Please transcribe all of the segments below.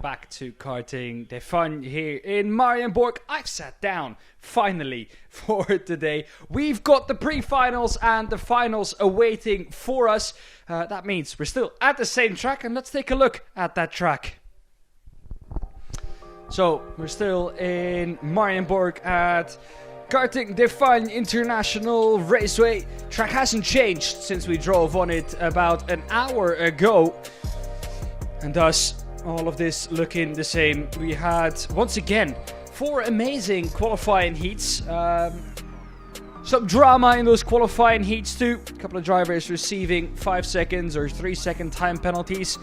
back to Karting de Fun here in Marienborg. I've sat down, finally, for today. We've got the pre-finals and the finals awaiting for us. That means we're still at the same track, and let's take a look at that track. So, we're still in Marienborg at Karting de Fun International Raceway. Track hasn't changed since we drove on it about an hour ago. And thus, all of this looking the same. We had, once again, 4 amazing qualifying heats. Some drama in those qualifying heats too. A couple of drivers receiving 5 seconds or 3 second time penalties.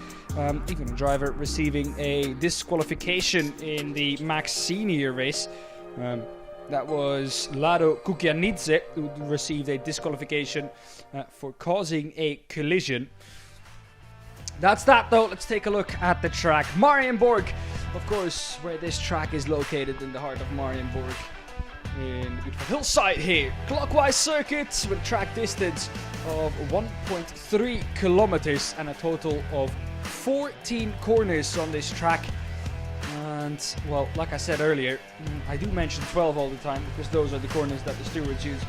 Even a driver receiving a disqualification in the Max Senior race. That was Lado Kukianidze, who received a disqualification for causing a collision. That's that though. Let's take a look at the track. Marienborg, of course, where this track is located in the heart of Marienborg. In the beautiful hillside here. Clockwise circuit with a track distance of 1.3 kilometers and a total of 14 corners on this track. And, well, like I said earlier, I do mention 12 all the time because those are the corners that the stewards use.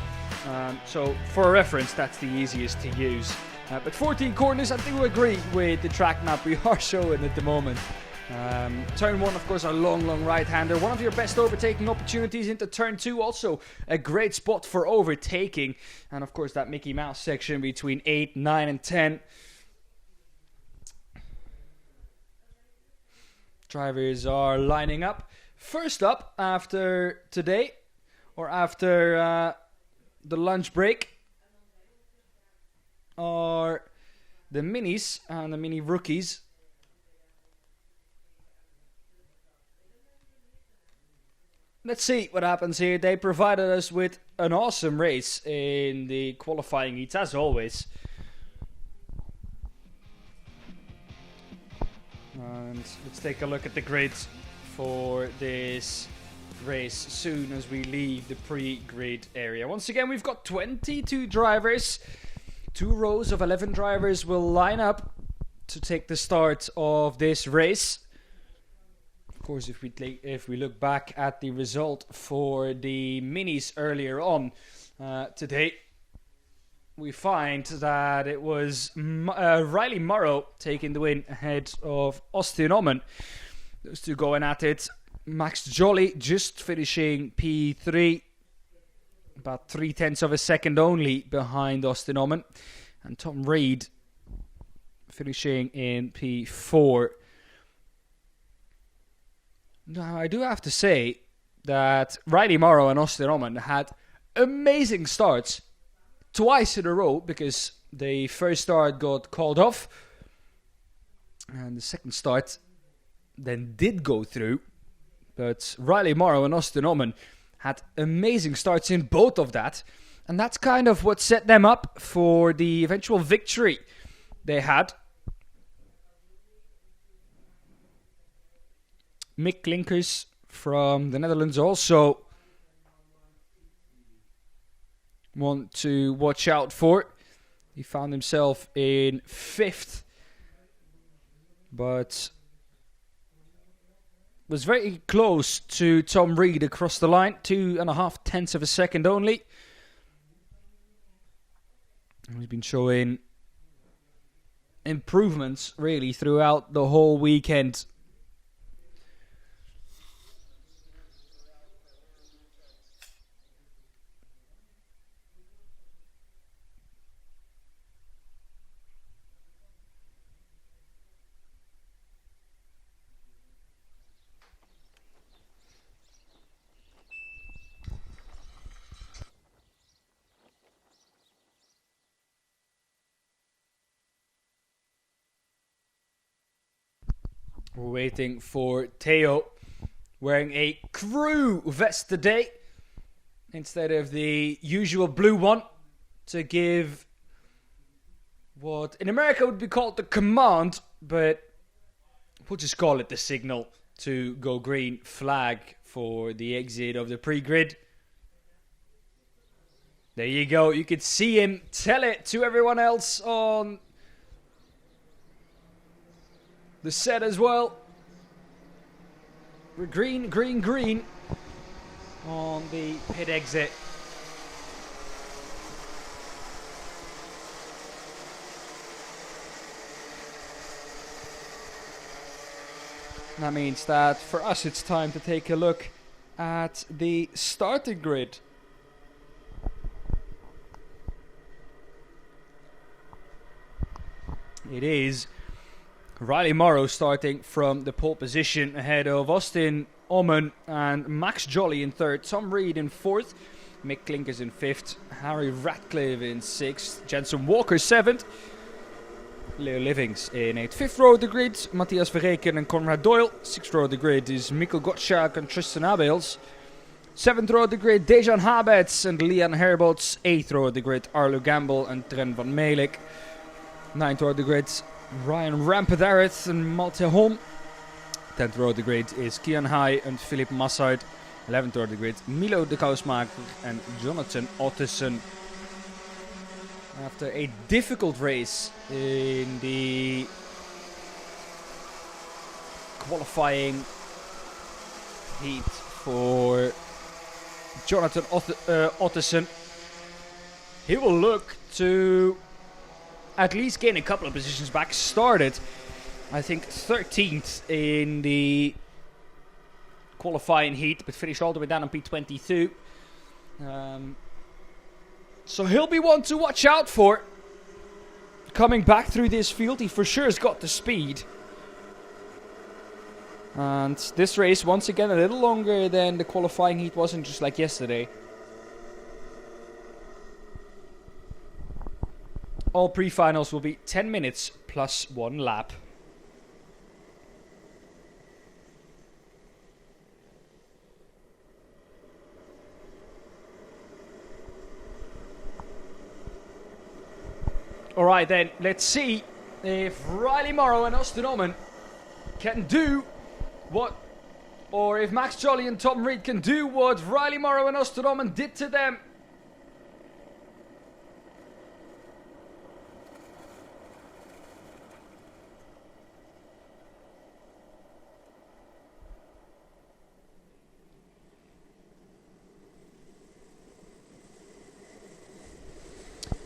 So, for a reference, that's the easiest to use. But 14 corners, I do agree with the track map we are showing at the moment. Turn 1, of course, a long right-hander. One of your best overtaking opportunities into turn 2. Also, a great spot for overtaking. And, of course, that Mickey Mouse section between 8, 9, and 10. Drivers are lining up. First up, after today, or after the lunch break, are the minis and the mini rookies. Let's see what happens here. They provided us with an awesome race in the qualifying heats, as always. And let's take a look at the grids for this race soon as we leave the pre-grid area. Once again, we've got 22 drivers. 2 rows of 11 drivers will line up to take the start of this race. Of course, if we look back at the result for the minis earlier on today, we find that it was Riley Morrow taking the win ahead of Austin Oman. Those two going at it. Max Jolly just finishing P3. About 0.3 of a second only behind Austin Oman. And Tom Reed finishing in P4. Now, I do have to say that Riley Morrow and Austin Oman had amazing starts twice in a row, because the first start got called off and the second start then did go through. But Riley Morrow and Austin Oman had amazing starts in both of that, and that's kind of what set them up for the eventual victory they had. Mick Klinkers from the Netherlands also one to watch out for. He found himself in 5th, but was very close to Tom Reed across the line. 2.5 of a second only. And he's been showing improvements really throughout the whole weekend. We're waiting for Theo, wearing a crew vest today instead of the usual blue one, to give what in America would be called the command, but we'll just call it the signal to go green flag for the exit of the pre-grid. There you go. You could see him tell it to everyone else on the set as well. green, green, green on the pit exit. That means that for us it's time to take a look at the starting grid. It is Riley Morrow starting from the pole position ahead of Austin Omen and Max Jolly in third, Tom Reed in fourth, Mick Klinkers in fifth, Harry Ratcliffe in sixth, Jensen Walker seventh, Leo Livings in eighth. Fifth row of the grid, Matthias Verreken and Conrad Doyle. Sixth row of the grid is Mikkel Gottschalk and Tristan Abels. Seventh row of the grid, Dejan Habets and Lian Herbots. Eighth row of the grid, Arlo Gamble and Tren van Melik. Ninth row of the grid, Ryan Rampadarit and Malte Holm. 10th row of the grid is Kian Hai and Philip Massard. 11th row of the grid, Milo de Kousmaker and Jonathan Ottesen. After a difficult race in the qualifying heat for Jonathan Ottesen, he will look to at least gain a couple of positions back. Started, I think, 13th in the qualifying heat, but finished all the way down on P22. So he'll be one to watch out for. Coming back through this field, he for sure has got the speed. And this race, once again, a little longer than the qualifying heat, wasn't just like yesterday. All pre-finals will be 10 minutes plus 1 lap. Alright then, let's see if Riley Morrow and Austin Omen can do what, or if Max Jolly and Tom Reed can do what Riley Morrow and Austin Omen did to them.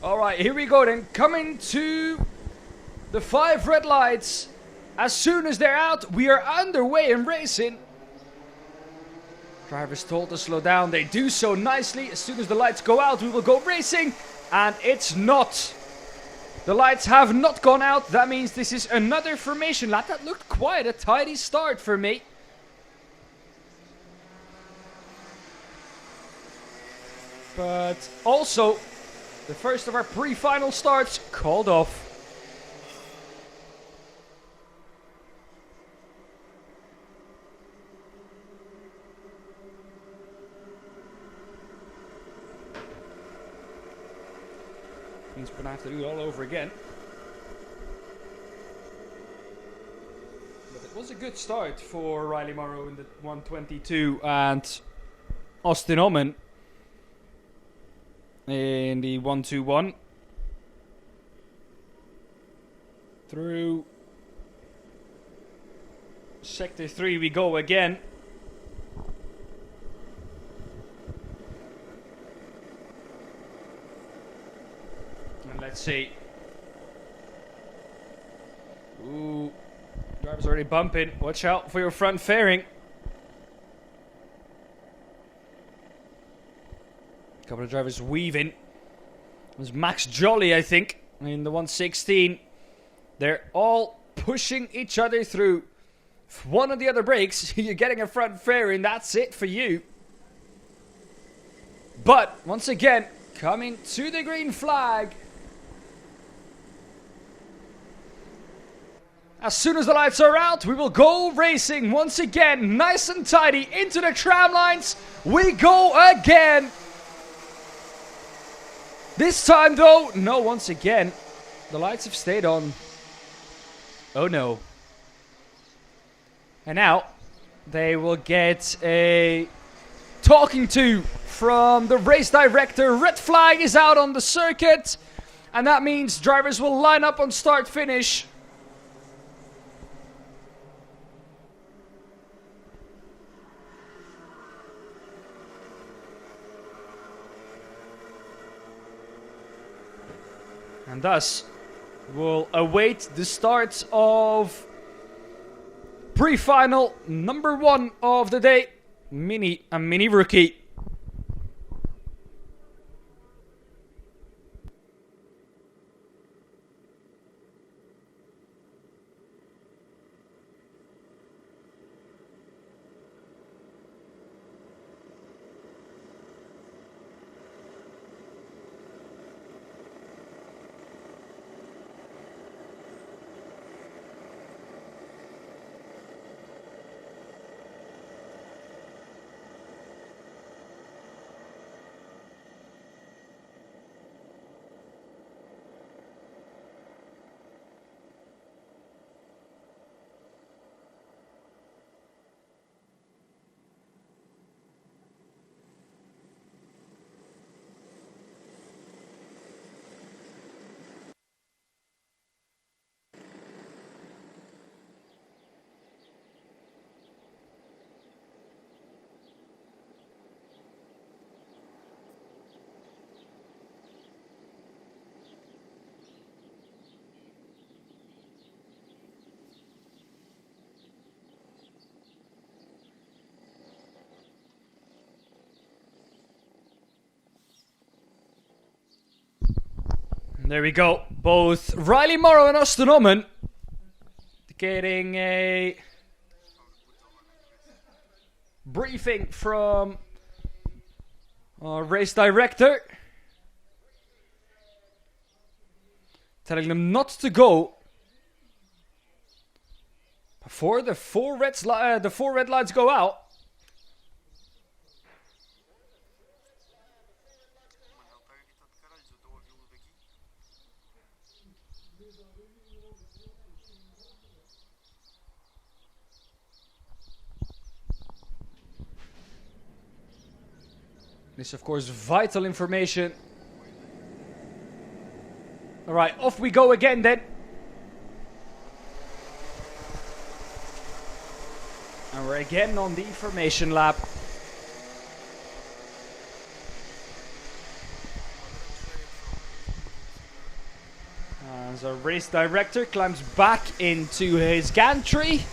Alright, here we go then. Coming to the 5 red lights. As soon as they're out, we are underway in racing. Drivers told to slow down. They do so nicely. As soon as the lights go out, we will go racing. And it's not. The lights have not gone out. That means this is another formation lap. That looked quite a tidy start for me. But also, the first of our pre-final starts called off. Means we're gonna have to do it all over again. But it was a good start for Riley Morrow in the 122 and Austin Omen in the 121. Through Sector 3 we go again. And let's see. Ooh, driver's already bumping. Watch out for your front fairing. Couple of drivers weaving. It was Max Jolly, I think, in the 116. They're all pushing each other through. If one of the other breaks, you're getting a front fairing. That's it for you. But, once again, coming to the green flag. As soon as the lights are out, we will go racing once again. Nice and tidy into the tram lines. We go again. This time though, no, once again, the lights have stayed on. Oh no. And now, they will get a talking to from the race director. Red flag is out on the circuit. And that means drivers will line up on start finish. And thus, we'll await the start of pre-final number 1 of the day. Mini and Mini Rookie. There we go. Both Riley Morrow and Austin Oman getting a briefing from our race director, telling them not to go before the four red lights go out. This, of course, vital information. Alright, off we go again then. And we're again on the formation lap. As our race director climbs back into his gantry.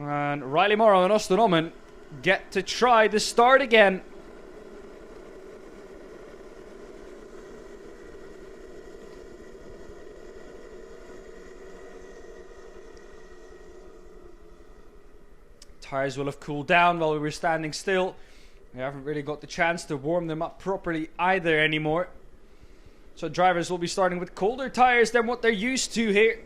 And Riley Morrow and Austin Oman get to try the start again. Tires will have cooled down while we were standing still. We haven't really got the chance to warm them up properly either anymore. So drivers will be starting with colder tires than what they're used to here.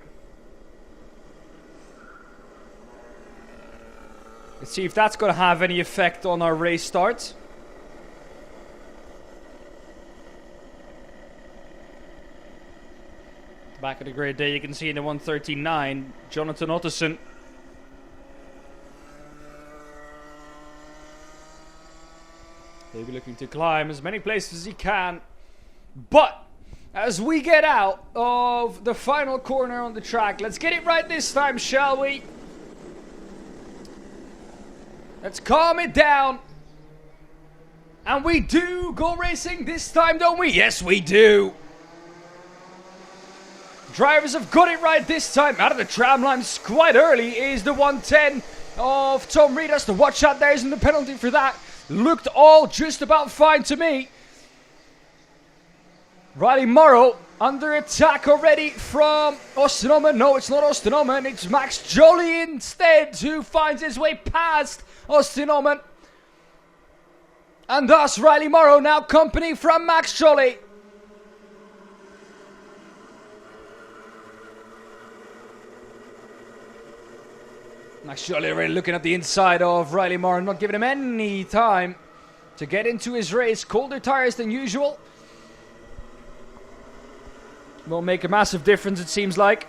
Let's see if that's going to have any effect on our race start. Back of the grid there, you can see in the 139, Jonathan Ottesen. He'll be looking to climb as many places as he can. But as we get out of the final corner on the track, let's get it right this time, shall we? Let's calm it down. And we do go racing this time, don't we? Yes, we do. Drivers have got it right this time. Out of the tram lines quite early is the 110 of Tom Reed. Has to watch out. There isn't the penalty for that. Looked all just about fine to me. Riley Morrow under attack already from Austin Oman. No, it's not Austin Oman. It's Max Jolie instead who finds his way past Austin Oman. And thus Riley Morrow now company from Max Jolie. Max Jolie already looking at the inside of Riley Morrow, not giving him any time to get into his race. Colder tires than usual. Will make a massive difference, it seems like.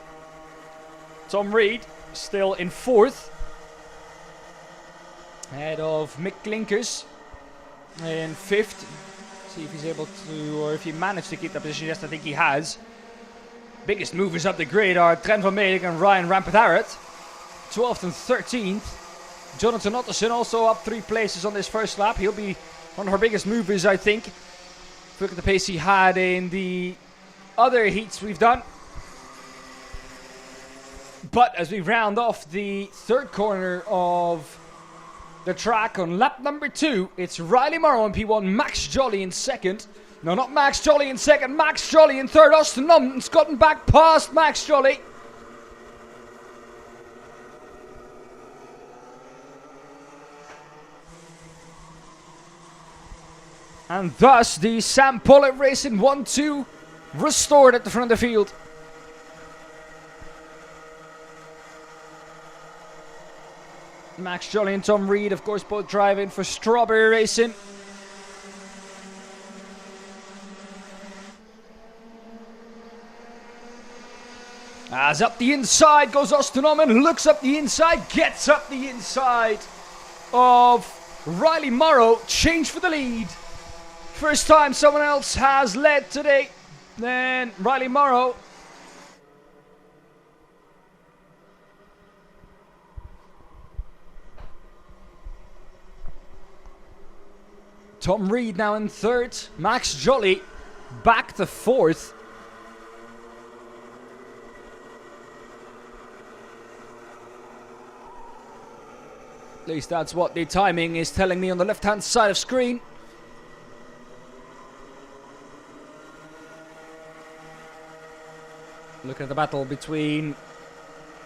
Tom Reed still in 4th. Ahead of Mick Klinkers in 5th. See if he's able to, or if he managed to keep that position. Yes, I think he has. Biggest movers up the grid are Trent van Meelik and Ryan Rampet-Harrod. 12th and 13th. Jonathan Otterson also up 3 places on this first lap. He'll be one of our biggest movers, I think. If we look at the pace he had in the other heats we've done. But as we round off the third corner of the track on lap number 2, it's Riley Morrow in P1, Max Jolly in second. No, not Max Jolly in second, Max Jolly in third. Austin Numman's gotten back past Max Jolly. And thus the Sam Pollitt Racing 1-2 restored at the front of the field. Max Jolly and Tom Reed, of course, both driving for Strawberry Racing. As up the inside goes Austin Oman, looks up the inside, gets up the inside of Riley Morrow, change for the lead. First time someone else has led today, then Riley Morrow. Tom Reed now in third, Max Jolly back to fourth. At least that's what the timing is telling me on the left-hand side of screen. Looking at the battle between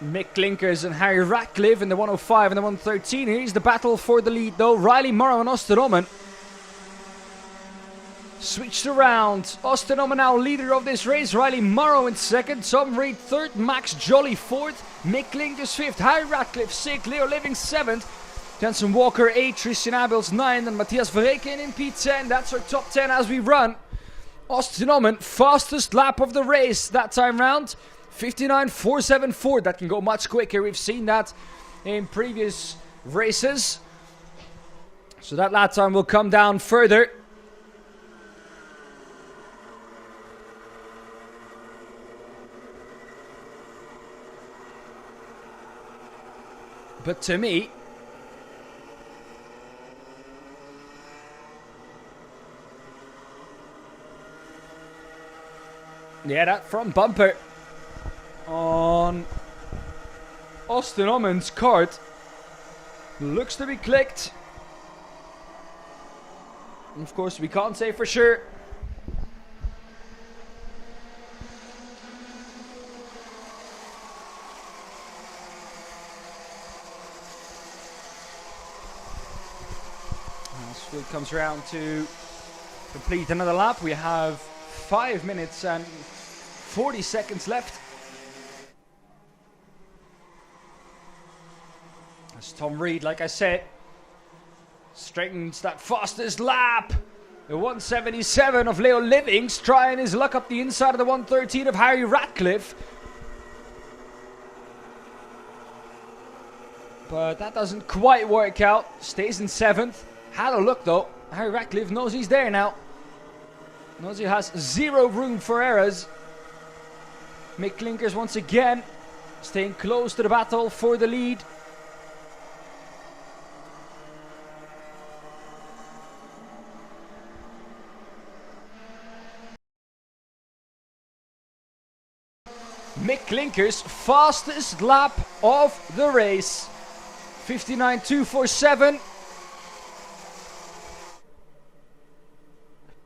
Mick Klinkers and Harry Ratcliffe in the 105 and the 113. Here's the battle for the lead though. Riley Morrow and Austin Oman. Switched around. Austin Oman now leader of this race. Riley Morrow in second. Tom Reed third. Max Jolly fourth. Mick Klinkers fifth. Harry Ratcliffe sixth. Leo Living seventh. Jensen Walker 8, Christian Abels 9, and Matthias Verreken in P10. That's our top 10 as we run. Austin Oman, fastest lap of the race that time round. 59.474. That can go much quicker. We've seen that in previous races. So that lap time will come down further. But to me, yeah, that front bumper on Austin Oman's kart looks to be clicked. And of course, we can't say for sure. As Phil comes around to complete another lap, we have 5 minutes and 40 seconds left. As Tom Reed, like I said, straightens that fastest lap. The 177 of Leo Livings, trying his luck up the inside of the 113 of Harry Ratcliffe. But that doesn't quite work out. Stays in 7th. Had a look though. Harry Ratcliffe knows he's there now. Knows he has zero room for errors. Mick Klinkers once again staying close to the battle for the lead. Mick Klinkers, fastest lap of the race. 59.247.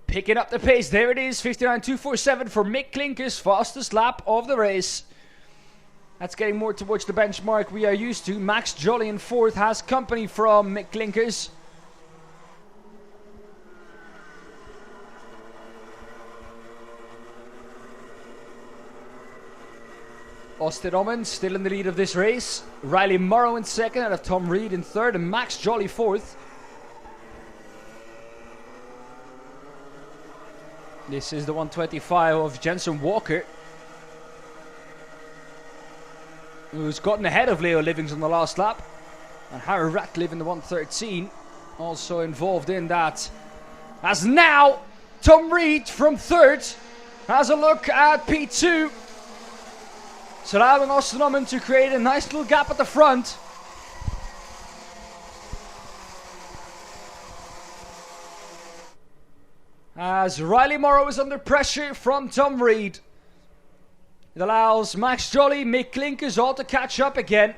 Picking up the pace, there it is, 59.247 for Mick Klinkers, fastest lap of the race. That's getting more towards the benchmark we are used to. Max Jolly in 4th has company from Mick Klinkers. Austin Oman still in the lead of this race. Riley Morrow in 2nd, out of Tom Reed in 3rd, and Max Jolly 4th. This is the 125 of Jensen Walker, who's gotten ahead of Leo Livings on the last lap. And Harry Ratcliffe in the 113, also involved in that. As now, Tom Reed from 3rd has a look at P2. It's allowing Osternomen to create a nice little gap at the front. As Riley Morrow is under pressure from Tom Reed. It allows Max Jolly, Mick Klinkers all to catch up again.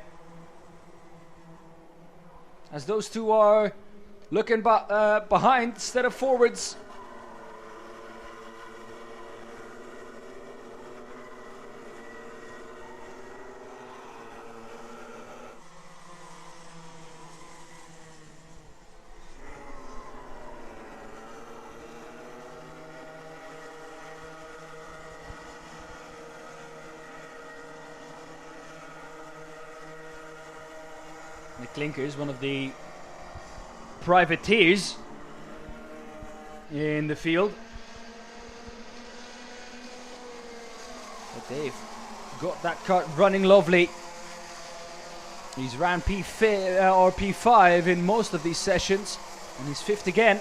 As those two are looking behind instead of forwards. Klinkers, one of the privateers in the field. But they've got that cut running lovely. He's ran P5 in most of these sessions, and he's 5th again.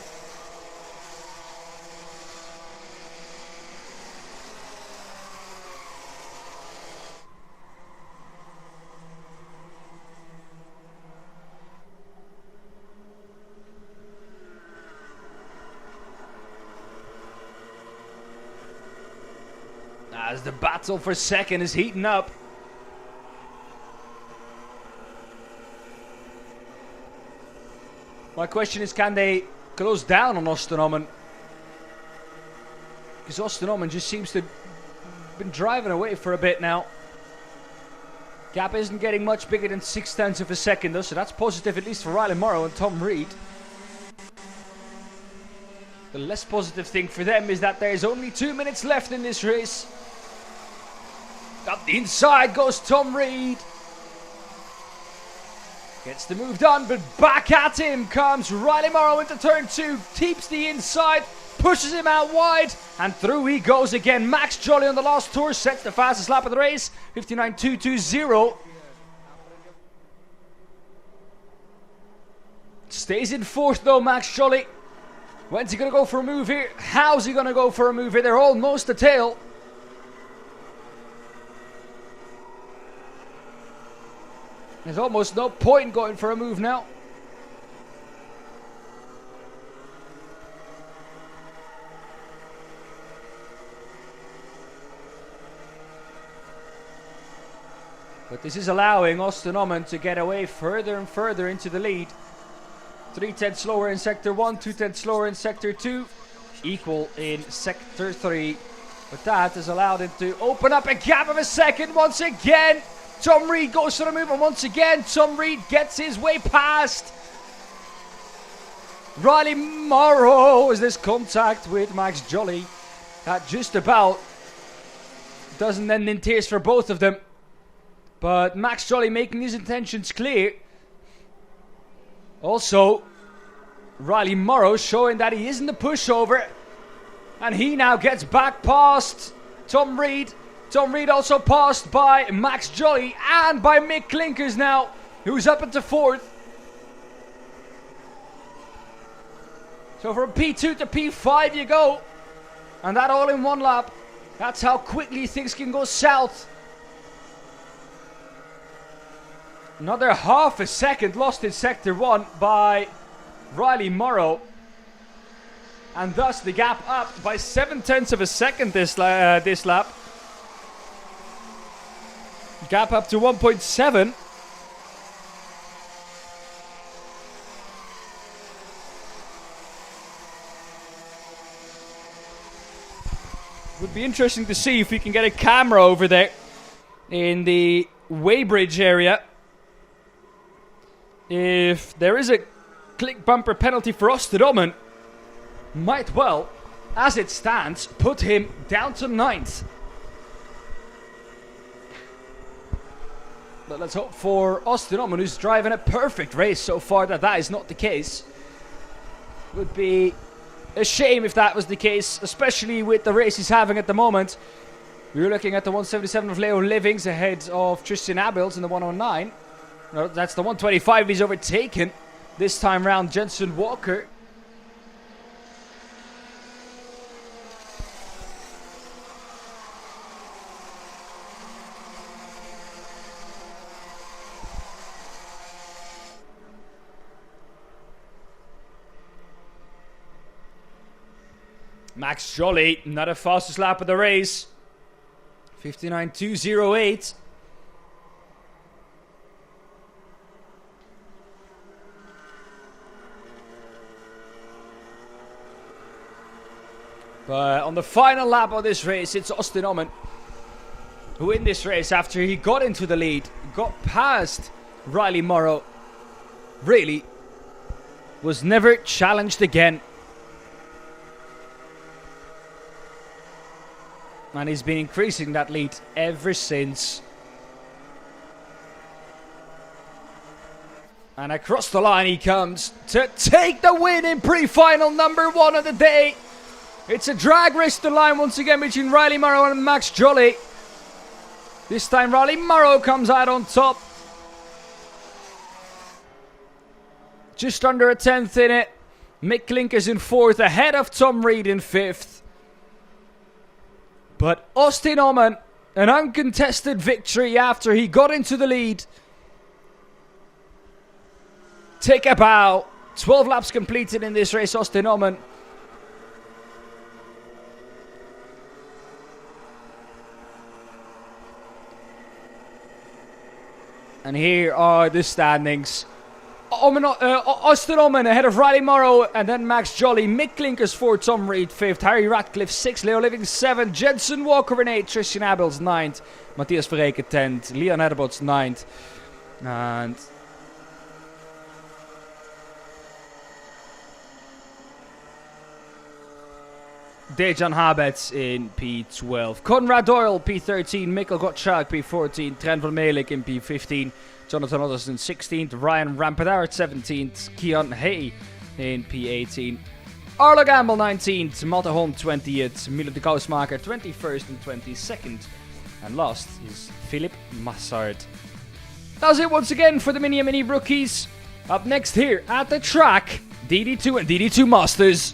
As the battle for second is heating up. My question is, can they close down on Osternomen? Because Osternomen just seems to have been driving away for a bit now. Gap isn't getting much bigger than 0.6 of a second though, so that's positive at least for Riley Morrow and Tom Reed. The less positive thing for them is that there's only 2 minutes left in this race. Up the inside goes Tom Reed. Gets the move done, but back at him comes Riley Morrow into turn 2. Keeps the inside, pushes him out wide, and through he goes again. Max Jolly on the last tour sets the fastest lap of the race, 59.220. Stays in 4th though, Max Jolly. When's he going to go for a move here? How's he going to go for a move here? They're almost a tail. There's almost no point going for a move now. But this is allowing Osternomen to get away further and further into the lead. 3/10 slower in sector 1, 2/10 slower in sector 2, equal in sector 3. But that has allowed him to open up a gap of a second once again. Tom Reed goes for the move, and once again Tom Reed gets his way past Riley Morrow as this contact with Max Jolly that just about doesn't end in tears for both of them. But Max Jolly making his intentions clear. Also, Riley Morrow showing that he isn't a pushover. And he now gets back past Tom Reed. Tom Reed also passed by Max Jolly and by Mick Klinkers now, who's up into 4th. So from P2 to P5 you go. And that all in one lap. That's how quickly things can go south. Another half a second lost in sector 1 by Riley Morrow. And thus the gap up by 0.7 of a second this lap. Gap up to 1.7. Would be interesting to see if we can get a camera over there in the weighbridge area. If there is a click bumper penalty for Osternomen, might well, as it stands, put him down to 9th. But let's hope for Osternomen, who's driving a perfect race so far, that is not the case. Would be a shame if that was the case, especially with the race he's having at the moment. We're looking at the 177 of Leo Livings ahead of Tristan Abels in the 109. No, that's the 125 he's overtaken. This time round, Jensen Walker. Max Jolly, not the fastest lap of the race. 59.208. But on the final lap of this race, it's Austin Omen who in this race, after he got into the lead, got past Riley Morrow, really was never challenged again. And he's been increasing that lead ever since. And across the line he comes to take the win in pre-final number 1 of the day. It's a drag race to the line once again between Riley Morrow and Max Jolly. This time Riley Morrow comes out on top. Just under a 10th in it. Mick Klinkers in 4th, ahead of Tom Reed in 5th. But Austin Omen, an uncontested victory after he got into the lead. Take a bow. 12 laps completed in this race, Austin Omen. And here are the standings. Austin Omen ahead of Riley Morrow and then Max Jolly. Mick Klinkers 4th, Tom Reed 5th, Harry Ratcliffe 6th, Leo Living 7th, Jensen Walker in 8th, Tristan Abels 9th, Matthias Verreken 10th, Leon Edebots 9th. And Dejan Habets in P12. Conrad Doyle P13. Mikkel Gottschalk P14. Trent van Meelik in P15. Jonathan Otterson 16th. Ryan Rampadar 17th. Kian Hay in P18. Arlo Gamble 19th. Malte Hond 20th. Milo de Kousmaker 21st and 22nd. And last is Philip Massard. That's it once again for the Mini rookies. Up next here at the track, DD2 and DD2 Masters.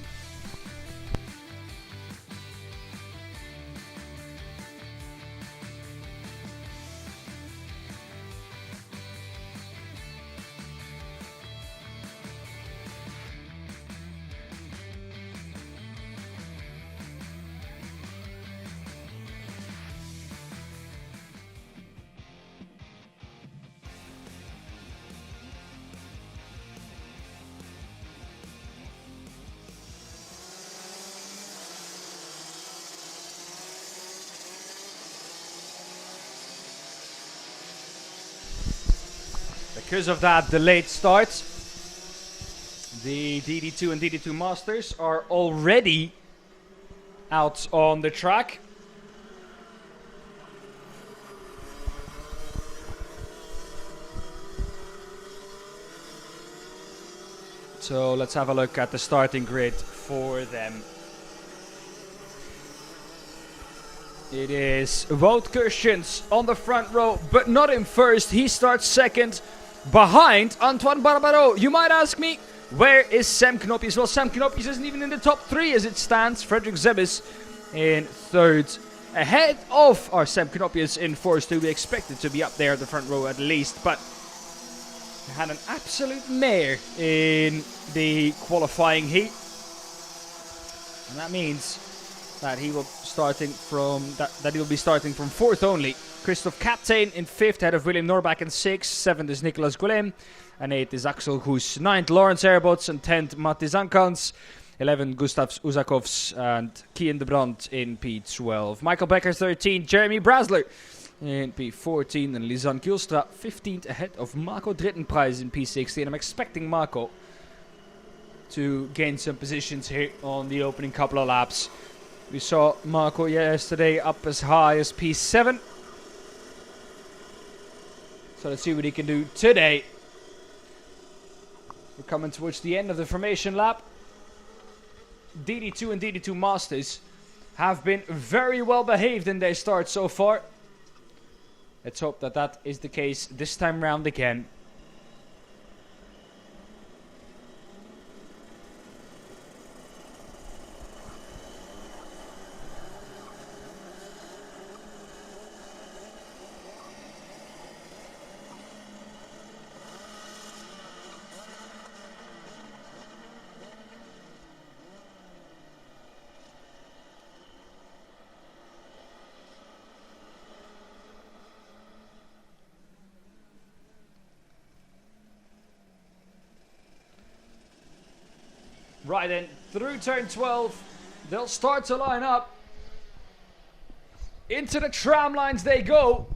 Because of that delayed start, the DD2 and DD2 Masters are already out on the track. So let's have a look at the starting grid for them. It is Wout Kirstjens on the front row, but not in first. He starts second, behind Antoine Barbaro. You might ask me, where is Sam Knopjes? Well, Sam Knopjes isn't even in the top 3 as it stands. Frederik Zebis in third. Ahead of our Sam Knopjes in fourth, to be expected to be up there at the front row at least. But he had an absolute mare in the qualifying heat. And that means that he will be starting from fourth only. Christophe Kaptein in 5th, ahead of William Norbach in 6th. 7th is Nicolas Golem. And 8th is Axel Goes. 9th, Lawrence Airbots. And 10th, Mattis Ankans. 11th, Gustav Uzakovs. And Kian de Brandt in P12. Michael Becker 13th. Jeremy Brasler in P14. And Lisanne Kielstra 15th, ahead of Marco Drittenprijs in P16. I'm expecting Marco to gain some positions here on the opening couple of laps. We saw Marco yesterday up as high as P7. So let's see what he can do today. We're coming towards the end of the formation lap. DD2 and DD2 Masters have been very well behaved in their start so far. Let's hope that that is the case this time round again. Right then, through turn 12, they'll start to line up. Into the tram lines they go.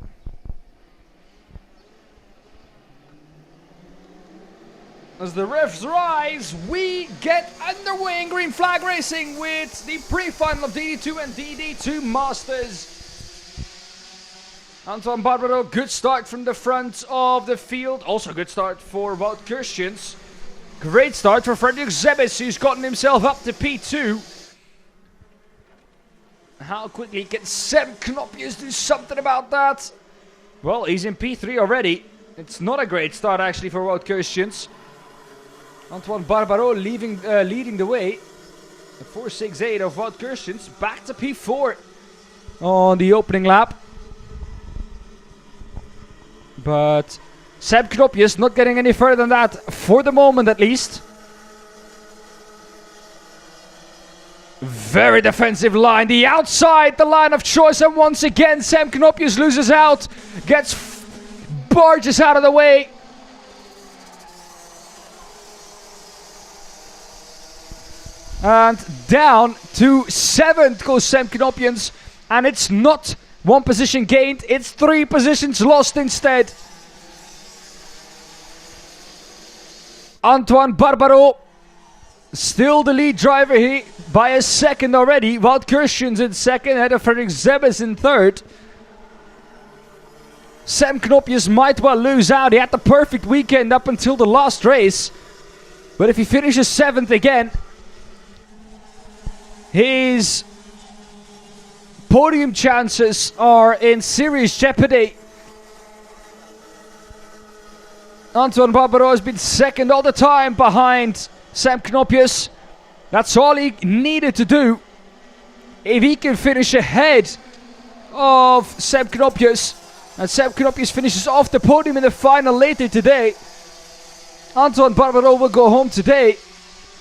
As the refs rise, we get underway in green flag racing with the pre-final of DD2 and DD2 Masters. Antoine Barbaro, good start from the front of the field. Also good start for Wout Kirstjens. Great start for Frederik Zebis, who's gotten himself up to P2. How quickly can Seb Knopjes do something about that? Well, he's in P3 already. It's not a great start actually for Wout Kirstjens. Antoine Barbaro leading the way. The 4.68 of Wout Kirstjens back to P4 on the opening lap. But Seb Knopjes not getting any further than that for the moment at least. Very defensive line, the outside, the line of choice, and once again Seb Knopjes loses out, barges out of the way. And down to 7th goes Seb Knopjes, and it's not 1 position gained, it's 3 positions lost instead. Antoine Barbaro, still the lead driver here by a second already. Wout Kirstjens in second, ahead of Frederik Zebis in third. Seb Knopjes might well lose out. He had the perfect weekend up until the last race. But if he finishes 7th again, his podium chances are in serious jeopardy. Antoine Barbaro has been second all the time behind Seb Knopjes. That's all he needed to do. If he can finish ahead of Seb Knopjes, and Seb Knopjes finishes off the podium in the final later today, Antoine Barbaro will go home today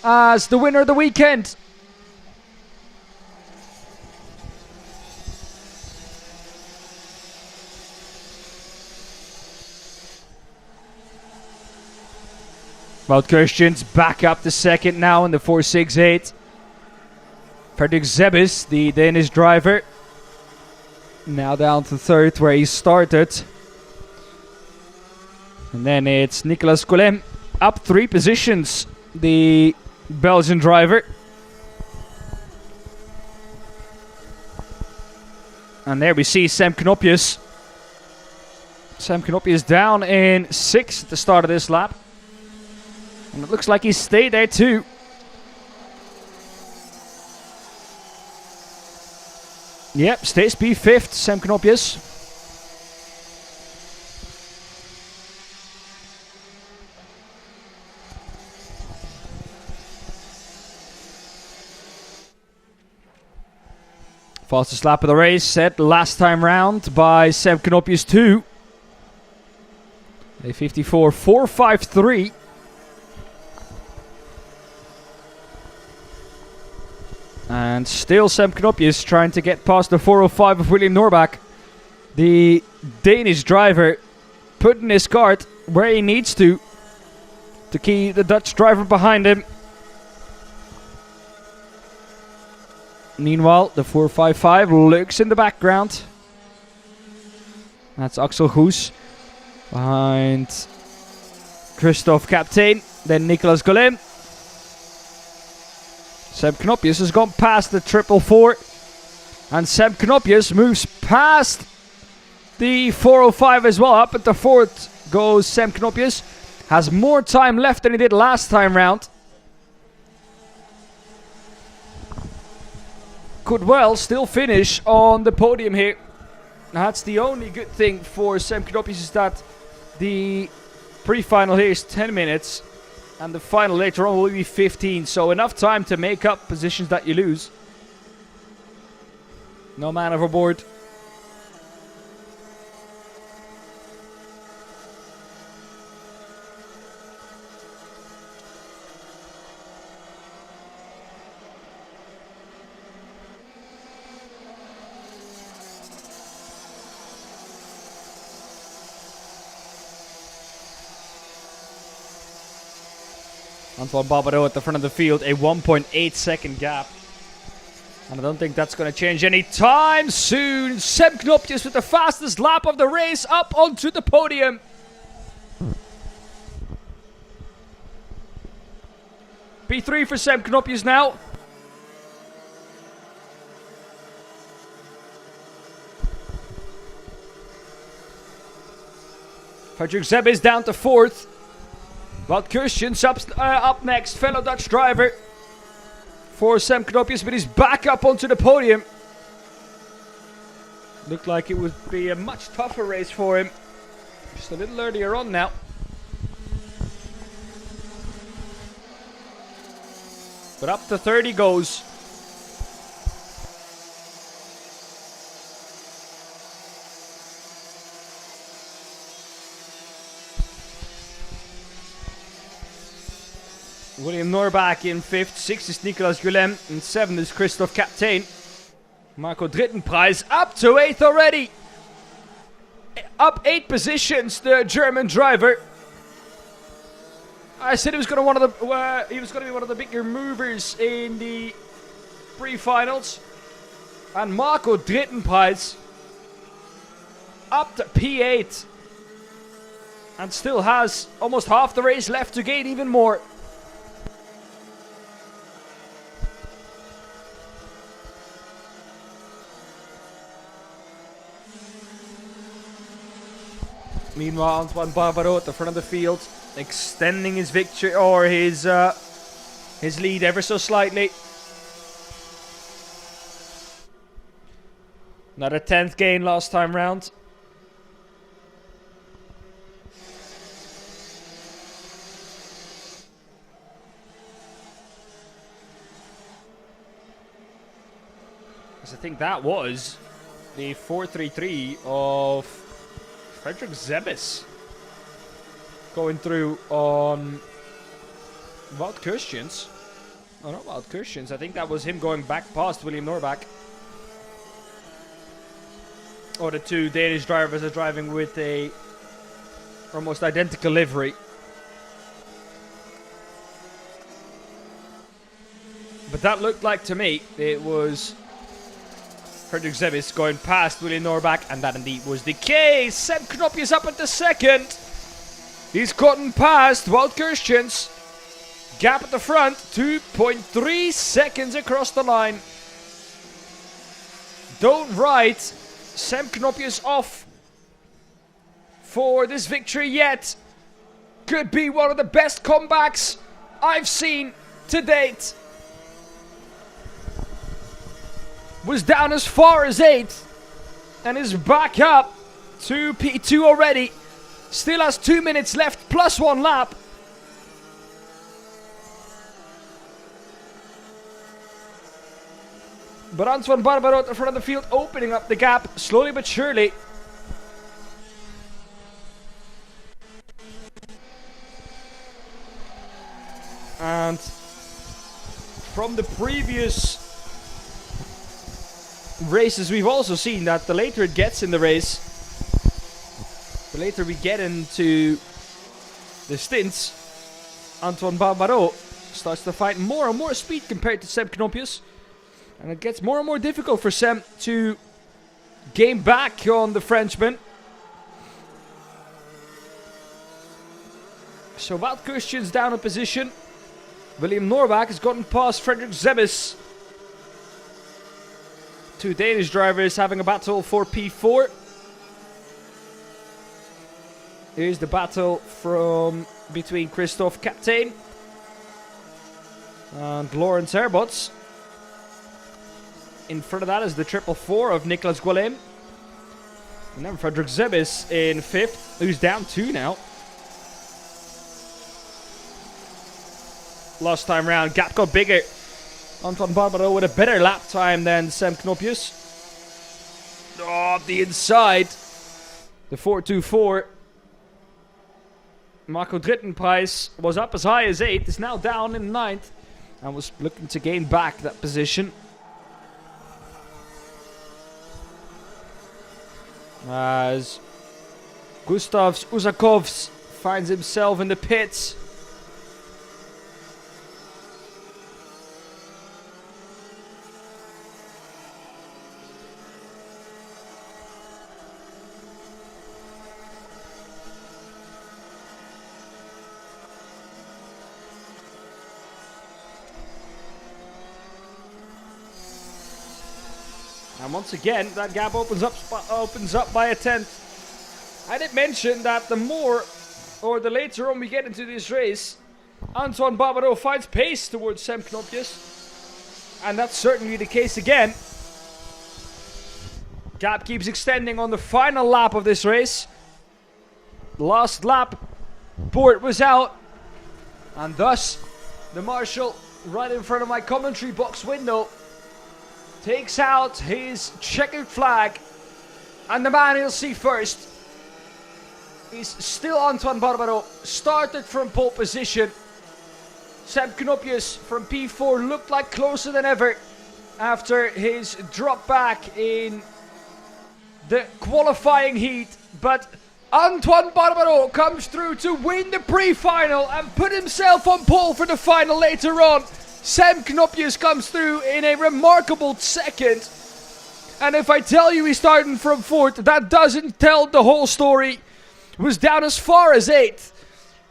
as the winner of the weekend. Wout Kirstjens back up to second now in the 4.68. Frederik Zebis, the Danish driver, now down to third where he started. And then it's Nicolas Collem up 3 positions, the Belgian driver. And there we see Seb Knopjes. Seb Knopjes down in 6th at the start of this lap. And it looks like he stayed there too. Yep, stays P5th, Seb Knopjes. Fastest lap of the race set last time round by Seb Knopjes too. A 54.453. And still Seb Knopjes trying to get past the 4.05 of William Norbach. The Danish driver putting his cart where he needs to keep the Dutch driver behind him. Meanwhile, the 4.55 lurks in the background. That's Axel Goes behind Christophe Captain, then Nicolas Golem. Seb Knopjes has gone past the 444, and Seb Knopjes moves past the 405 as well. Up at the 4th goes Seb Knopjes. Has more time left than he did last time round. Could well still finish on the podium here. That's the only good thing for Seb Knopjes, is that the pre-final here is 10 minutes. And the final later on will be 15. So enough time to make up positions that you lose. No man overboard. Antoine Barbaro at the front of the field, a 1.8 second gap. And I don't think that's going to change any time soon. Seb Knopjes with the fastest lap of the race up onto the podium. P3 for Seb Knopjes now. Frederick Zeb is down to 4th. Wout Kirstjens up next, fellow Dutch driver. For Sam Knopjes, but he's back up onto the podium. Looked like it would be a much tougher race for him. Just a little earlier on now. But up to 30 goes. William Norbach in 5th, 6th is Nicolas Guillem, and 7th is Christoph Kaptein. Marco Drittenpreis up to 8th already. Up 8 positions, the German driver. I said he was going to be one of the bigger movers in the pre-finals. And Marco Drittenpreis up to P8. And still has almost half the race left to gain even more. Meanwhile, Antoine Barbaro at the front of the field, extending his victory or his lead ever so slightly. Not a 10th gain last time round. Because I think that was the 4.33 of Frederick Zebis going through on Wout Kirstjens. Oh, not Wout Kirstjens. I think that was him going back past William Norbach. Or the two Danish drivers are driving with a almost identical livery. But that looked like to me it was Frederick Zebis going past William Norbach, and that indeed was the case. Seb Knopjes up at the 2nd. He's gotten past Wout Kirstjens. Gap at the front, 2.3 seconds across the line. Don't write Seb Knopjes off for this victory yet. Could be one of the best comebacks I've seen to date. Was down as far as 8th and is back up to P2 already. Still has 2 minutes left plus 1 lap. But Antoine Barbaro at the front of the field, opening up the gap slowly but surely. And from the previous races, we've also seen that the later it gets in the race, the later we get into the stints, Antoine Barbaro starts to find more and more speed compared to Seb Knopjes. And it gets more and more difficult for Seb to gain back on the Frenchman. So Wout Kirstjens down a position. William Norbach has gotten past Frederick Zebis. Two Danish drivers having a battle for P4. Here's the battle from between Christoph Kaptein and Lawrence Herbots. In front of that is the 444 of Nicolas Guillem. And then Frederick Zebis in 5th, who's down 2 now. Last time round, gap got bigger. Antoine Barbaro with a better lap time than Seb Knopjes. Oh, the inside. The 424. Marco Drittenpreis was up as high as 8th, is now down in 9th. And was looking to gain back that position. As Gustavs Usakovs finds himself in the pits. And once again, that gap opens up by a tenth. I did mention that the later on we get into this race, Antoine Barbaro finds pace towards Sam Knopjes. And that's certainly the case again. Gap keeps extending on the final lap of this race. Last lap, board was out. And thus, the marshal, right in front of my commentary box window, takes out his checkered flag. And the man he'll see first is still Antoine Barbaro. Started from pole position. Sam Knopjes from P4 looked like closer than ever after his drop back in the qualifying heat. But Antoine Barbaro comes through to win the pre-final and put himself on pole for the final later on. Sam Knopjes comes through in a remarkable second. And if I tell you he's starting from fourth, that doesn't tell the whole story. Was down as far as 8th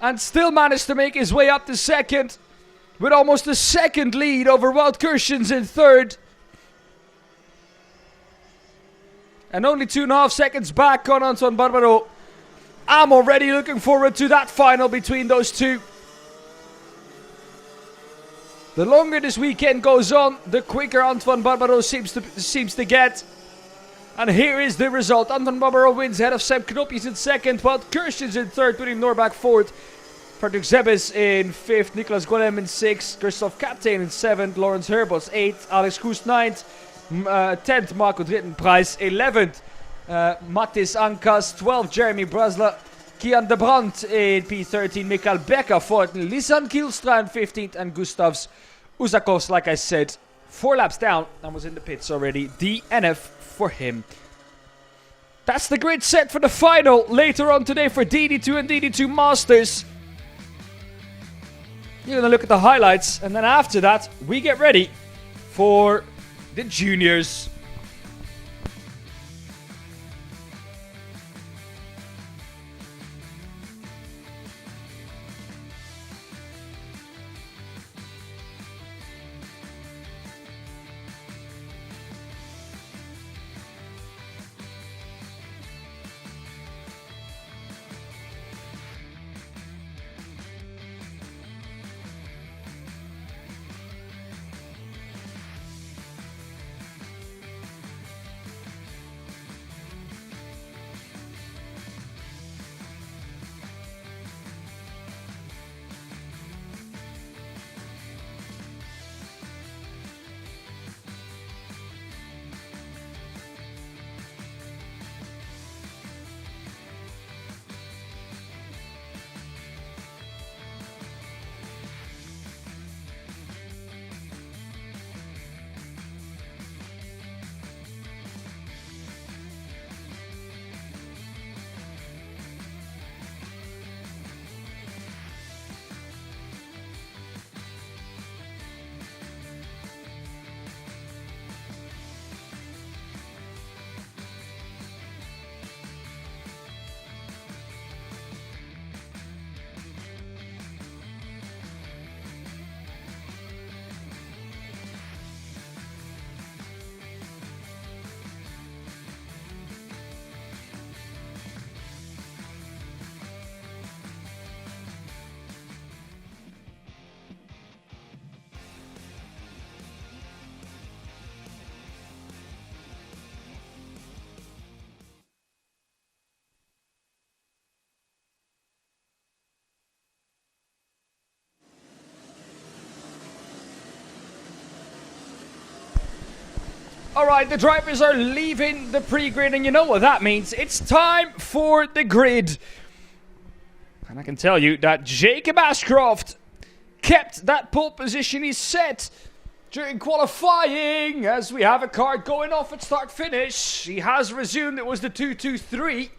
and still managed to make his way up to second with almost a second lead over Wout Kershens in third. And only 2.5 seconds back on Antoine Barbaro. I'm already looking forward to that final between those two. The longer this weekend goes on, the quicker Antoine Barbaro seems to get. And here is the result. Antoine Barbaro wins ahead of Sam Knopjes in second, while Kershens in third, William Norbach fourth, Fredrik Zebes in fifth, Nicolas Golem in sixth, Christophe Kaptein in seventh, Lawrence Herbos eighth, Alex Koes ninth, 10th, Marco Drittenprijs 11th, Mattis Ankas 12th, Jeremy Brasla, Kian de Brandt in P13, Mikael Becker 14th, Lisan Kielstra in 15th, and Gustavs Uzakos, like I said, 4 laps down and was in the pits already. DNF for him. That's the grid set for the final later on today for DD2 and DD2 Masters. You're going to look at the highlights, and then after that, we get ready for the juniors. Alright, the drivers are leaving the pre-grid, and you know what that means. It's time for the grid. And I can tell you that Jacob Ashcroft kept that pole position he set during qualifying, as we have a car going off at start-finish. He has resumed. It was the 2-2-3.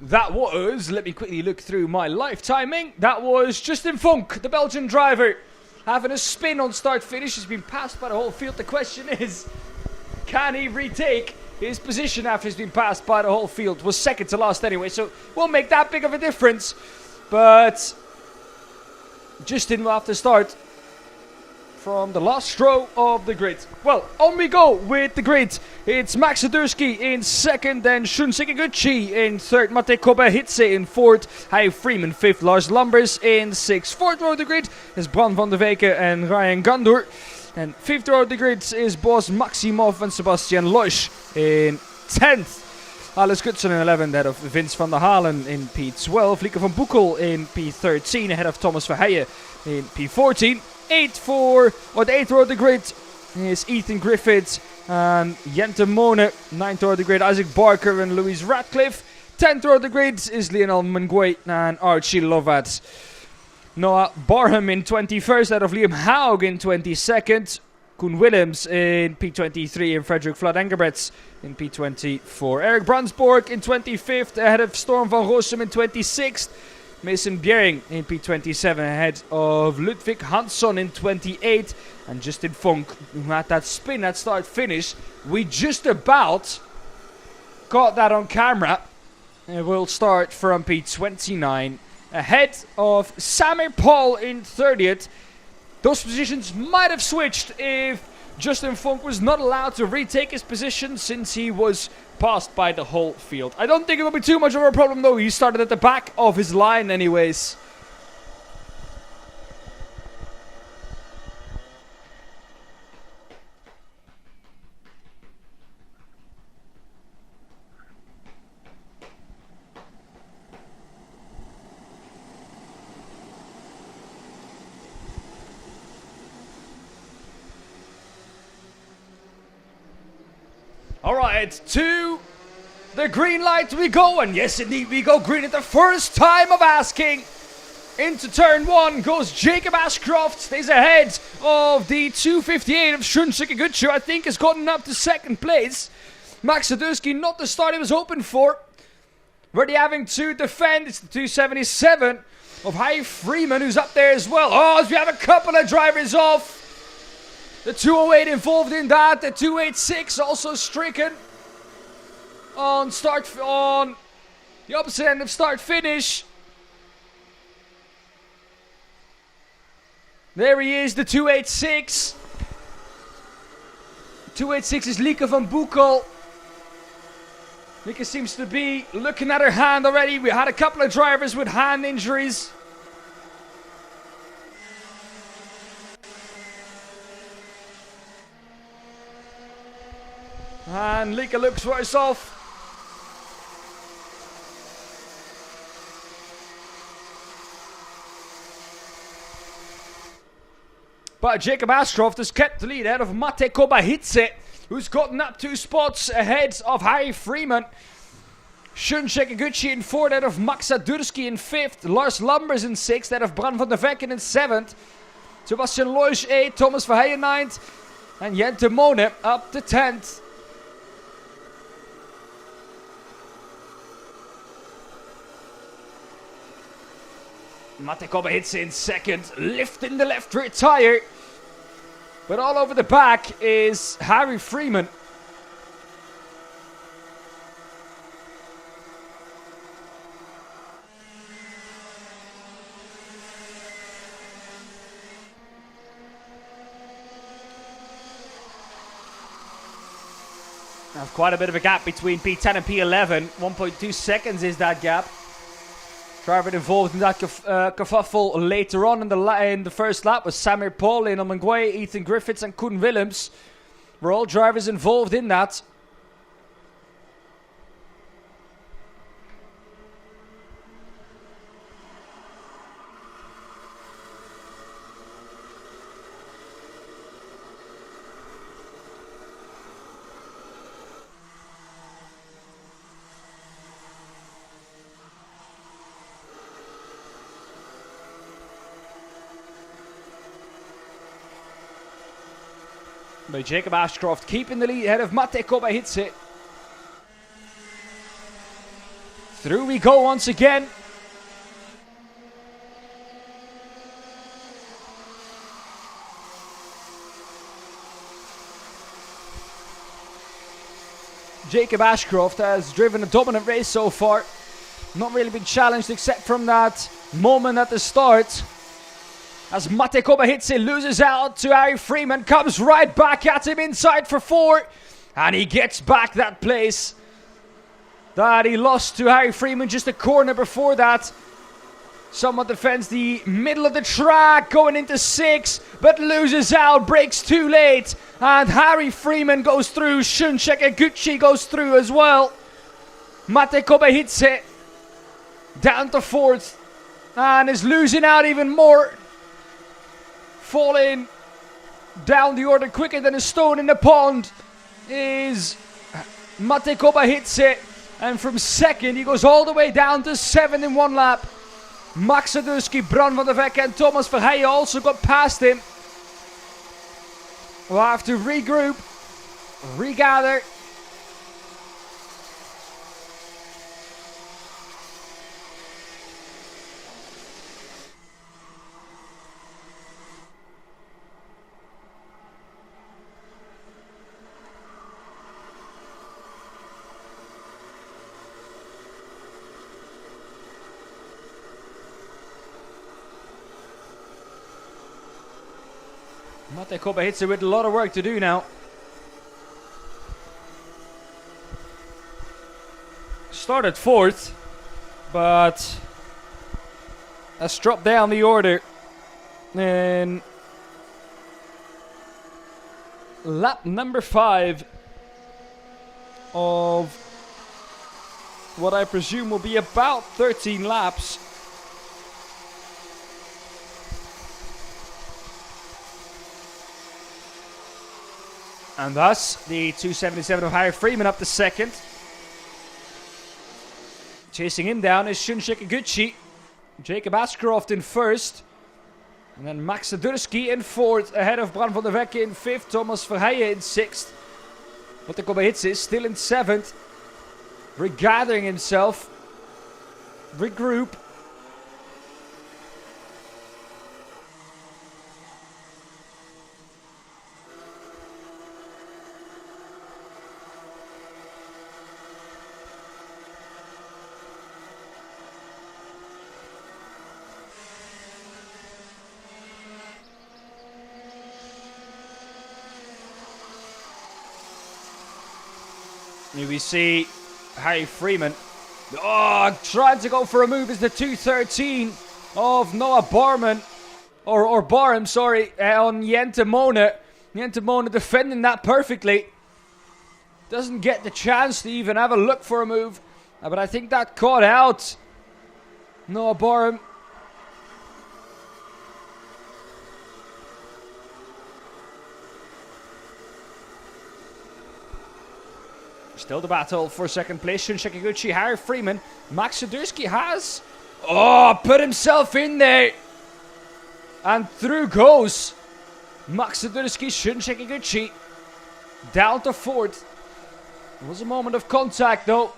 That was, let me quickly look through my live timing. That was Justin Funk, the Belgian driver, having a spin on start-finish. He's been passed by the whole field. The question is, can he retake his position after he's been passed by the whole field? Was second to last anyway, so won't make that big of a difference. But Justin will have to start from the last row of the grid. Well, on we go with the grid. It's Max Sadurski in second, then Shun Sekiguchi in third, Mate Kobe-Hitze in fourth, Harry Freeman fifth, Lars Lambers in sixth. Fourth row of the grid is Bran van der Weken and Ryan Gandour. And fifth row of the grid is Bos Maximov and Sebastian Loisch in 10th. Alice Goodson in 11th, ahead of Vince van der Halen in P12. Lieke van Boekel in P13, ahead of Thomas Verheijen in P14. The 8th row of the grid is Ethan Griffiths and Jente Mone. 9th row of the grid, Isaac Barker and Louise Radcliffe. 10th row of the grid is Lionel Mengwe and Archie Lovat. Noah Barham in 21st, ahead of Liam Haug in 22nd. Koen Willems in P23 and Frederick Flood Engelbrechts in P24. Eric Brandsborg in 25th, ahead of Storm van Rossum in 26th. Mason Bjerring in P27, ahead of Ludwig Hansson in 28th. And Justin Funk, who had that spin at start-finish. We just about got that on camera. And we'll start from P29, ahead of Samir Paul in 30th. Those positions might have switched if Justin Funk was not allowed to retake his position since he was passed by the whole field. I don't think it will be too much of a problem though. He started at the back of his line anyways. Alright, to the green light we go, and yes indeed we go green at the first time of asking. Into turn 1 goes Jacob Ashcroft, stays ahead of the 258 of Shun Sekiguchi, I think has gotten up to second place. Max Sadurski, not the start he was hoping for. Ready having to defend, it's the 277 of Harry Freeman who's up there as well. Oh, as we have a couple of drivers off. The 208 involved in that, the 286 also stricken on the opposite end of start finish. There he is, the 286. 286 is Lieke van Boekel. Lieke seems to be looking at her hand already. We had a couple of drivers with hand injuries. And Lieke looks worse off. But Jacob Ashcroft has kept the lead ahead of Mate Kobe-Hitze, who's gotten up 2 spots ahead of Harry Freeman. Shun Sekiguchi in 4th, ahead of Max Sadurski in 5th. Lars Lambers in 6th, ahead of Bran van der Weken in 7th. Sebastian Loisch 8th, Thomas Verheijen 9th. And Jente Mone up to 10th. Mate Kobe-Hitze in 2nd, lifting the left rear tire. But all over the back is Harry Freeman. Now quite a bit of a gap between P10 and P11. 1.2 seconds is that gap. Driver involved in that kerfuffle later on in the first lap was Samir Paul, Lionel Mengwe, Ethan Griffiths and Koen Willems. Were all drivers involved in that. By Jacob Ashcroft keeping the lead ahead of Mate Kobe-Hitze. Through we go once again. Jacob Ashcroft has driven a dominant race so far. Not really been challenged except from that moment at the start. As Mate Koba hits it, loses out to Harry Freeman, comes right back at him inside for 4. And he gets back that place that he lost to Harry Freeman just a corner before that. Someone defends the middle of the track, going into 6, but loses out, breaks too late. And Harry Freeman goes through, Shunshek Eguchi goes through as well. Mate Koba hits it, down to 4th, and is losing out even more. Falling down the order quicker than a stone in the pond is Mate Koba hits it. And from 2nd, he goes all the way down to 7 in 1 lap. Max Sadurski, Bran van der Vekke and Thomas Verheijen also got past him. We'll have to regroup, regather. Mate Koba hits it with a lot of work to do now. Started 4th, but has dropped down the order. And lap number 5 of what I presume will be about 13 laps. And thus, the 277 of Harry Freeman up to 2nd. Chasing him down is Shunshik Eguchi. Jacob Ashcroft in 1st. And then Max Sadurski in 4th. Ahead of Bran van der Vekke in 5th. Thomas Verheijen in 6th. Mate Koba hits is still in 7th. Regathering himself. Regroup. Here we see Harry Freeman. Trying to go for a move is the 213 of Noah Barman. Or Barham, sorry, on Jente Mone. Jente Mone defending that perfectly. Doesn't get the chance to even have a look for a move. But I think that caught out Noah Barham. Still the battle for 2nd place. Shunshik Eguchi, Harry Freeman. Max Sadurski has put himself in there. And through goes Max Sadurski, Shunshik Eguchi. Down to 4th. It was a moment of contact though.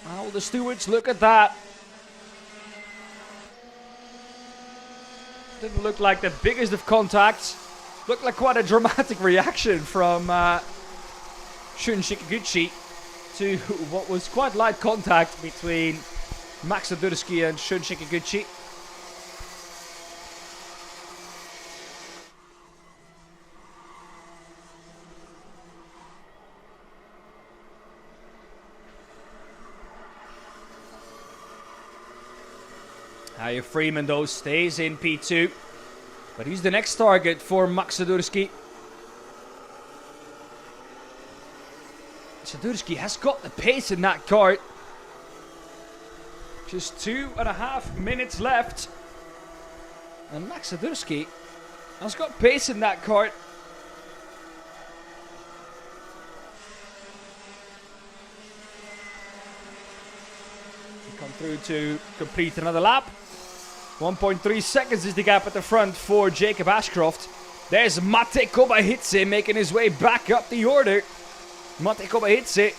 Well, the stewards look at that. Didn't look like the biggest of contacts. Looked like quite a dramatic reaction from Shunshik Eguchi to what was quite light contact between Max Sadurski and Shunshik Eguchi. Harry Freeman though stays in P2, but he's the next target for Max Sadurski. Sadurski has got the pace in that kart. Just 2.5 minutes left. And Max Sadurski has got pace in that kart. Come through to complete another lap. 1.3 seconds is the gap at the front for Jacob Ashcroft. There's Mate Koba Hitze making his way back up the order. Mate Koba Hitze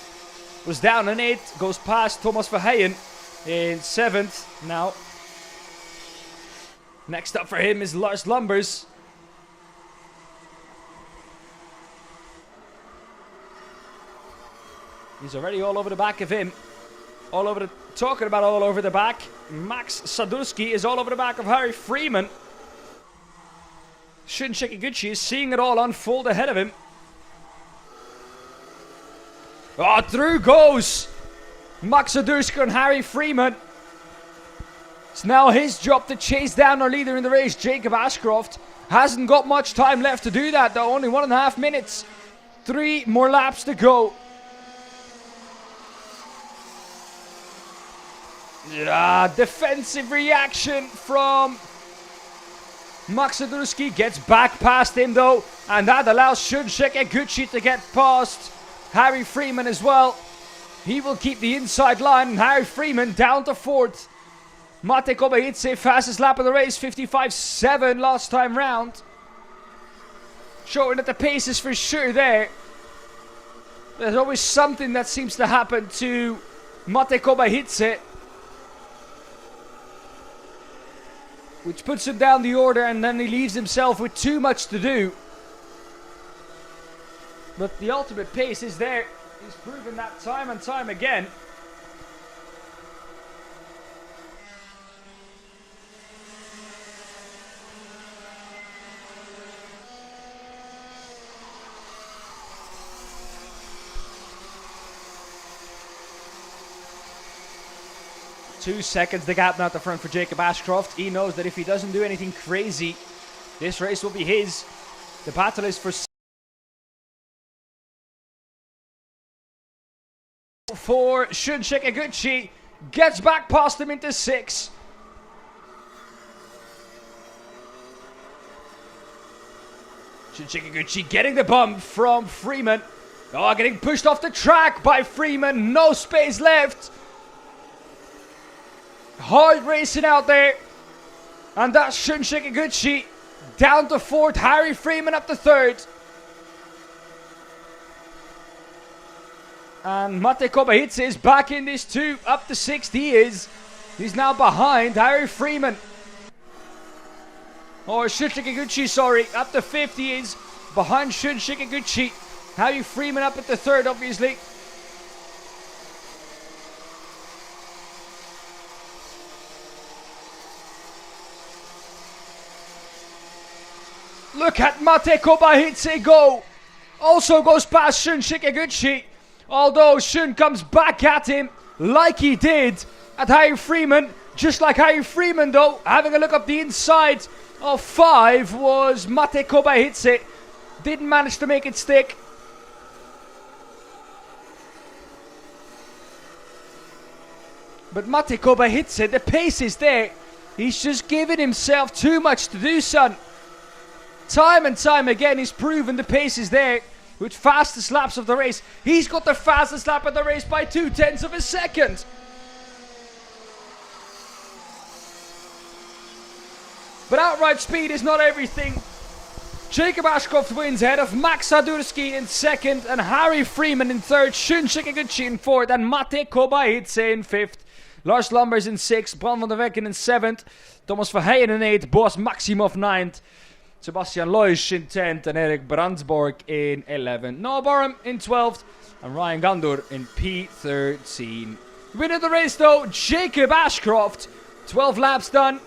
was down in 8th, goes past Thomas Verheijen in 7th now. Next up for him is Lars Lumbers. He's already all over the back of him. Talking about all over the back. Max Sadurski is all over the back of Harry Freeman. Shun Sekiguchi is seeing it all unfold ahead of him. Oh, through goes Max Odurska and Harry Freeman. It's now his job to chase down our leader in the race, Jacob Ashcroft. Hasn't got much time left to do that though, only 1.5 minutes. 3 more laps to go. Defensive reaction from Max Odurski. Gets back past him though, and that allows Shun Sekiguchi to get past Harry Freeman as well. He will keep the inside line, and Harry Freeman down to 4th. Mate Kobaitse, fastest lap of the race, 55.7 last time round. Showing that the pace is for sure there. There's always something that seems to happen to Mate Kobaitse, which puts him down the order, and then he leaves himself with too much to do. But the ultimate pace is there. He's proven that time and time again. Two seconds the gap now at the front for Jacob Ashcroft. He knows that if he doesn't do anything crazy, this race will be his. The battle is for Shun Sekiguchi. Gets back past him into 6. Shun Sekiguchi getting the bump from Freeman. Oh, getting pushed off the track by Freeman. No space left. Hard racing out there. And that's Shun Sekiguchi down to 4th. Harry Freeman up to 3rd. And Mate Kobaitse is back in this too. Up to 6th he is. He's now behind Harry Freeman. Or Shun Sekiguchi, sorry. Up to 5th he is. Behind Shun Sekiguchi. Harry Freeman up at the 3rd, obviously. Look at Mate Kobaitse go. Also goes past Shun Sekiguchi. Although Shun comes back at him like he did at Harry Freeman. Just like Harry Freeman though, having a look up the inside of 5 was Mate Kobaitse. Didn't manage to make it stick. But Mate Kobaitse, the pace is there. He's just giving himself too much to do, son. Time and time again, he's proven the pace is there. With fastest laps of the race. He's got the fastest lap of the race by 0.2 of a second. But outright speed is not everything. Jacob Ashcroft wins ahead of Max Odurski in 2nd. And Harry Freeman in 3rd. Shun Sekiguchi in 4th. And Mate Kobaitse in 5th. Lars Lambers in 6th. Bram van der Wecken in 7th. Thomas Verheyen in 8th. Boas Maximov 9th. Sebastian Loisch in 10th and Erik Brandsborg in 11th. Noah Borum in 12th and Ryan Gandur in P13. Winning the race though, Jacob Ashcroft. 12 laps done.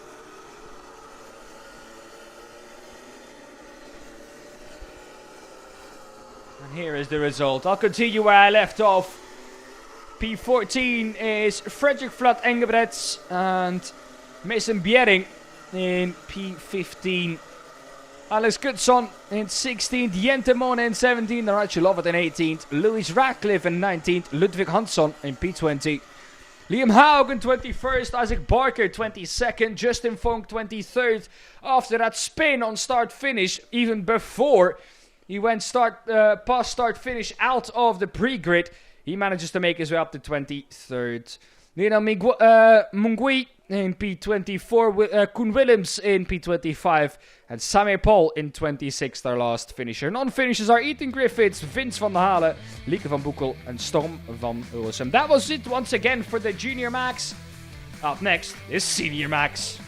And here is the result. I'll continue where I left off. P14 is Fredrik Flat Engebretts and Mason Bjerring in P15. Alex Goodson in 16th, Jente Mone in 17th, Rachel Lovett in 18th, Louis Radcliffe in 19th, Ludwig Hansson in P20, Liam Haug in 21st, Isaac Barker 22nd, Justin Funk 23rd. After that spin on start-finish, even before he went past start-finish out of the pre-grid, he manages to make his way up to 23rd. Lena Mungui in P24, Koen Willems in P25 and Samir Paul in 26th, our last finisher. Non-finishers are Ethan Griffiths, Vince van der Halen, Lieke van Boekel and Storm van Ulsum. That was it once again for the Junior Max. Up next is Senior Max.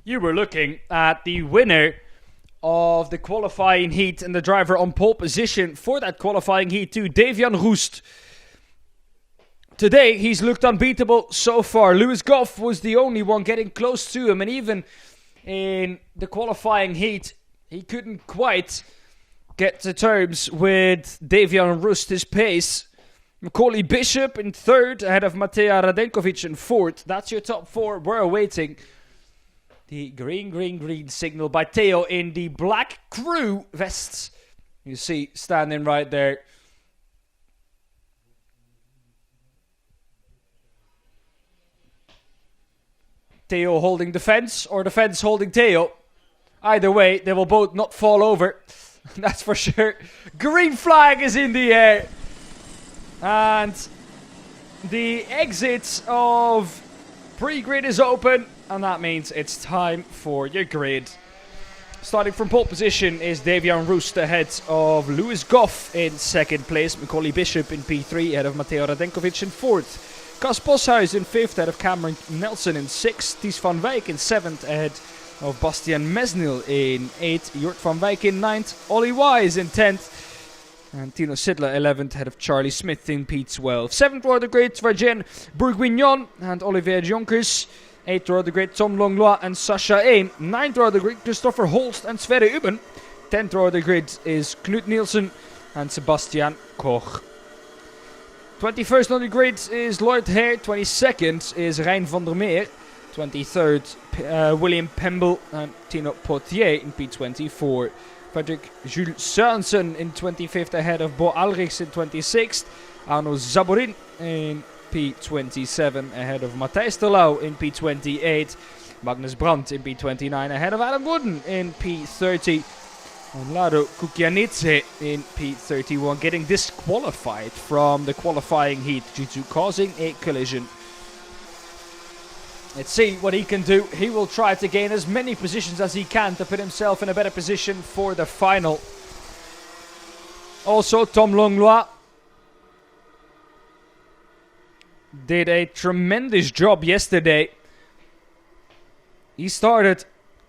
you were looking at the winner of the qualifying heat and the driver on pole position for that qualifying heat too, Davian Roest. Today, he's looked unbeatable so far. Lewis Goff was the only one getting close to him, and even in the qualifying heat, he couldn't quite get to terms with Davian Roest's pace. Macaulay Bishop in third, ahead of Matej Radenkovic in fourth. That's your top four. We're awaiting the green signal by Theo in the black crew vests. You see, standing right there. Theo holding the fence, or the fence holding Theo. Either way, they will both not fall over. That's for sure. Green flag is in the air. And the exit of pre-grid is open. And that means it's time for your grid. Starting from pole position is Davian Roest ahead of Lewis Goff in second place. Macaulay Bishop in P3 ahead of Matej Radenkovic in fourth. Cas Boshuis in fifth ahead of Cameron Nelson in sixth. Ties van Wijk in seventh ahead of Bastian Mesnil in 8th, Jort van Wijk in 9th, Ollie Wise in 10th, and Tino Sidler 11th, head of Charlie Smith in P12. 7th row of the grid, Virgin Bourguignon and Olivier Jonkers. 8th row of the grid, Tom Longlois and Sascha Een. 9th row of the grid, Christopher Holst and Sverre Ubben. 10th row of the grid is Knut Nielsen and Sebastian Koch. 21st on the grid is Lloyd Hare. 22nd is Rijn van der Meer. 23rd, William Pemble and Tino Potier in P24. Patrick Jules Sørensen in 25th ahead of Bo Alrichs in 26th. Arno Zaborin in P27 ahead of Matthijs de Lauw in P28. Magnus Brandt in P29 ahead of Adam Wooden in P30. And Lado Kukianidze in P31 getting disqualified from the qualifying heat due to causing a collision. Let's see what he can do. He will try to gain as many positions as he can to put himself in a better position for the final. Also, Tom Longlois did a tremendous job yesterday. He started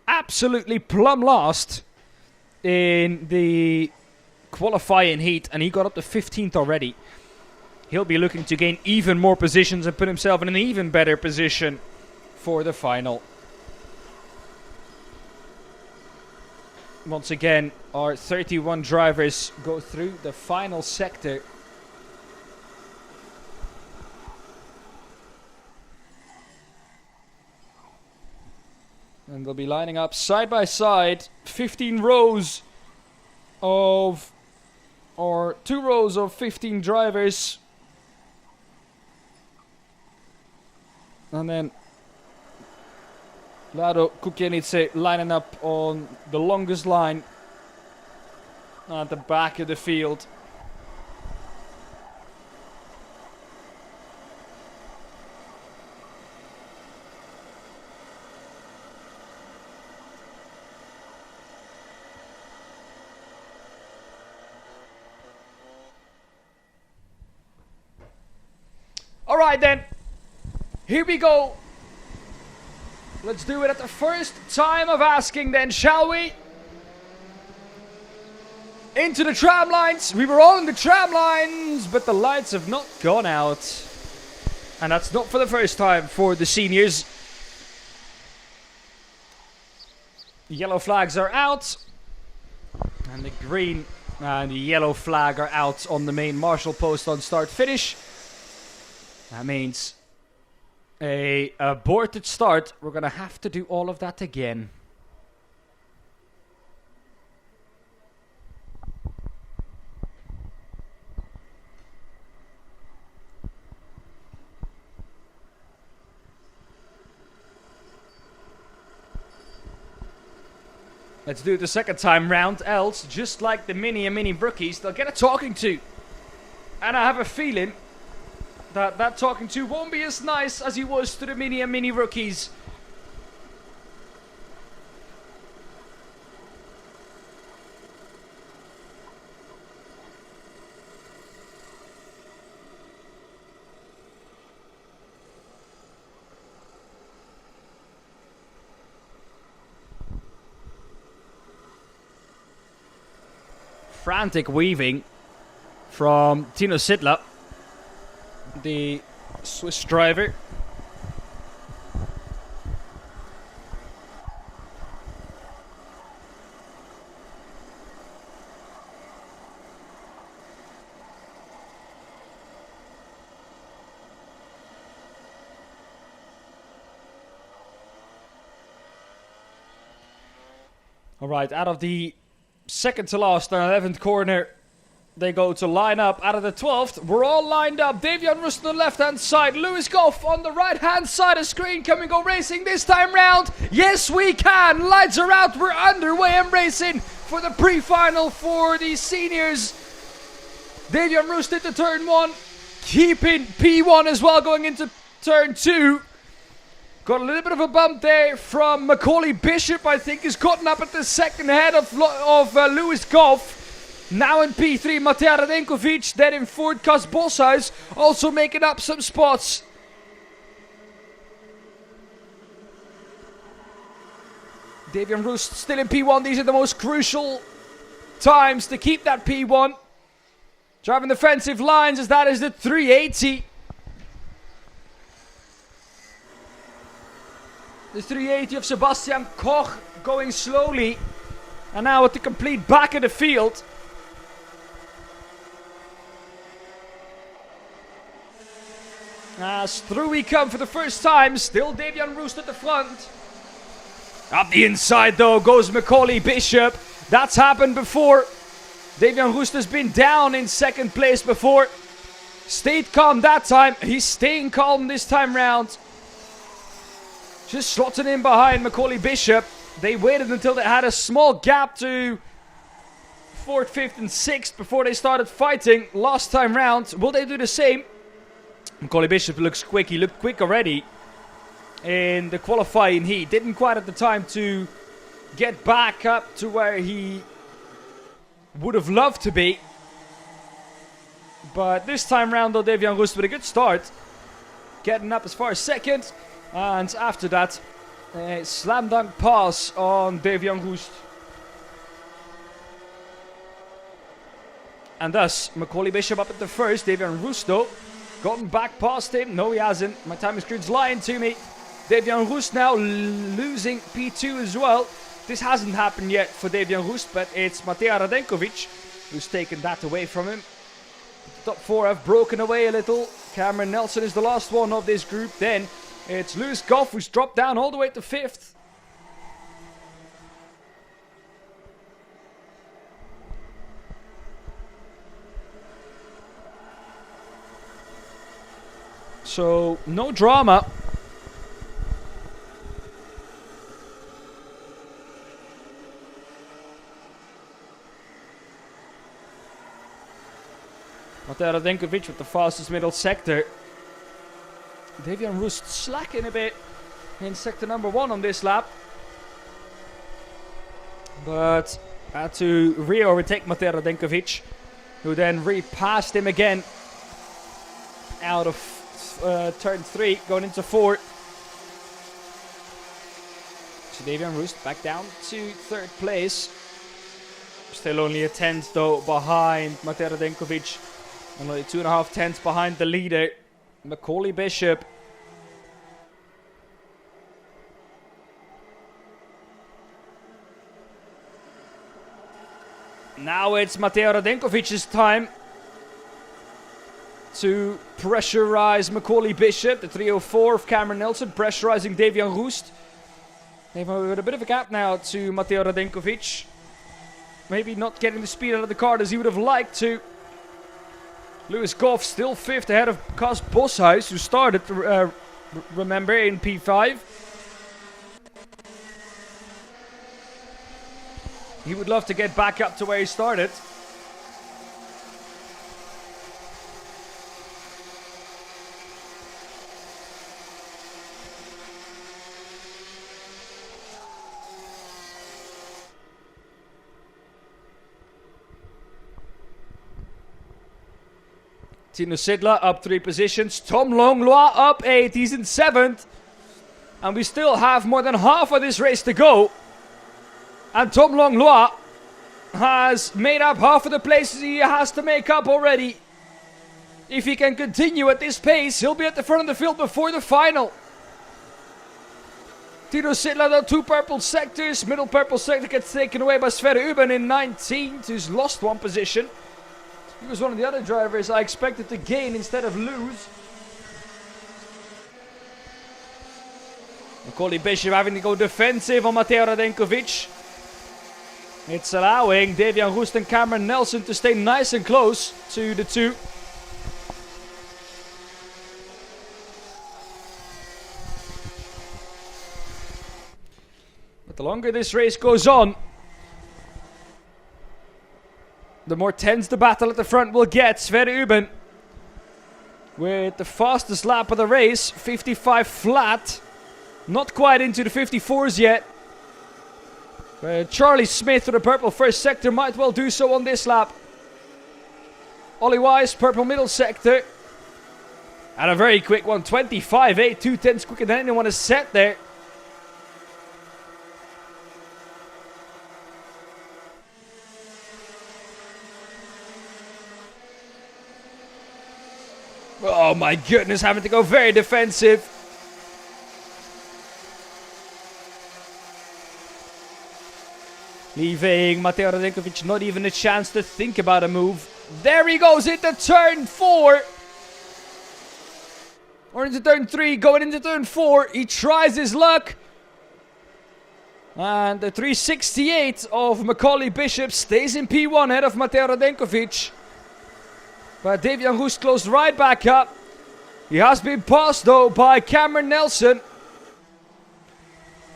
absolutely plumb last in the qualifying heat and he got up to 15th already. He'll be looking to gain even more positions and put himself in an even better position for the final. Once again, our 31 drivers go through the final sector. And they'll be lining up side by side, 15 rows of, or 2 rows of 15 drivers. And then Lado Kukianidze lining up on the longest line at the back of the field. Alright then, here we go. Let's do it at the first time of asking then, shall we? Into the tram lines. We were all in the tram lines, but the lights have not gone out. And that's not for the first time for the seniors. The yellow flags are out. And the green and the yellow flag are out on the main marshal post on start finish. That means a aborted start. We're going to have to do all of that again. Let's do it the second time round, else, just like the mini and mini brookies, they'll get a talking to. And I have a feeling that talking to won't be as nice as he was to the mini and mini rookies. frantic weaving from Tino Sidla, the Swiss driver. Alright, out of the second to last and 11th corner, they go to line up. Out of the 12th, we're all lined up. Davian Rust on the left-hand side. Lewis Goff on the right-hand side of screen. Can we go racing this time round? Yes, we can. Lights are out. We're underway and racing for the pre-final for the seniors. Davian Rust into turn 1. Keeping P1 as well going into turn 2. Got a little bit of a bump there from Macaulay Bishop, I think, is cutting up at the second head of Lewis Goff. Now in P3, Matej Radenkovic, then in fourth, Kas Boshuis, also making up some spots. Davian Rust still in P1, these are the most crucial times to keep that P1. Driving defensive lines as that is the 380. The 380 of Sebastian Koch going slowly. And now at the complete back of the field. As through we come for the first time. Still Davian Rust at the front. Up the inside though goes Macaulay Bishop. That's happened before. Davian Rust has been down in second place before. Stayed calm that time. He's staying calm this time round. Just slotting in behind Macaulay Bishop. They waited until they had a small gap to 4th, 5th and 6th before they started fighting last time round. Will they do the same? Macaulay Bishop looks quick. He looked quick already in the qualifying heat. Didn't quite at the time to get back up to where he would have loved to be. But this time round though, Davian Rust with a good start. Getting up as far as second. And after that, a slam dunk pass on Davian Rust. And thus, Macaulay Bishop up at the first. Davian Rust though, gotten back past him. No, he hasn't. My time screen's lying to me. Davian Rust now losing P2 as well. This hasn't happened yet for Davian Rust, but it's Matej Radenkovic who's taken that away from him. The top 4 have broken away a little. Cameron Nelson is the last one of this group. Then it's Lewis Goff who's dropped down all the way to 5th. So, no drama. Matej Radenkovic with the fastest middle sector. Davian Rust slacking a bit in sector number 1 on this lap. But had to re-overtake Matej Radenkovic, who then repassed him again out of turn 3, going into 4. So Davian Rust back down to 3rd place. Still only a 10th though behind Matej Radenkovic. Only 2.5 tenths behind the leader, Macaulay Bishop. Now it's Matej Radenkovic's time to pressurize Macaulay Bishop. The 304 of Cameron Nelson pressurizing Davian Rust. They've got a bit of a gap now to Matej Radenkovic. Maybe not getting the speed out of the car as he would have liked to. Lewis Goff still 5th ahead of Kas Boshuis, who started, remember, in P5. He would love to get back up to where he started. Tino Sidla up 3 positions. Tom Longlois up 8. He's in 7th. And we still have more than half of this race to go. And Tom Longlois has made up half of the places he has to make up already. If he can continue at this pace, he'll be at the front of the field before the final. Tito Sittler, 2 purple sectors. Middle purple sector gets taken away by Sverre Uben in 19th, who's lost 1 position. He was one of the other drivers I expected to gain instead of lose. Macaulay Bishop having to go defensive on Mateo Radenkovic. It's allowing Devian Roest and Cameron Nelson to stay nice and close to the 2. But the longer this race goes on, the more tense the battle at the front will get. Sverre Uben with the fastest lap of the race, 55 flat. Not quite into the 54s yet. Charlie Smith with the purple first sector might well do so on this lap. Ollie Wise, purple middle sector. And a very quick one, 25.8, 2/10 quicker than anyone has set there. Oh my goodness, having to go very defensive. Leaving Mateo Radenkovic not even a chance to think about a move. There he goes into turn 4. Or into turn 3, going into turn 4. He tries his luck. And the 368 of Macaulay Bishop stays in P1 ahead of Mateo Radenkovic. But Devian Roest closed right back up. He has been passed though by Cameron Nelson.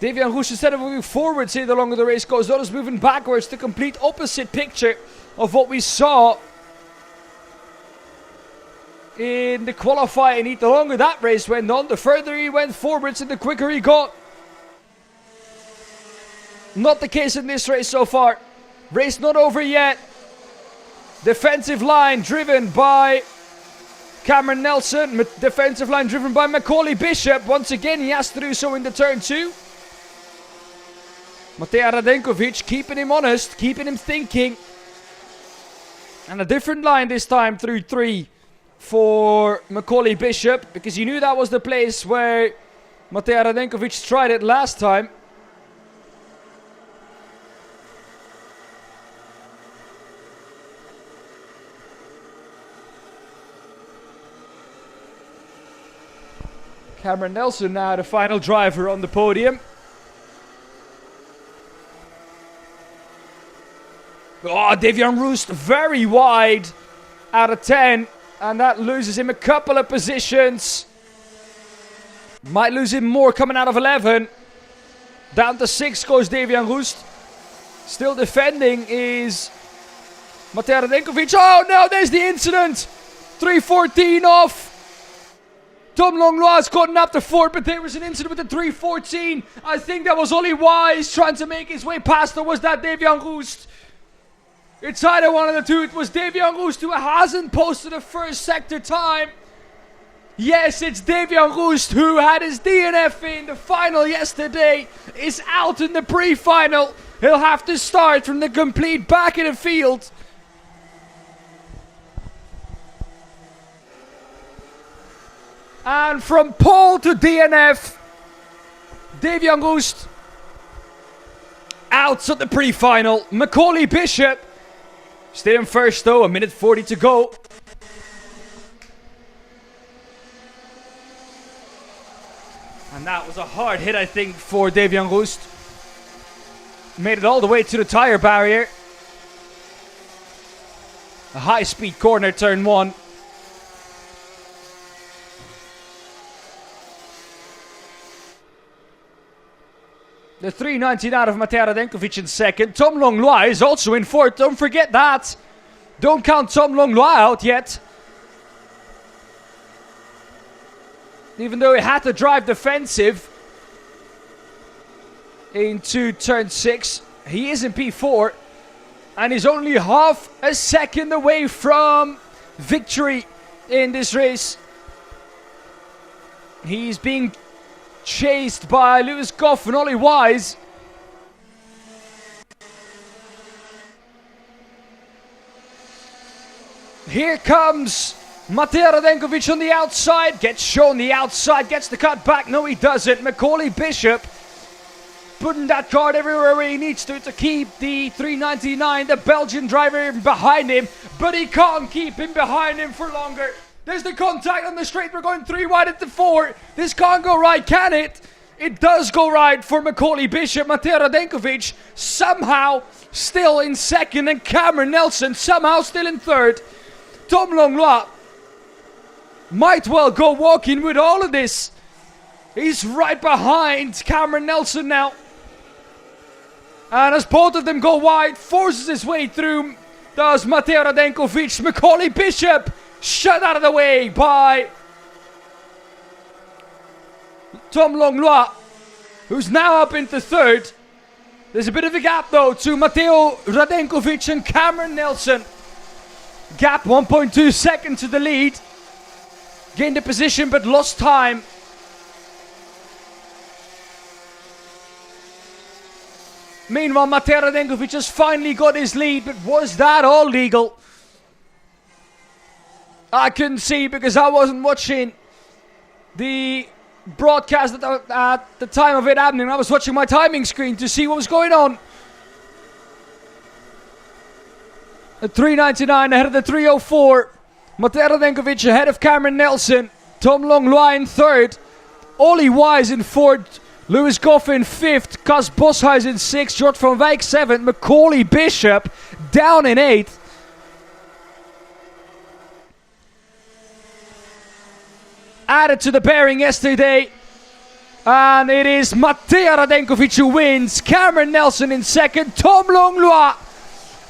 Devian Roest, instead of moving forwards here the longer the race goes on, is moving backwards. The complete opposite picture of what we saw in the qualifying heat. The longer that race went on, the further he went forwards and the quicker he got. Not the case in this race so far. Race not over yet. Defensive line driven by Cameron Nelson. Defensive line driven by Macaulay Bishop. Once again, he has to do so in the turn 2. Mateo Radenkovic keeping him honest, keeping him thinking. And a different line this time through 3 for Macaulay Bishop, because you knew that was the place where Mateo Radenkovic tried it last time. Cameron Nelson now the final driver on the podium. Oh, Devian Roest very wide out of 10. And that loses him a couple of positions. Might lose him more coming out of 11. Down to 6 goes Devian Roest. Still defending is Mateo Radenkovic. Oh no, there's the incident. 314 off. Tom Langlois caught up to 4, but there was an incident with the 314. I think that was Ollie Wise trying to make his way past, or was that Devian Roest? It's either one of the two. It was Devian Roest who hasn't posted a first sector time. Yes, it's Devian Roest who had his DNF in the final yesterday. Is out in the pre-final. He'll have to start from the complete back of the field. And from pole to DNF, Devian Roest out at the pre-final. Macaulay Bishop still in first though, 1:40 to go. And that was a hard hit, I think, for Devian Roest. Made it all the way to the tire barrier. A high-speed corner, turn 1. The 319 out of Mateo Radenkovic in second. Tom Langlois is also in fourth. Don't forget that. Don't count Tom Langlois out yet. Even though he had to drive defensive into turn 6, he is in P4. And he's only half a second away from victory in this race. He's being chased by Lewis Goff and Ollie Wise. Here comes Matej Radenkovic on the outside. Gets shown the outside. Gets the cut back. No, he doesn't. Macaulay Bishop putting that card everywhere where he needs to keep the 399, the Belgian driver, behind him. But he can't keep him behind him for longer. There's the contact on the straight. We're going 3 wide into 4. This can't go right, can it? It does go right for Macaulay Bishop. Matej Radenkovic somehow still in second, and Cameron Nelson somehow still in third. Tom Langlois might well go walking with all of this. He's right behind Cameron Nelson now. And as both of them go wide, forces his way through, does Matej Radenkovic. Macaulay Bishop shut out of the way by Tom Langlois, who's now up into third. There's a bit of a gap though to Matej Radenkovic and Cameron Nelson. Gap 1.2 seconds to the lead. Gained the position but lost time. Meanwhile, Matej Radenkovic has finally got his lead, but was that all legal? I couldn't see because I wasn't watching the broadcast at the time of it happening. I was watching my timing screen to see what was going on. At 399 ahead of the 304. Matej Radenkovic ahead of Cameron Nelson. Tom Langlois in third. Ollie Wise in fourth. Lewis Goff in fifth. Cas Boshuis in sixth. Jort van Wijk seventh. Macaulay Bishop down in eighth. Added to the pairing yesterday. And it is Matej Radenkovic who wins. Cameron Nelson in second. Tom Langlois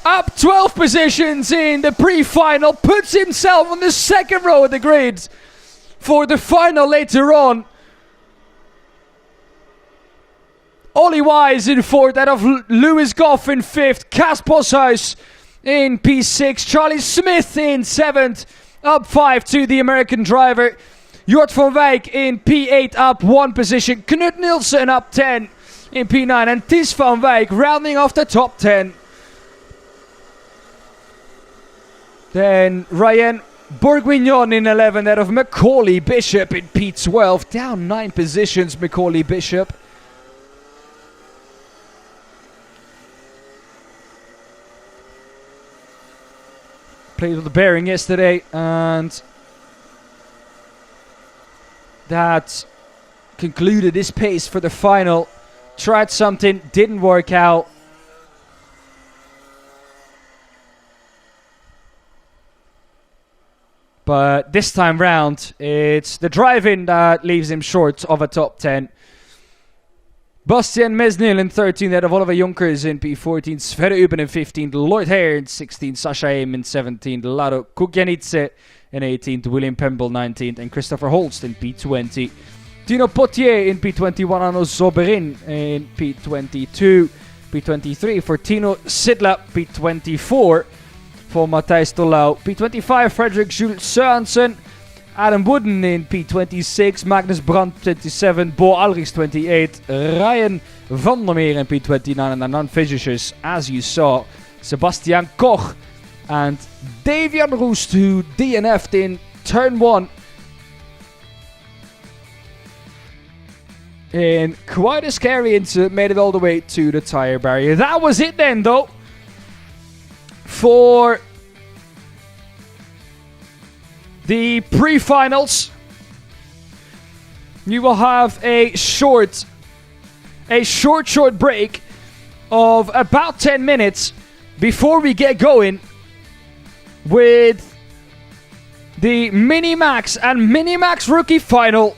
up 12 positions in the pre-final. Puts himself on the second row of the grid for the final later on. Ollie Wise in fourth, out of Lewis Goff in fifth. Cas Boshuis in P6. Charlie Smith in seventh, up 5 to the American driver. Jort van Wijk in P8, up 1 position. Knut Nielsen up 10 in P9. And Ties van Wijk rounding off the top 10. Then Ryan Bourguignon in 11, out of Macaulay Bishop in P12. Down 9 positions, Macaulay Bishop. Played with the bearing yesterday, and that concluded his pace for the final. Tried something, didn't work out. But this time round, it's the driving that leaves him short of a top 10. Bastien Mesnil in 13th, out of Oliver Jonkers in P14, Sverre Uben in 15th, Lloyd Hare in 16th, Sasha Aim in 17th, Laro Kukjanitse in 18th, William Pemble 19th, and Christopher Holst in P20. Tino Potier in P21, Arno Zoberin in P22, P23 for Tino Sidla, P24 for Matthijs Tollau, P25 Frederick Jules Sørensen, Adam Wooden in P26, Magnus Brandt 27, Bo Alrichs 28, Ryan van der Meer in P29, and the non-finishers, as you saw, Sebastian Koch and Davian Roest, who DNF'd in turn 1 in quite a scary incident, made it all the way to the tire barrier. That was it then, though, for the pre-finals. You will have a short break of about 10 minutes before we get going with the Minimax and Minimax Rookie Final.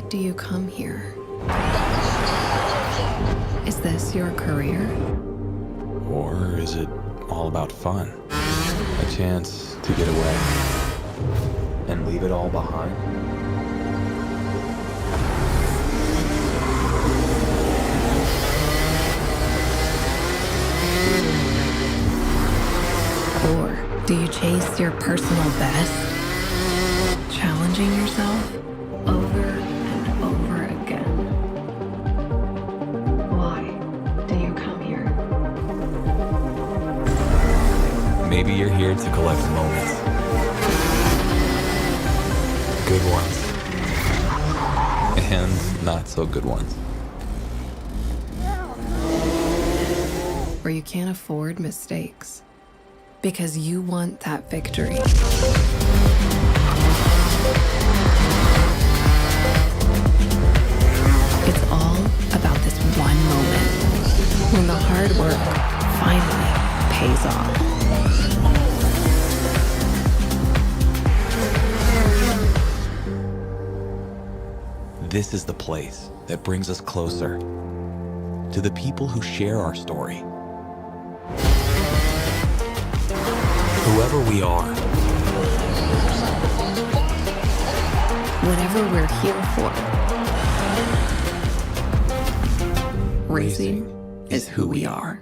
Why do you come here? Is this your career? Or is it all about fun? A chance to get away and leave it all behind? Or do you chase your personal best? Challenging yourself over and over again. Why do you come here? Maybe you're here to collect moments. Good ones. And not so good ones. Or you can't afford mistakes because you want that victory. It's all about this one moment when the hard work finally pays off. This is the place that brings us closer to the people who share our story. Whoever we are, Whatever we're here for, racing is who we are.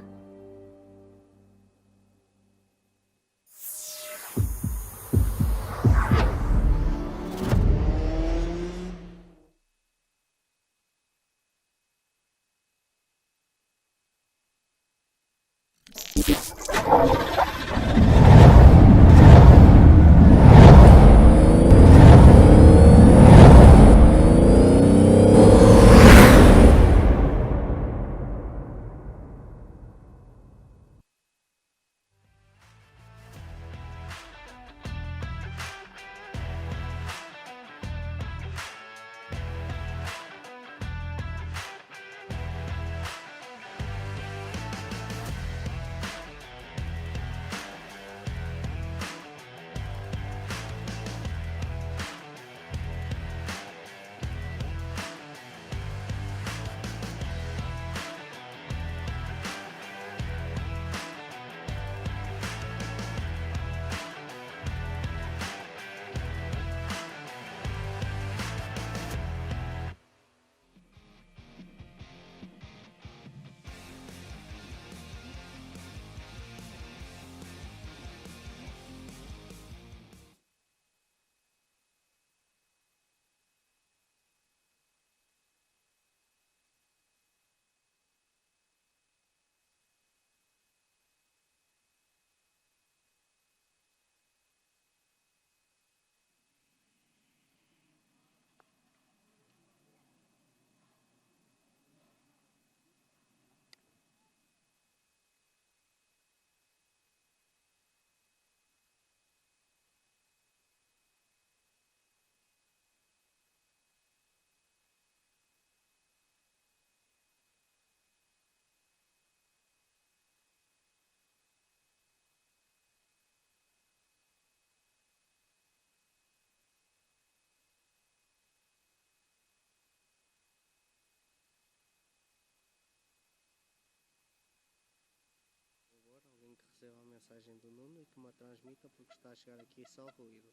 Alguém que receba a mensagem do Nuno e que me transmita porque está a chegar aqui só ruído.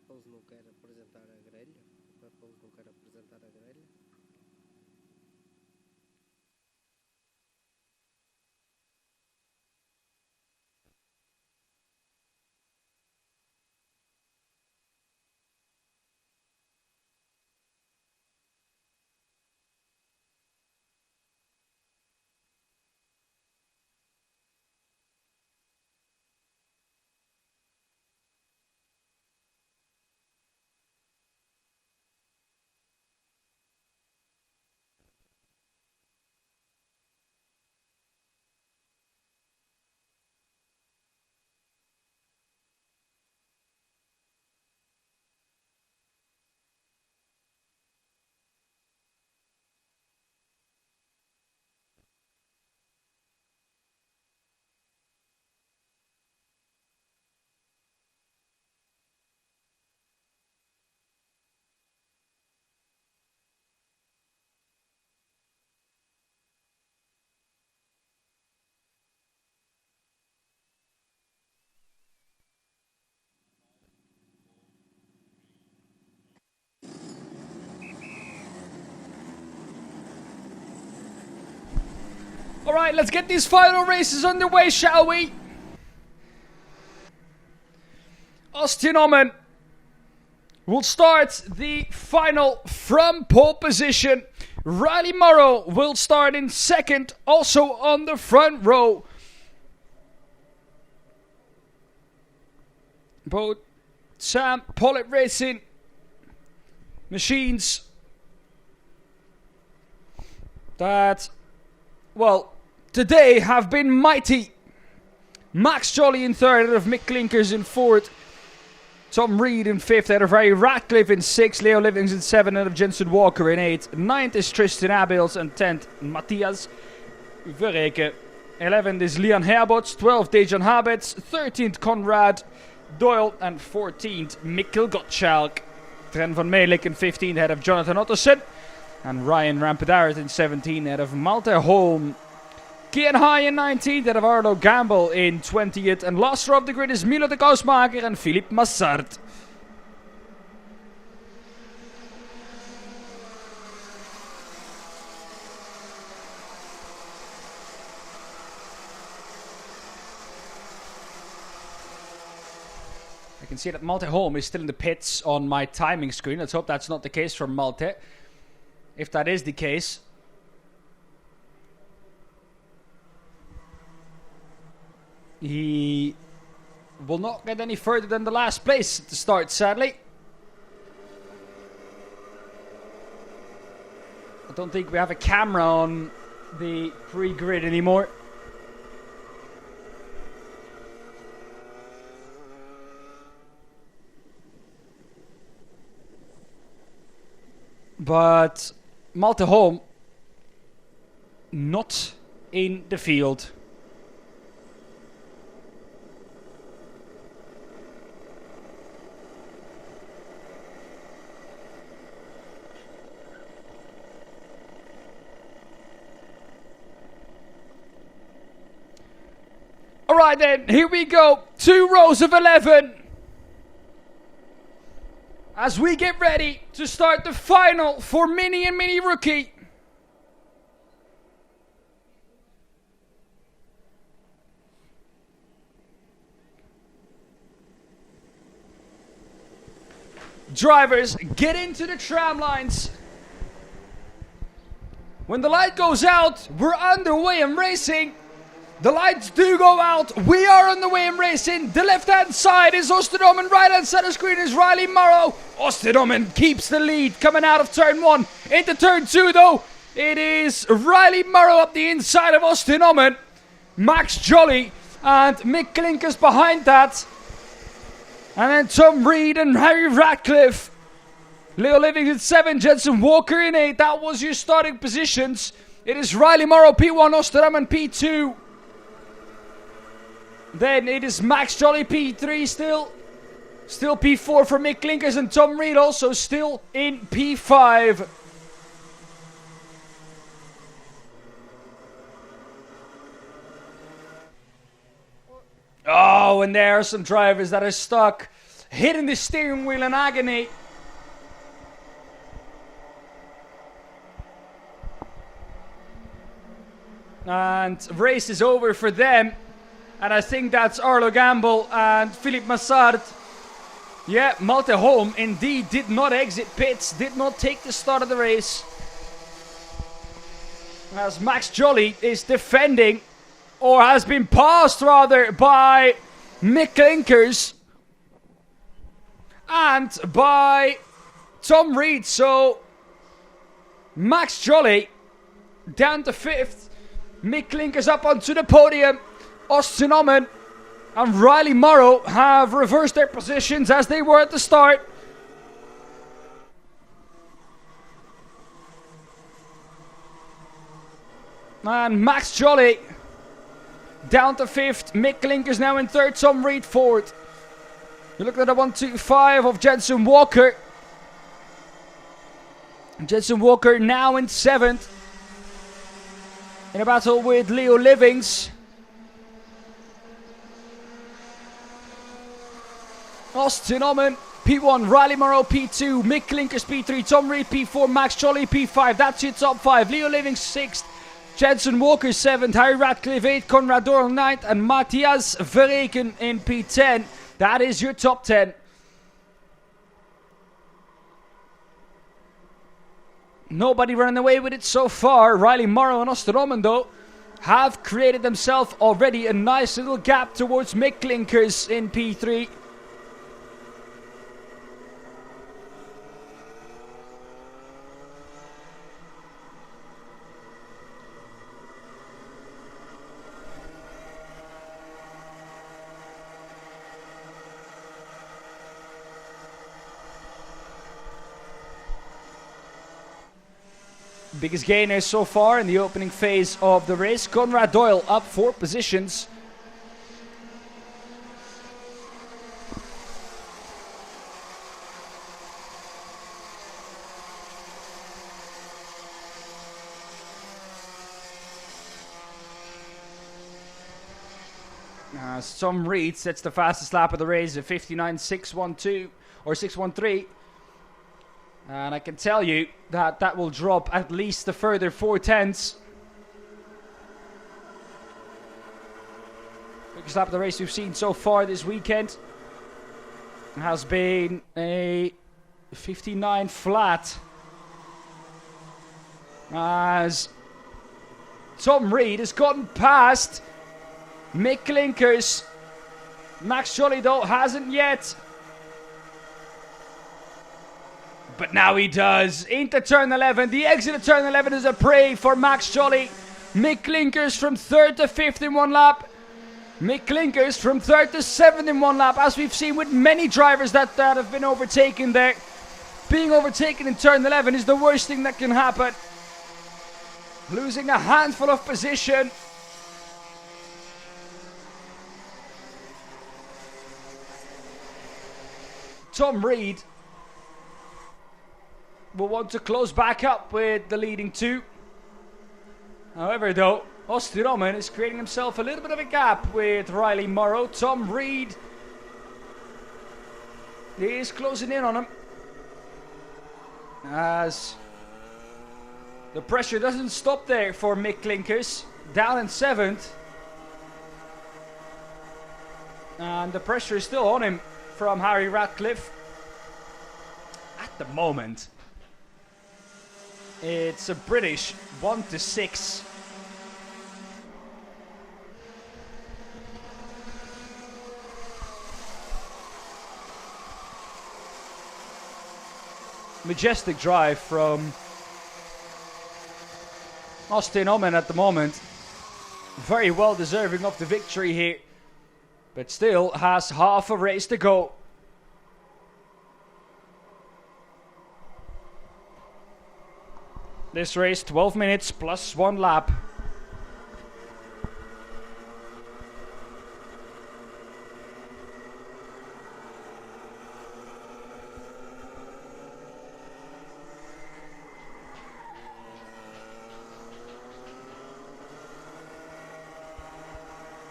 Pepels não quer apresentar a grelha? O Pepels não quer apresentar a grelha? Alright, let's get these final races underway, shall we? Austin Omen will start the final from pole position. Riley Morrow will start in second, also on the front row. Both Sam Pollitt Racing machines that, well, today have been mighty. Max Jolly in third out of Mick Klinkers in fourth. Tom Reed in fifth out of Ray Ratcliffe in sixth. Leo Livings in seventh out of Jensen Walker in eighth. Ninth is Tristan Abels and 10th Matthias Verreke. 11th is Leon Herbots. 12th Dejan Habets. 13th Conrad Doyle and 14th Mikkel Gottschalk. Tren van Meelik in 15th ahead of Jonathan Ottersen. And Ryan Rampadaret in 17th ahead of Malte Holm. Kian High in 19th out of Arlo Gamble in 20th. And last row of the grid is Milo de Kousmaker and Philippe Massart. I can see that Malte Holm is still in the pits on my timing screen. Let's hope that's not the case for Malte. If that is the case, he will not get any further than the last place at the start, sadly. I don't think we have a camera on the pre-grid anymore. But Malte Holm not in the field. Alright then, here we go. 2 rows of 11. As we get ready to start the final for Mini and Mini Rookie. Drivers, get into the tram lines. When the light goes out, we're underway and racing. The lights do go out. We are on the way in racing. The left-hand side is Osterdomen. Right-hand side of the screen is Riley Morrow. Osterdomen keeps the lead coming out of turn 1. Into turn 2, though, it is Riley Morrow up the inside of Osterdomen. Max Jolly and Mick Klinkers behind that. And then Tom Reed and Harry Ratcliffe. Leo Livings in 7. Jensen Walker in 8. That was your starting positions. It is Riley Morrow P1, Osterdomen P2. Then it is Max Jolly P3 still. Still P4 for Mick Klinkers and Tom Reed also still in P5. Oh, and there are some drivers that are stuck hitting the steering wheel in agony. And race is over for them. And I think that's Arlo Gamble and Philippe Massard. Yeah, Malte Holm indeed did not exit pits, did not take the start of the race. As Max Jolly is defending, or has been passed rather, by Mick Klinkers and by Tom Reed. So Max Jolly down to 5th. Mick Klinkers up onto the podium. Austin Oman and Riley Morrow have reversed their positions as they were at the start. And Max Jolly down to 5th. Mick Klinkers now in 3rd. Tom Reed 4th. You look at the 1-2-5 of Jensen Walker. Jensen Walker now in 7th. In a battle with Leo Livings. Austin Oman, P1, Riley Morrow, P2, Mick Klinkers, P3, Tom Reed, P4, Max Jolly, P5. That's your top 5. Leo Livings, 6th. Jensen Walker, 7th. Harry Ratcliffe, 8th. Conrad Doral, 9th. And Matthias Verreken in P10. That is your top 10. Nobody running away with it so far. Riley Morrow and Austin Oman, though, have created themselves already a nice little gap towards Mick Klinkers in P3. Biggest gainer so far in the opening phase of the race. Conrad Doyle up 4 positions. Tom Reed sets the fastest lap of the race at 59.612 or 613. And I can tell you that that will drop at least a further 4/10. Biggest lap of the race we've seen so far this weekend has been a 59 flat. As Tom Reed has gotten past Mick Klinkers. Max Jolly, though, hasn't yet. But now he does. Into turn 11. The exit of turn 11 is a prey for Max Jolly. Mick Klinkers from 3rd to 5th in 1 lap. Mick Klinkers from 3rd to 7th in 1 lap. As we've seen with many drivers that have been overtaken there. Being overtaken in turn 11 is the worst thing that can happen. Losing a handful of position. Tom Reed will want to close back up with the leading 2. However, though, Austin Oman is creating himself a little bit of a gap with Riley Morrow. Tom Reed is closing in on him as the pressure doesn't stop there for Mick Klinkers. Down in 7th. And the pressure is still on him from Harry Ratcliffe. At the moment, it's a British 1-6. Majestic drive from Austin Oman at the moment. Very well deserving of the victory here. But still has half a race to go. This race, 12 minutes plus 1 lap.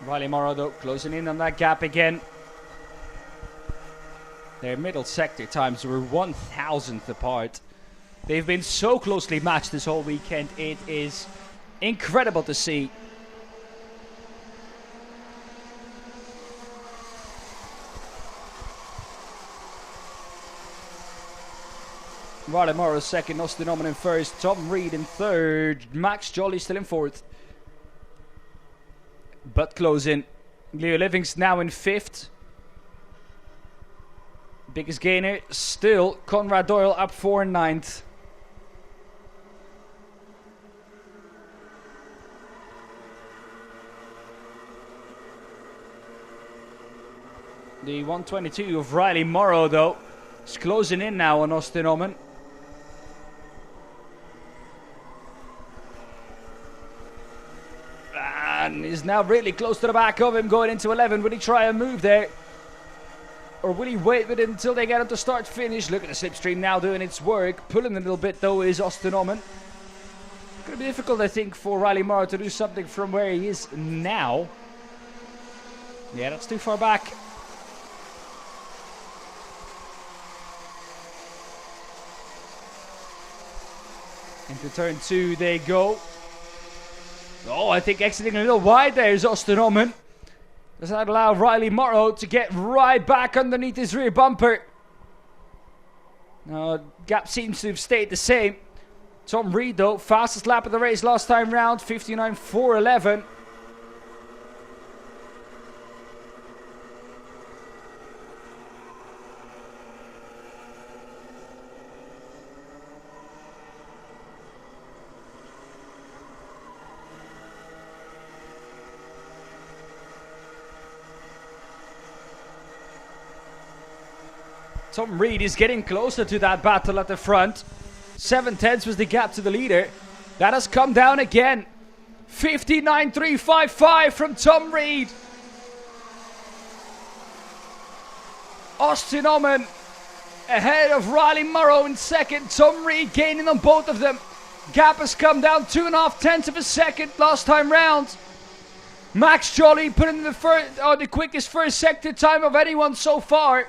Riley Morrow, though, closing in on that gap again. Their middle sector times were 1,000th apart. They've been so closely matched this whole weekend. It is incredible to see. Riley Morrow second, Austin Oman in first, Tom Reed in third, Max Jolly still in fourth. But closing. Leo Livings now in fifth. Biggest gainer still Conrad Doyle up 4 in ninth. The 122 of Riley Morrow though is closing in now on Austin Oman. And is now really close to the back of him going into 11. Will he try a move there? Or will he wait with it until they get him to start finish? Look at the slipstream now doing its work. Pulling a little bit though is Austin Oman. Going to be difficult I think for Riley Morrow to do something from where he is now. Yeah, that's too far back. Into turn 2 they go. Oh, I think exiting a little wide there is Austin Oman. Does that allow Riley Morrow to get right back underneath his rear bumper? Now, gap seems to have stayed the same. Tom Reed though, fastest lap of the race last time round, 59.411. Tom Reed is getting closer to that battle at the front. 7/10 was the gap to the leader. That has come down again. 59.355 from Tom Reed. Austin Oman ahead of Riley Morrow in second. Tom Reed gaining on both of them. Gap has come down 2.5 of a second last time round. Max Jolly put in the quickest first sector time of anyone so far.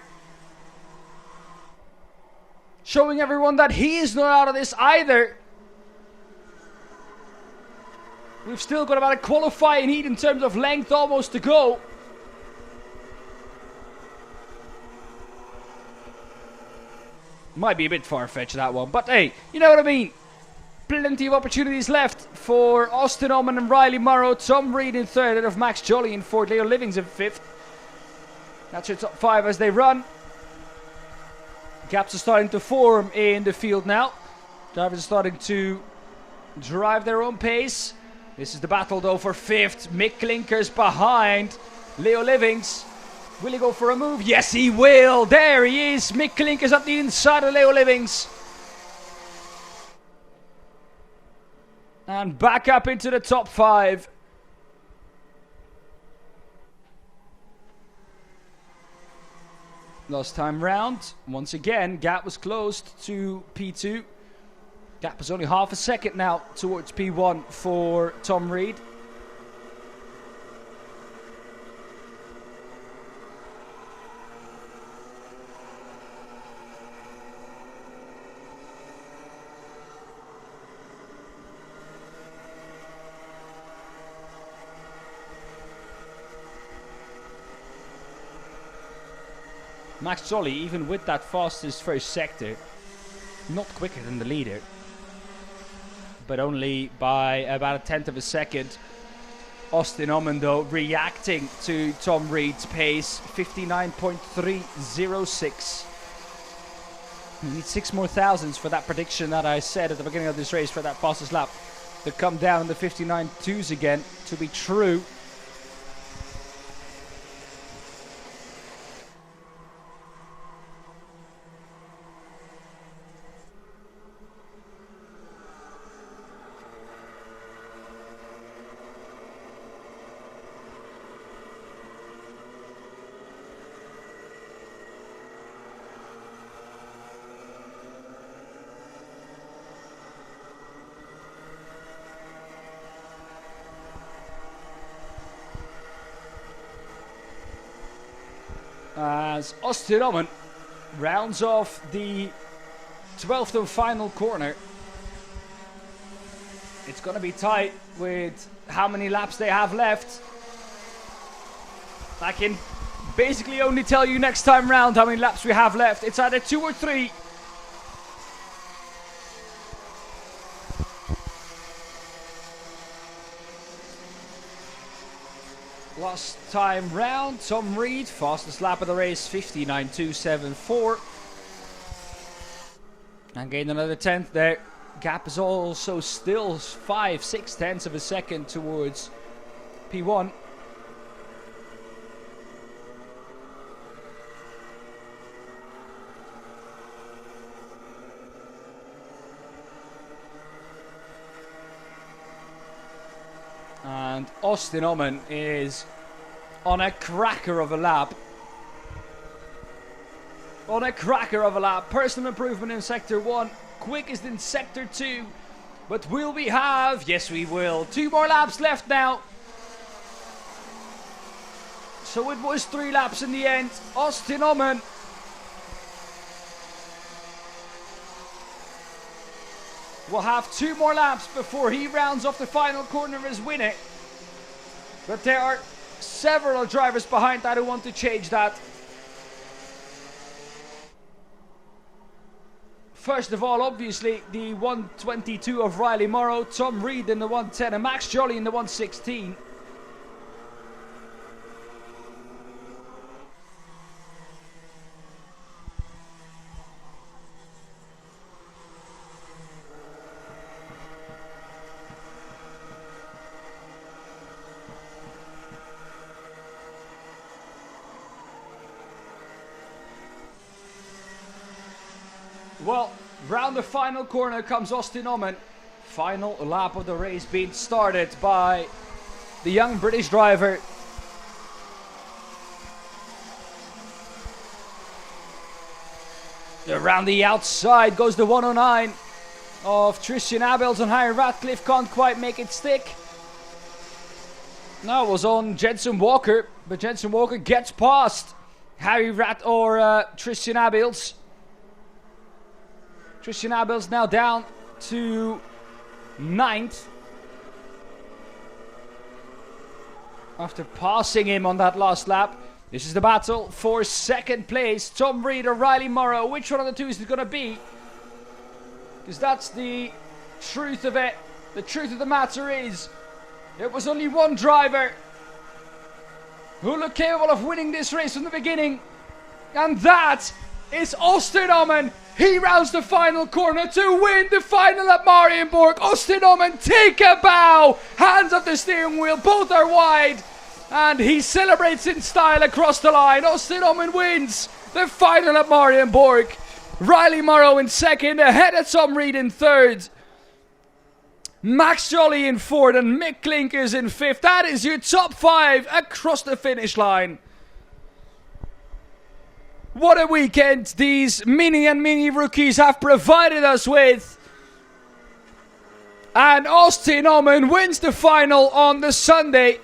Showing everyone that he is not out of this either. We've still got about a qualifying heat in terms of length almost to go. Might be a bit far-fetched that one, but hey, you know what I mean. Plenty of opportunities left for Austin Oman and Riley Morrow. Tom Reed in third, and of Max Jolly in fourth. Leo Livings in fifth. That's your top 5 as they run. Gaps are starting to form in the field now. Drivers are starting to drive their own pace. This is the battle though for fifth. Mick Klinkers behind Leo Livings. Will he go for a move? Yes, he will. There he is. Mick Klinkers at the inside of Leo Livings. And back up into the top 5. Last time round, once again, gap was closed to P2. Gap is only half a second now towards P1 for Tom Reed. Max Jolly, even with that fastest first sector, not quicker than the leader, but only by about 1/10 of a second. Austin Oman though reacting to Tom Reed's pace, 59.306. You need 6 more thousands for that prediction that I said at the beginning of this race for that fastest lap to come down in the 59.2s again to be true. As Austin Oman rounds off the 12th and final corner. It's gonna be tight with how many laps they have left. I can basically only tell you next time round how many laps we have left. It's either 2 or 3. Last time round, Tom Reed, fastest lap of the race, 59.274. And gained another 10th there. Gap is also still 5-6 tenths of a second towards P1. And Austin Oman is on a cracker of a lap. On a cracker of a lap. Personal improvement in Sector 1. Quickest in Sector 2. But will we have? Yes, we will. 2 more laps left now. So it was 3 laps in the end. Austin Oman will have 2 more laps before he rounds off the final corner as winner. But there are several drivers behind that who want to change that. First of all, obviously, the 122 of Riley Morrow, Tom Reed in the 110, and Max Jolly in the 116. Well, round the final corner comes Austin Oman. Final lap of the race being started by the young British driver. Around the outside goes the 109 of Tristan Abels, and Harry Ratcliffe can't quite make it stick. No, it was on Jensen Walker, but Jensen Walker gets past Tristan Abels. Tristan Abels now down to 9th. After passing him on that last lap. This is the battle for second place. Tom Reed or Riley Morrow. Which one of the two is it going to be? Because that's the truth of it. The truth of the matter is, it was only one driver who looked capable of winning this race from the beginning. And that is Austin Oman. He rounds the final corner to win the final at Marienborg. Austin Oman, take a bow. Hands up the steering wheel, both are wide. And he celebrates in style across the line. Austin Oman wins the final at Marienborg. Riley Morrow in second, ahead of Tom Reed in third. Max Jolly in fourth and Mick Klinkers in fifth. That is your top 5 across the finish line. What a weekend these mini rookies have provided us with. And Austin Oman wins the final on the Sunday.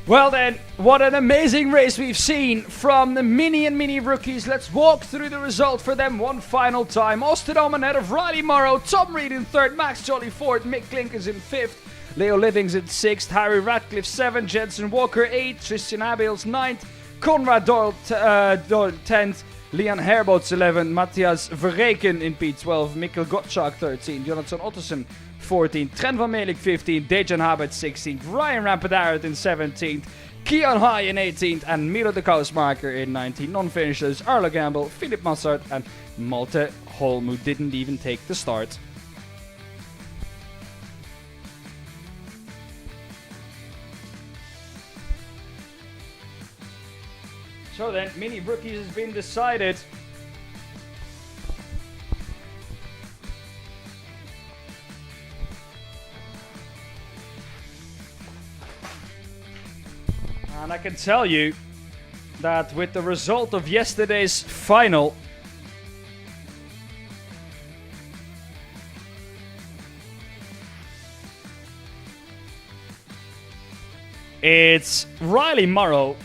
Well then, what an amazing race we've seen from the mini rookies. Let's walk through the result for them one final time. Austin Oman ahead of Riley Morrow, Tom Reed in third, Max Jolly fourth, Mick Klinkers in fifth, Leo Livings in sixth, Harry Ratcliffe 7, Jensen Walker 8, Tristan Abels 9th, Conrad Doyle 10th, Leon Herbots 11, Matthias Verreken in P12, Mikkel Gottschalk 13, Jonathan Ottersen 14th, Trent van Meelik 15th, Dejan Habert 16th, Ryan Rampedaert in 17th, Kian Hai in 18th, and Miro de Kousmaker in 19th. Non-finishers, Arlo Gamble, Philip Massart, and Malte Holm, who didn't even take the start. So then, Mini Rookies has been decided. And I can tell you that with the result of yesterday's final, it's Riley Morrow,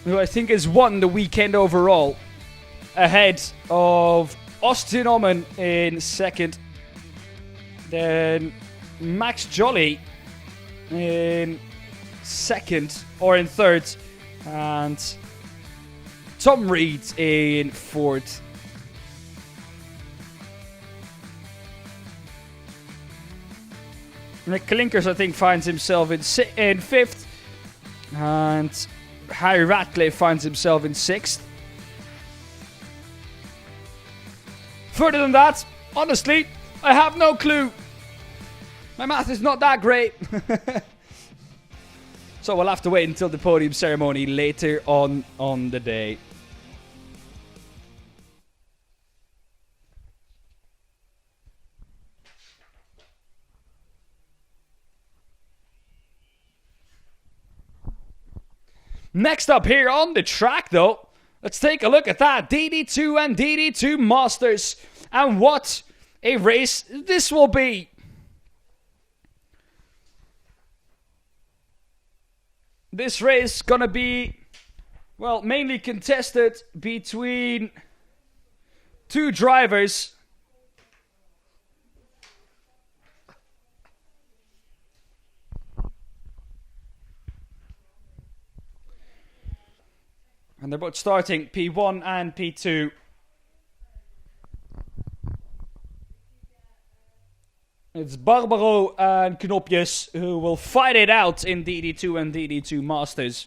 who I think has won the weekend overall, ahead of Austin Oman in second, then Max Jolly in second or in third, and Tom Reed in fourth. Nick Klinkers, I think, finds himself in fifth, and Harry Ratcliffe finds himself in sixth. Further than that, honestly, I have no clue. My math is not that great. So we'll have to wait until the podium ceremony later on the day. Next up here on the track, though, let's take a look at that. DD2 and DD2 Masters. And what a race this will be. This race gonna be, well, mainly contested between two drivers. And they're both starting P1 and P2. It's Barbaro and Knopjes who will fight it out in DD2 and DD2 Masters.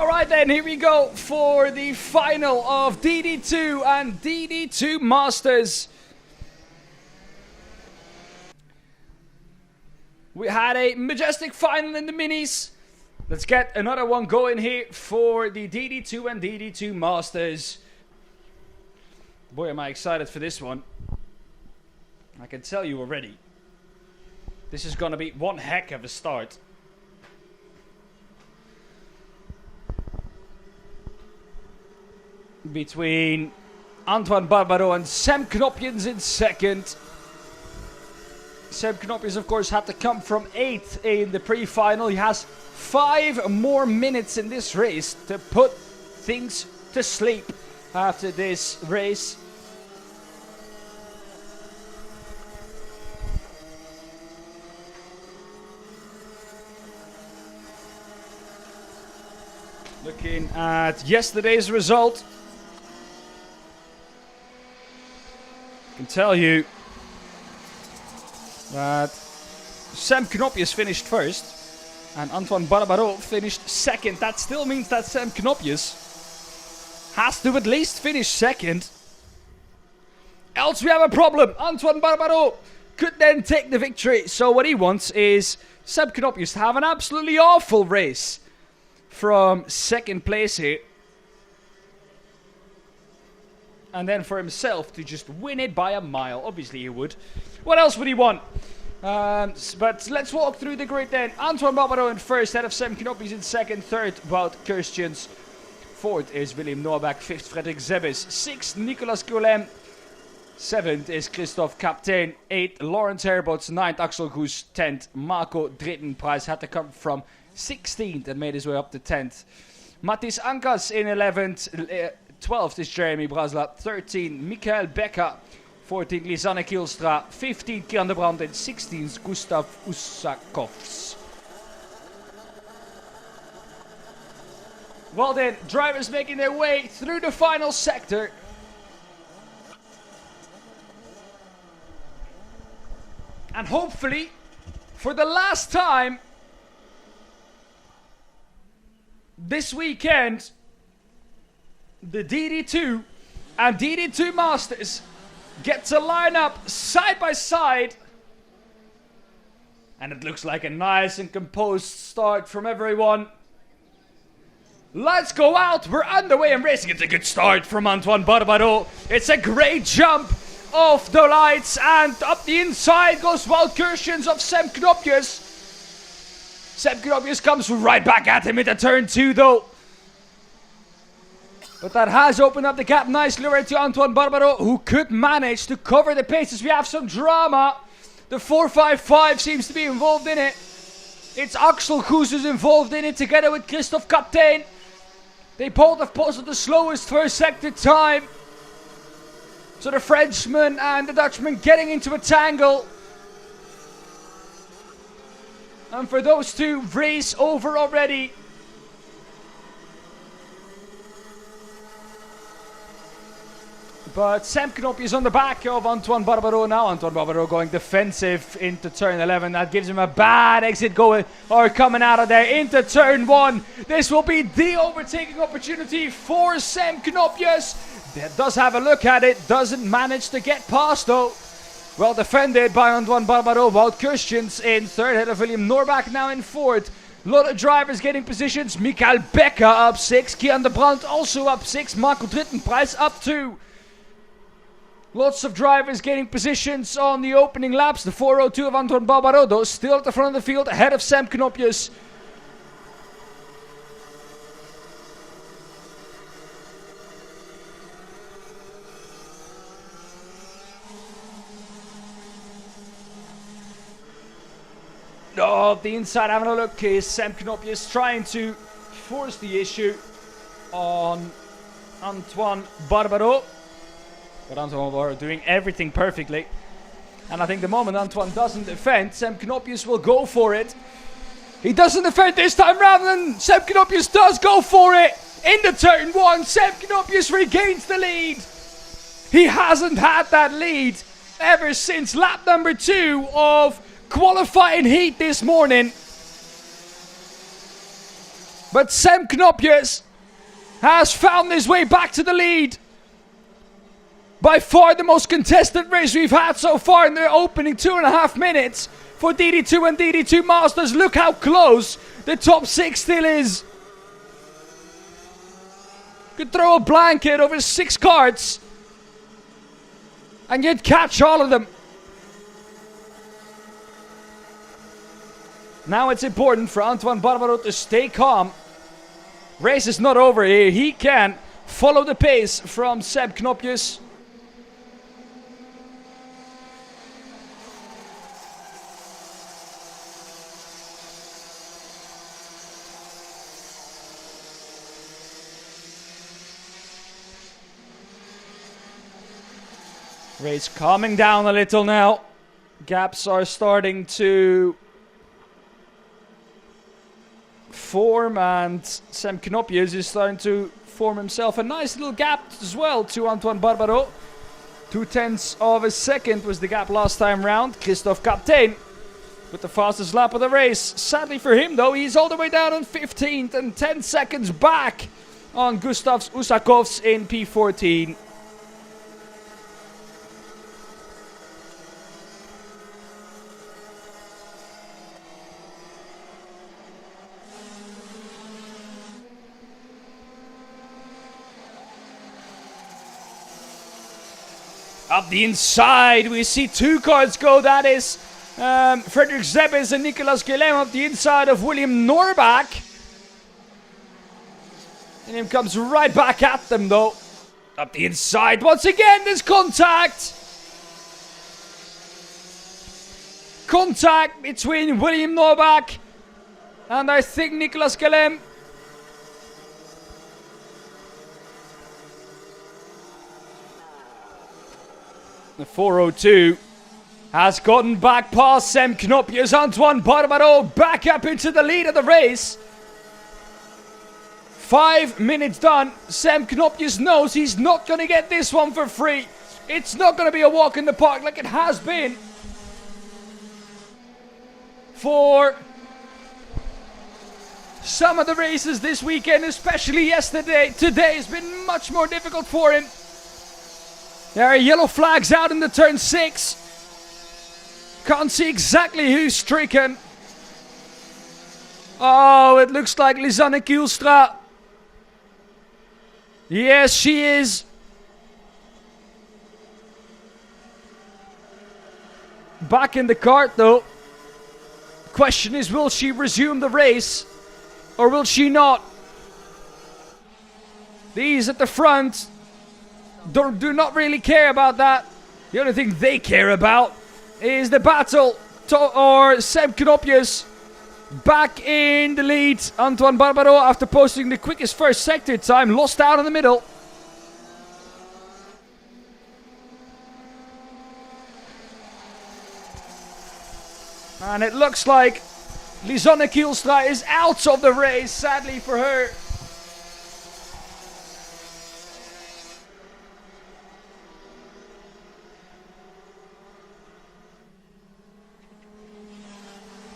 Alright then, here we go for the final of DD2 and DD2 Masters. We had a majestic final in the minis. Let's get another one going here for the DD2 and DD2 Masters. Boy, am I excited for this one. I can tell you already. This is gonna be one heck of a start. Between Antoine Barbaro and Sam Knopjens in second. Sam Knopjens, of course, had to come from 8th in the pre-final. He has 5 more minutes in this race to put things to sleep after this race. Looking at yesterday's result, I can tell you that Sam Knopjens finished first and Antoine Barbaro finished second. That still means that Sam Knopjens has to at least finish second. Else we have a problem. Antoine Barbaro could then take the victory. So what he wants is Sam Knopjens to have an absolutely awful race from second place here. And then for himself to just win it by a mile. Obviously he would. What else would he want? But let's walk through the grid then. Antoine Barbaro in first, head of Sam Knopjens in second. Third, Wout Kirstjens. Fourth is William Norbach. Fifth, Frederik Zebbes. Sixth, Nicolas Coulem. Seventh is Christophe Captain. Eighth, Lawrence Herbots. Ninth, Axel Goes. 10th, Marco Drittenprijs. Had to come from 16th and made his way up to 10th. Mathis Ankas in 11th. 12th is Jeremy Brasla. 13th, Michael Becker. 14th, Lisanne Kielstra. 15th, Kieran de Brandt. And 16th, Gustav Usakovs. Well then, drivers making their way through the final sector. And hopefully, for the last time this weekend, the DD2 and DD2 Masters get to line up side by side. And it looks like a nice and composed start from everyone. Let's go out. We're underway and racing. It's a good start from Antoine Barbaro. It's a great jump off the lights. And up the inside goes Wout Kirstjens of Sam Knopjens. Sam Knopjens comes right back at him into turn 2 though. But that has opened up the gap nicely right to Antoine Barbaro, who could manage to cover the paces. We have some drama. The 455 seems to be involved in it. It's Axel Goes who's involved in it together with Christophe Captain. They both have posted the slowest first sector time. So the Frenchman and the Dutchman getting into a tangle. And for those two, race over already. But Sam Knopjens on the back of Antoine Barbaro now. Antoine Barbaro going defensive into turn 11. That gives him a bad exit going or coming out of there into turn 1. This will be the overtaking opportunity for Sam Knopjens. That does have a look at it. Doesn't manage to get past though. Well defended by Antoine Barbaro. Wout Kirstjens in third. Head of William Norbach now in fourth. A lot of drivers getting positions. Michael Becker up 6. Kieran de Brandt also up 6. Marco Drittenprijs up 2. Lots of drivers getting positions on the opening laps. The 402 of Antoine Barbaro, though, still at the front of the field, ahead of Sam Knopjens. Oh, the inside having a look is Sam Knopjens trying to force the issue on Antoine Barbaro. But Antoine Barbaro doing everything perfectly. And I think the moment Antoine doesn't defend, Sam Knopjens will go for it. He doesn't defend this time round, and Sam Knopjens does go for it. Into turn 1, Sam Knopjens regains the lead. He hasn't had that lead ever since lap number 2 of qualifying heat this morning. But Sam Knopjes has found his way back to the lead. By far the most contested race we've had so far in the opening 2.5 minutes for DD2 and DD2 Masters. Look how close the top 6 still is. Could throw a blanket over 6 cards and you'd catch all of them. Now it's important for Antoine Barbaro to stay calm. Race is not over here. He can follow the pace from Seb Knopjes. Race calming down a little now. Gaps are starting to form, and Sam Knopjes is starting to form himself a nice little gap as well to Antoine Barbaro. 0.2 of a second was the gap last time round. Christophe Kaptein with the fastest lap of the race. Sadly for him though, he's all the way down on 15th and 10 seconds back on Gustav Usakovs in P14. Up the inside, we see 2 cards go. That is Frederik Zebbes and Nicolas Guillem up the inside of William Norbach. And him comes right back at them though. Up the inside, once again, there's contact. Contact between William Norbach and I think Nicolas Guillem. The 402 has gotten back past Sam Knopjes. Antoine Barbaro back up into the lead of the race. 5 minutes done. Sam Knopjes knows he's not going to get this one for free. It's not going to be a walk in the park like it has been for some of the races this weekend, especially yesterday. Today has been much more difficult for him. There are yellow flags out in the turn 6. Can't see exactly who's stricken. Oh, it looks like Lisanne Kielstra. Yes, she is. Back in the cart though. Question is, will she resume the race or will she not? These at the front do not really care about that. The only thing they care about is the battle or Seb Knopjes back in the lead. Antoine Barbaro, after posting the quickest first sector time, lost out in the middle. And it looks like Lisanne Kielstra is out of the race, sadly for her.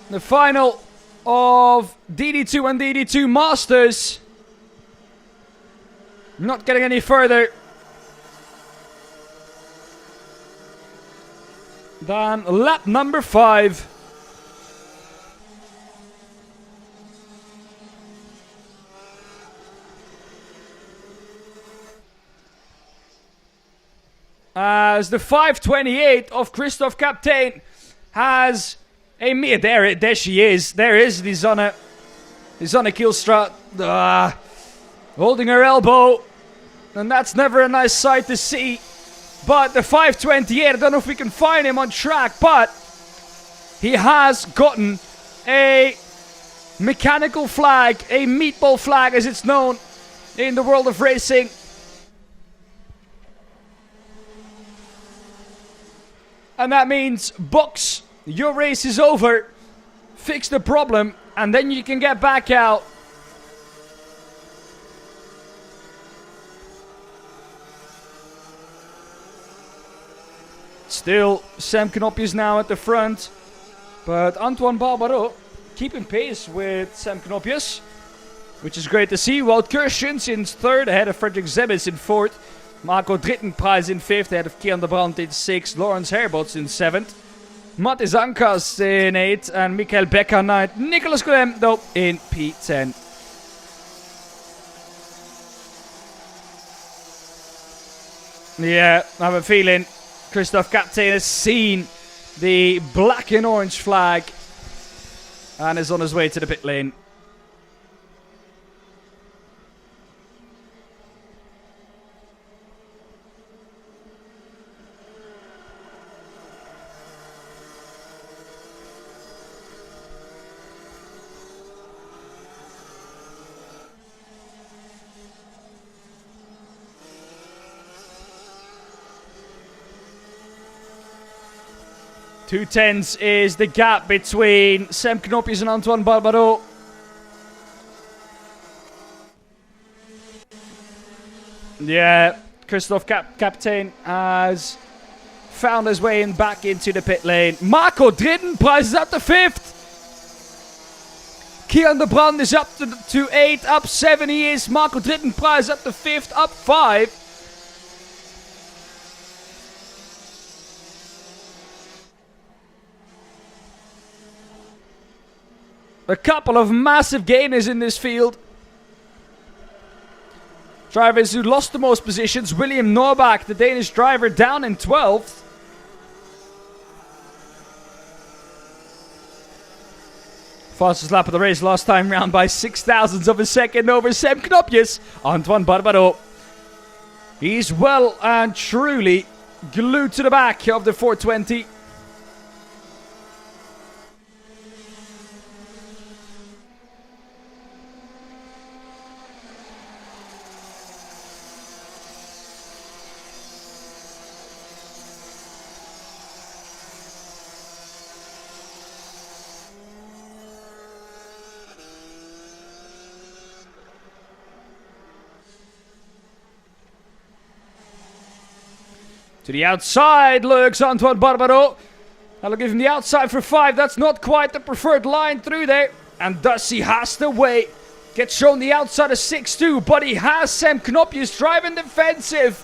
The final of DD2 and DD2 Masters. Not getting any further than lap number 5. As the 5:28 of Christophe Kaptein has there she is. There is Lisanne Kielstra holding her elbow. And that's never a nice sight to see. But the 5:28, I don't know if we can find him on track, but he has gotten a mechanical flag, a meatball flag as it's known in the world of racing. And that means, box, your race is over, fix the problem, and then you can get back out. Still, Sam Knopjes now at the front, but Antoine Barbaro keeping pace with Sam Knopjes. which is great to see. Wout Kirschens in third, ahead of Frederik Zemis in fourth. Marco Drittenprijs in fifth, ahead of Kian de Brandt in sixth. Lawrence Herbots in seventh. Mattis Ankas in eighth, and Michael Becker ninth. Nicolas Guillem, though, in P10. Yeah, I have a feeling Christophe Kaptein has seen the black and orange flag and is on his way to the pit lane. Two tenths is the gap between Sam Knopjes and Antoine Barbaro. Yeah, Christophe Kaptein has found his way back into the pit lane. Marco Drittenprijs is up to fifth. Kian de Brandt is up to 8, up 7 he is. Marco Drittenprijs up to 5th, up 5. A couple of massive gainers in this field. Drivers who lost the most positions. William Norbach, the Danish driver, down in 12th. Fastest lap of the race last time round by 0.06 of a second over Sam Knopjes. Antoine Barbaro. He's well and truly glued to the back of the 420. To the outside lurks Antoine Barbaro. I'll give him the outside for 5. That's not quite the preferred line through there. And thus he has to wait. Gets shown the outside of 6-2. But he has Sam Knopjes driving defensive.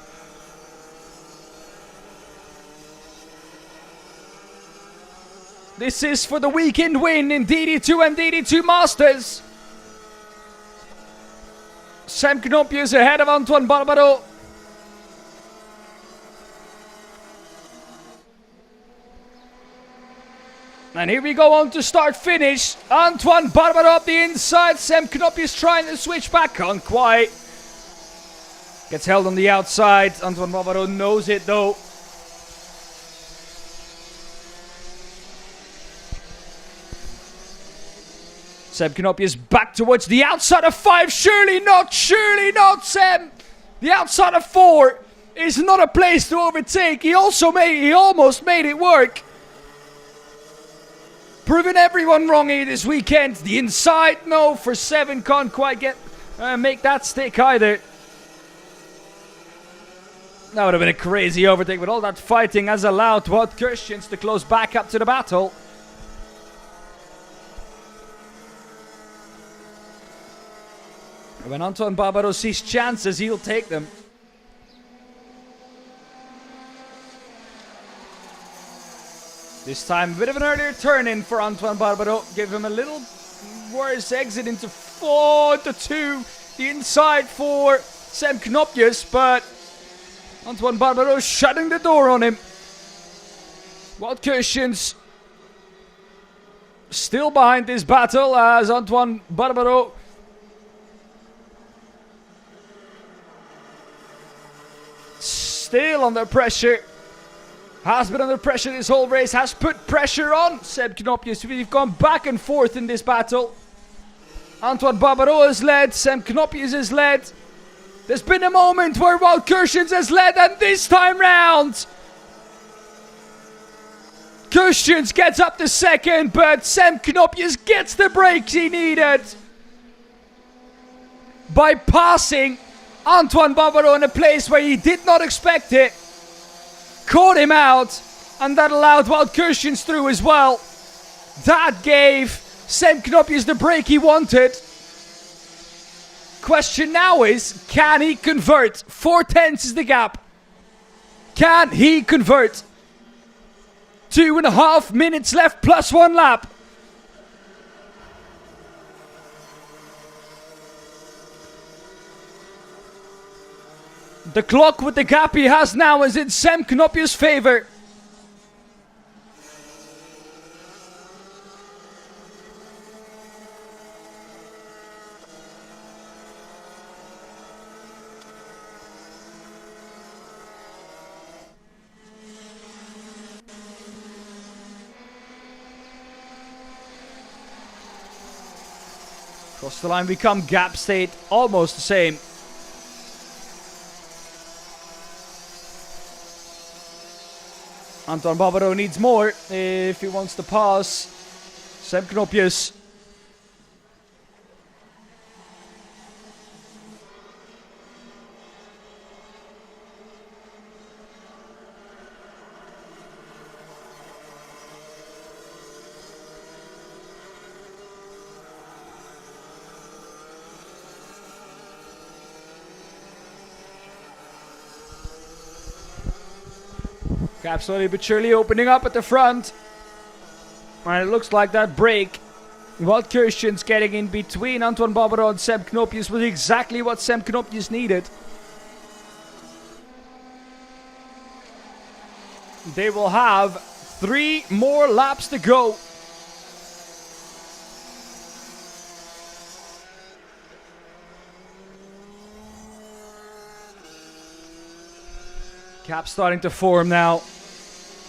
This is for the weekend win in DD2 and DD2 Masters. Sam Knopjes ahead of Antoine Barbaro. And here we go on to start finish. Antoine Barbaro up the inside. Sam Knopjes trying to switch back. Can't quite. Gets held on the outside. Antoine Barbaro knows it though. Sam Knopjes back towards the outside of 5. Surely not, Sam. The outside of 4 is not a place to overtake. He almost made it work. Proving everyone wrong here this weekend. The inside, no, for 7. Can't quite make that stick either. That would have been a crazy overtake, but all that fighting has allowed Wout Kirschens to close back up to the battle. When Antoine Barbaro sees chances, he'll take them. This time, a bit of an earlier turn in for Antoine Barbaro. Give him a little worse exit into 4-2. The inside for Sam Knopjes, but Antoine Barbaro shutting the door on him. Wout Kirschens still behind this battle as Antoine Barbaro still under pressure. Has been under pressure this whole race. Has put pressure on Seb Knopjes. We've gone back and forth in this battle. Antoine Barbaro has led. Sam Knopjes has led. There's been a moment where Wout Kirschens has led, and this time round Kirschens gets up to second, but Sam Knopjes gets the breaks he needed by passing Antoine Barbaro in a place where he did not expect it. Caught him out, and that allowed Wout Kirschens through as well. That gave Sam Knopjes the break he wanted. Question now is, can he convert? 4/10 is the gap. Can he convert? 2.5 minutes left plus 1 lap. The clock with the gap he has now is in Sam Knopje's favor. Across the line we come, gap stayed almost the same. Antoine Barbaro needs more if he wants to pass Sam Knopjes. Gap slowly but surely opening up at the front. And it looks like that break, what Kirsten's getting in between Antoine Barbaro and Sam Knopjes, was exactly what Sam Knopjes needed. They will have 3 more laps to go. Gap starting to form now.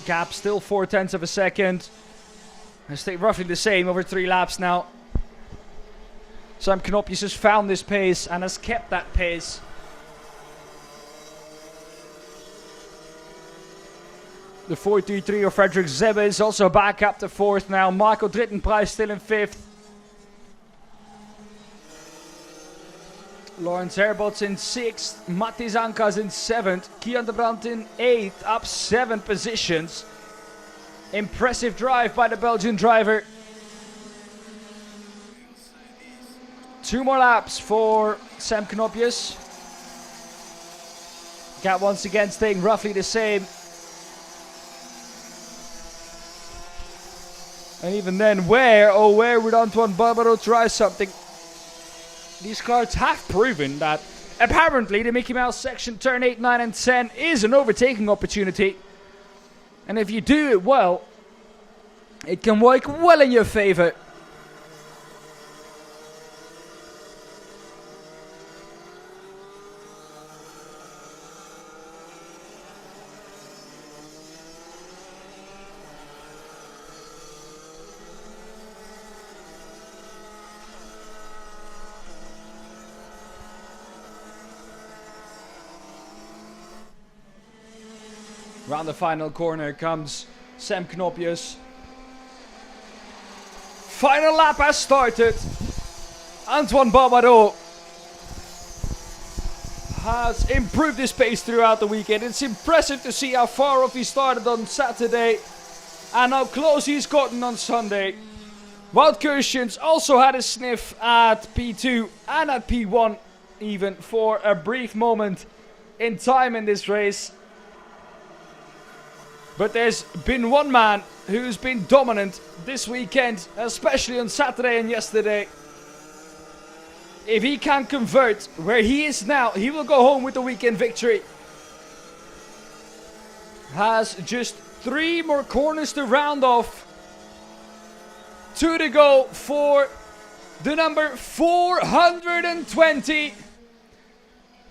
Gap still 0.4 of a second. I stay roughly the same over 3 laps now. Sam Knopjes has found this pace and has kept that pace. The 4.33 of Frederik Zebbe is also back up to 4th now. Marco Drittenprijs still in 5th. Lawrence Herbots in 6th, Matthijs Ankas in 7th, Kian de Brandt in 8th, up 7 positions. Impressive drive by the Belgian driver. 2 more laps for Sam Knopjes. Gap once again staying roughly the same. And even then, where would Antoine Barbaro try something? These cars have proven that apparently the Mickey Mouse section turn 8, 9 and 10 is an overtaking opportunity. And if you do it well, it can work well in your favor. Round the final corner comes Sam Knopjes. Final lap has started. Antoine Barbaro has improved his pace throughout the weekend. It's impressive to see how far off he started on Saturday and how close he's gotten on Sunday. Wout Kirstens also had a sniff at P2 and at P1 even for a brief moment in time in this race. But there's been one man who's been dominant this weekend, especially on Saturday and yesterday. If he can convert where he is now, he will go home with the weekend victory. Has just 3 more corners to round off. 2 to go for the number 420.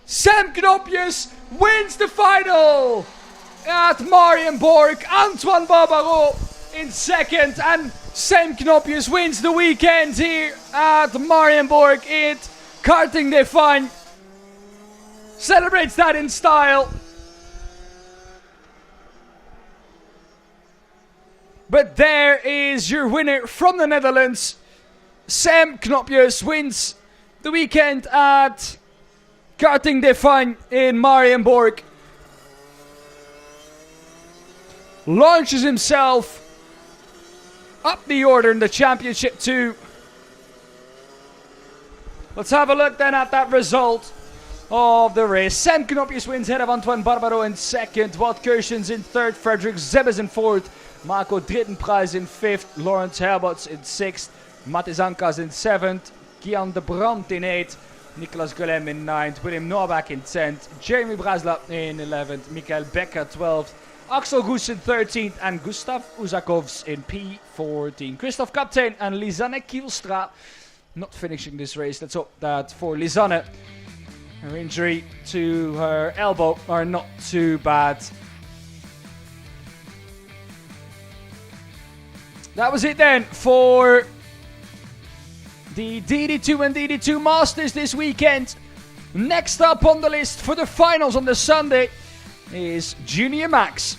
Sam Knopjes wins the final at Marienborg. Antoine Barbaro in 2nd, and Sam Knopjes wins the weekend here at Marienborg in Karting DD2. Celebrates that in style. But there is your winner from the Netherlands. Sam Knopjes wins the weekend at Karting DD2 in Marienborg. Launches himself up the order in the championship too. Let's have a look then at that result of the race. Sam Knopius wins ahead of Antoine Barbaro in second. Wout Kersens in third. Frederik Zebbes in fourth. Marco Drittenprijs in fifth. Lawrence Herbots in sixth. Mattis Ankas in seventh. Kian de Brandt in eighth. Nicolas Golem in ninth. William Norbach in 10th. Jeremy Brasla in 11th. Michael Becker 12th. Axel Goes in 13th. And Gustav Uzakovs in P14. Christoph Kaptein and Lisanne Kielstra not finishing this race. Let's hope that for Lisanne, her injury to her elbow are not too bad. That was it then for the DD2 and DD2 Masters this weekend. Next up on the list for the finals on the Sunday is Junior Max.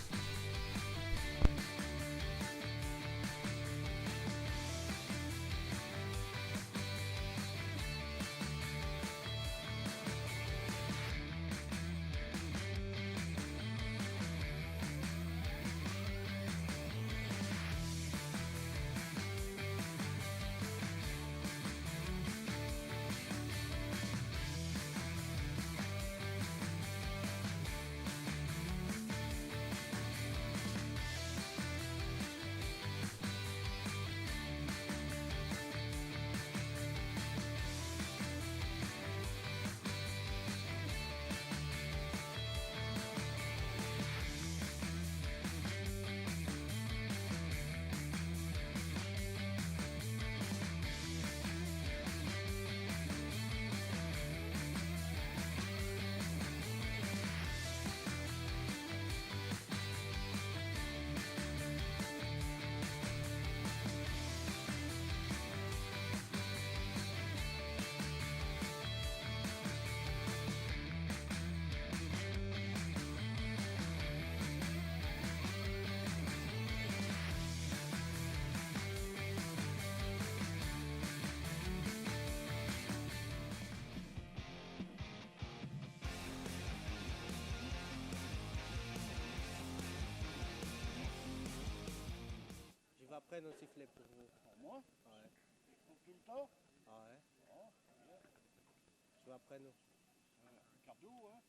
Je vais après un sifflet pour vous. Pour moi? Ouais. Tout le temps? Ouais. Je vais après nous. Cardio, hein?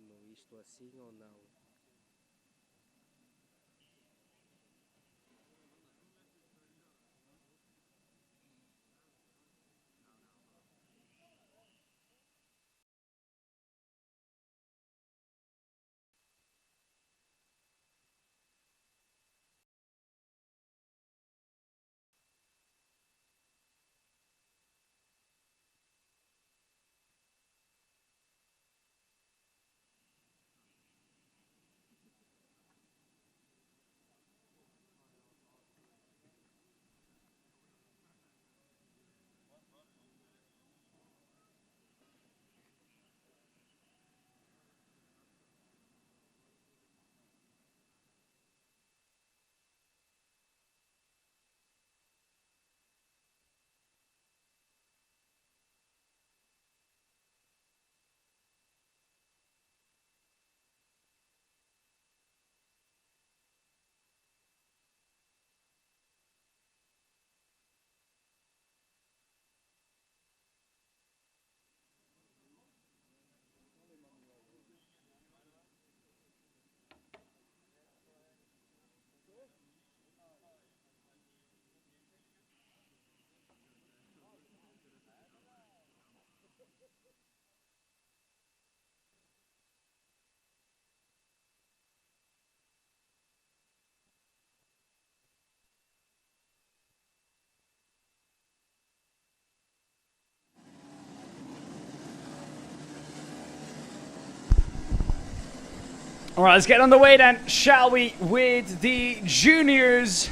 Não, isto assim ou não? Alright, let's get on the way then, shall we, with the juniors.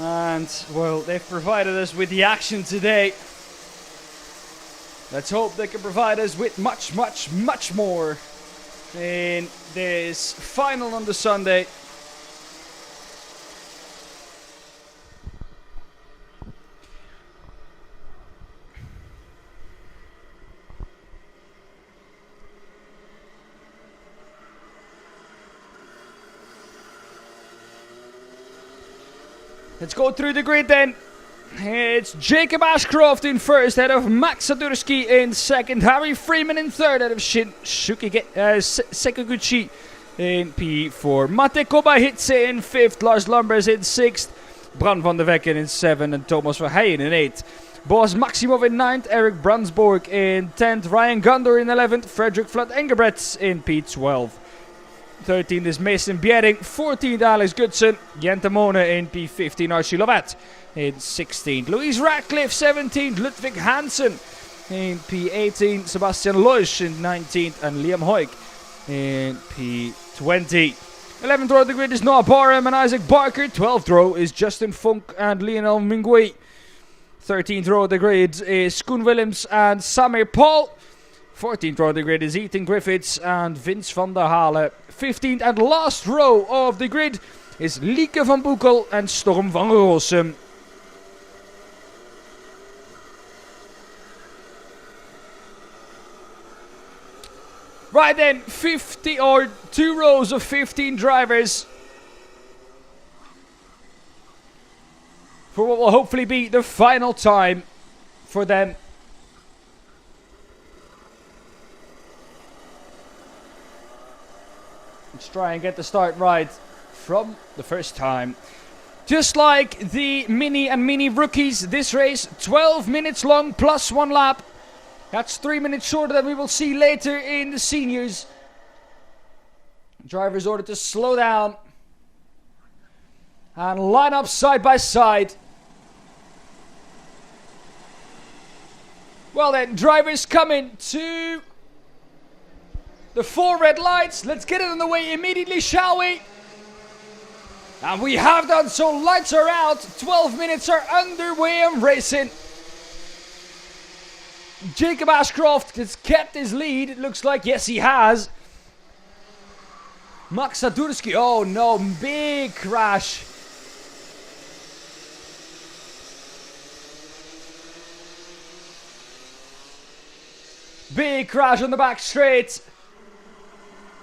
And, well, they've provided us with the action today. Let's hope they can provide us with much, much, much more in this final on the Sunday. Let's go through the grid then. It's Jacob Ashcroft in first, ahead of Max Sadurski in second. Harry Freeman in third, ahead of Sekaguchi in P4. Mate Kobayhitse in fifth. Lars Lambers in sixth. Bran van der Wecken in seventh. And Thomas Verheyen in eighth. Boas Maximov in ninth. Eric Brunsborg in 10th. Ryan Gundor in 11th. Frederick Flood Engelbrechts in P12. 13th is Mason Bjerring. 14th Alex Goodson. Jente Mone in P15. Archie Lovat in 16th. Louise Radcliffe 17th. Ludwig Hansen in P18. Sebastian Loisch in 19th. And Liam Hoyk in P20. 11th row of the grid is Noah Barham and Isaac Barker. 12th row is Justin Funk and Lionel Mingui. 13th row of the grid is Koen Willems and Samir Paul. 14th row of the grid is Ethan Griffiths and Vince van der Halen. 15th and last row of the grid is Lieke van Boekel and Storm van Rossum. Right then, 50 or 2 rows of 15 drivers for what will hopefully be the final time for them. Let's try and get the start right from the first time. Just like the mini and mini rookies, this race 12 minutes long plus 1 lap. That's 3 minutes shorter than we will see later in the seniors. Drivers ordered to slow down and line up side by side. Well then, drivers coming to the 4 red lights. Let's get it on the way immediately, shall we? And we have done so. Lights are out. 12 minutes are underway and racing. Jacob Ashcroft has kept his lead. It looks like, yes, he has. Max Sadurski. Oh no, big crash. Big crash on the back straight.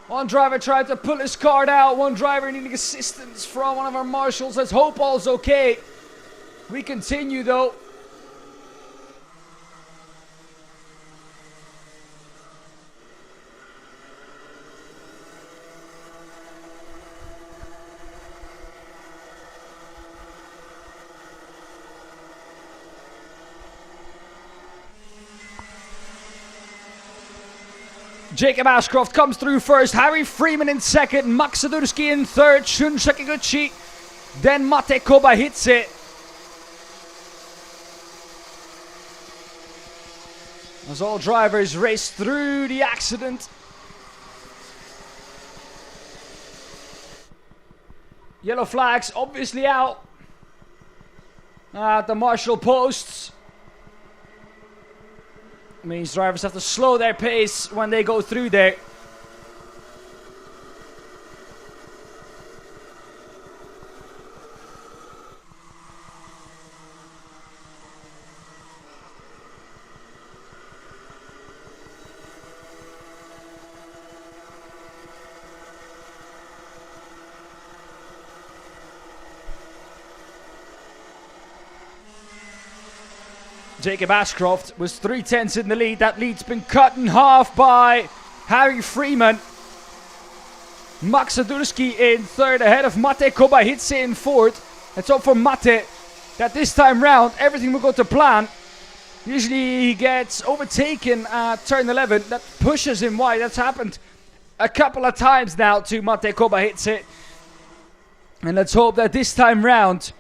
One driver tried to pull his card out. One driver needing assistance from one of our marshals. Let's hope all's okay. We continue though. Jacob Ashcroft comes through first. Harry Freeman in second. Max Sadurski in third. Shun Sakaguchi. Then Mate Kobayhitse. As all drivers race through the accident. Yellow flags obviously out at the marshal posts. Means drivers have to slow their pace when they go through there. Jacob Ashcroft was 3/10 in the lead. That lead's been cut in half by Harry Freeman. Max Sadurski in third, ahead of Mate Kobayhitse in fourth. Let's hope for Mate that this time round everything will go to plan. Usually he gets overtaken at turn 11. That pushes him wide. That's happened a couple of times now to Mate Kobayhitse. And let's hope that this time round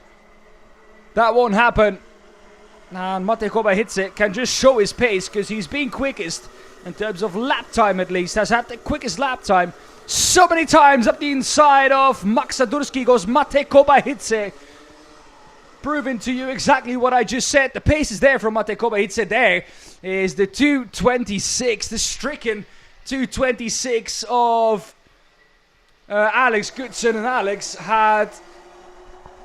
that won't happen. And Mate Kobayhitse can just show his pace because he's been quickest in terms of lap time at least, has had the quickest lap time. So many times up the inside of Max Sadurski goes Mate Kobayashi. Proving to you exactly what I just said. The pace is there from Mate Kobayashi. There is the 2:26, the stricken 2:26 of Alex Goodson. And Alex had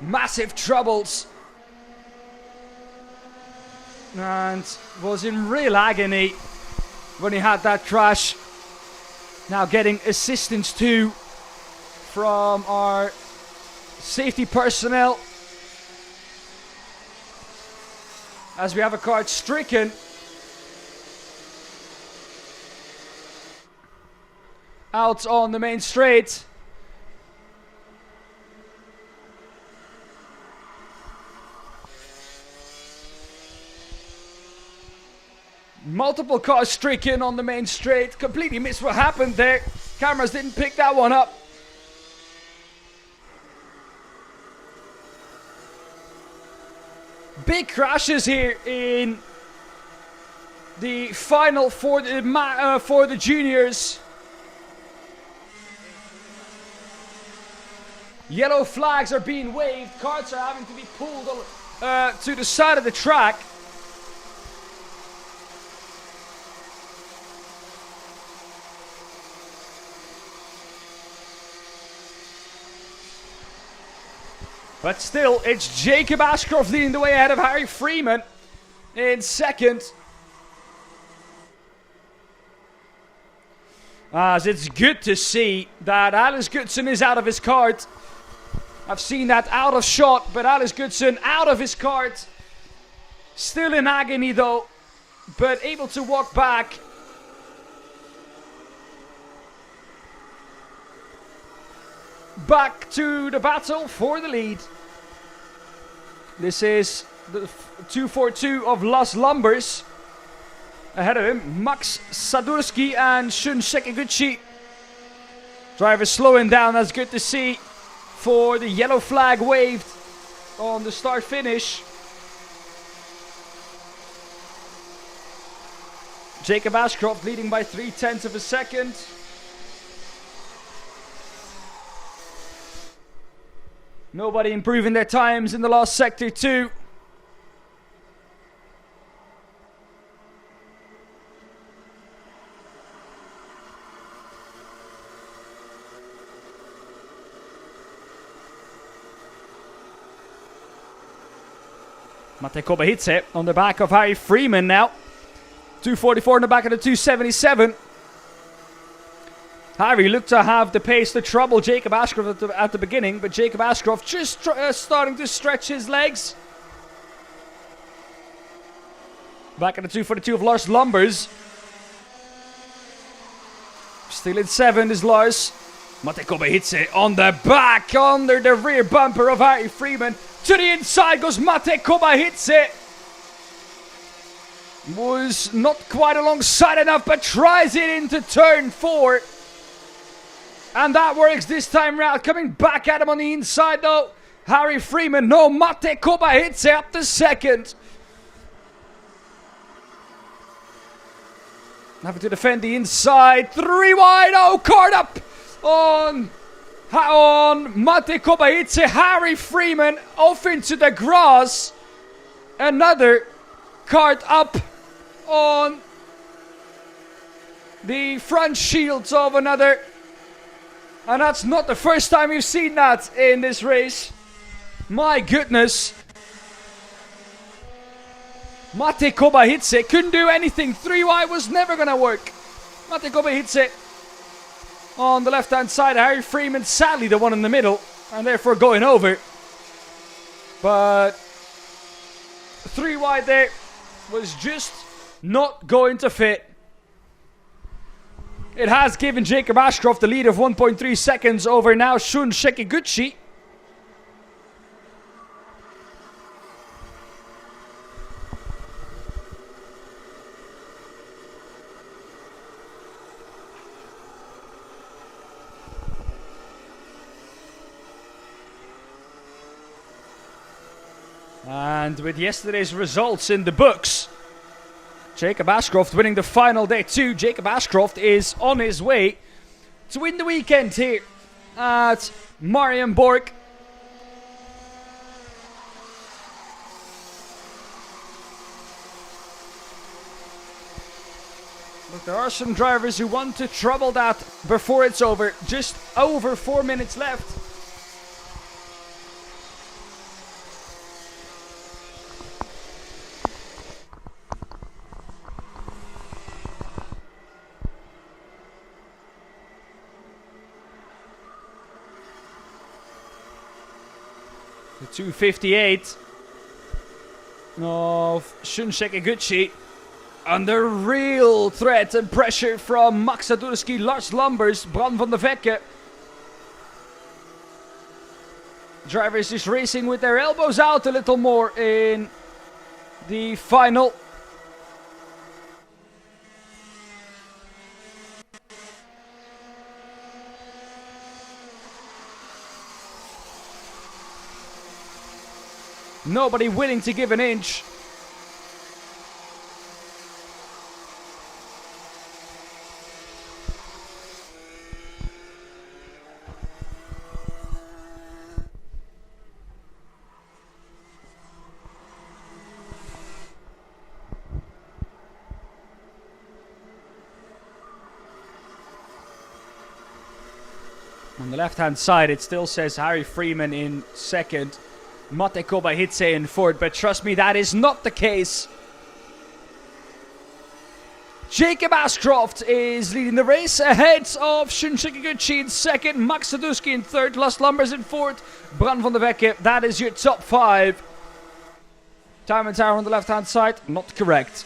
massive troubles and was in real agony when he had that crash. Now getting assistance too from our safety personnel as we have a car stricken. Out on the main straight. Multiple cars stricken on the main straight. Completely missed what happened there. Cameras didn't pick that one up. Big crashes here in the final for the juniors. Yellow flags are being waved. Carts are having to be pulled to the side of the track. But still, it's Jacob Ashcroft leading the way ahead of Harry Freeman in second. As it's good to see that Alex Goodson is out of his kart. I've seen that out of shot, but Alex Goodson out of his kart. Still in agony though, but able to walk back. Back to the battle for the lead. This is the 242 of Las Lumbers. Ahead of him, Max Sadurski and Shun Sekiguchi. Driver slowing down, that's good to see. For the yellow flag waved on the start finish. Jacob Ashcroft leading by 0.3 of a second. Nobody improving their times in the last sector too. Mate Kobayashi on the back of Harry Freeman now. 244 in the back of the 277. Harry looked to have the pace to trouble Jacob Ashcroft at the beginning, but Jacob Ashcroft just starting to stretch his legs. Back in the 242 of Lars Lumbers. Still in 7 is Lars. Mate Kobayashi on the back, under the rear bumper of Harry Freeman. To the inside goes Mate Kobayashi. Was not quite alongside enough, but tries it into turn 4. And that works this time round. Coming back at him on the inside though. Harry Freeman, no, Mate Kobayashi up to second. Having to defend the inside. 3 wide, oh, card up on Mate Kobayashi. Harry Freeman off into the grass. Another card up on the front shields of another. And that's not the first time we've seen that in this race. My goodness. Mate Kobayashi couldn't do anything. 3 wide was never going to work. Mate Kobayashi on the left hand side. Harry Freeman sadly the one in the middle. And therefore going over. But 3 wide there was just not going to fit. It has given Jacob Ashcroft the lead of 1.3 seconds over now Shun Sekiguchi. And with yesterday's results in the books, Jacob Ashcroft winning the final day 2. Jacob Ashcroft is on his way to win the weekend here at Marienborg. But there are some drivers who want to trouble that before it's over. Just over 4 minutes left. The 258 of Shunsek Eguchi. Under real threat and pressure from Max Sadurski, Lars Lambers, Bram van der Vekke. Drivers just racing with their elbows out a little more in the final. Nobody willing to give an inch. On the left-hand side, it still says Harry Freeman in second, Mate Kobayashi in fourth, but trust me, that is not the case. Jacob Ashcroft is leading the race ahead of Shunsek Eguchi in second, Max Sadurski in third, Lars Lambers in fourth, Bram van der Vekke. That is your top 5. Time and tower on the left-hand side, not correct.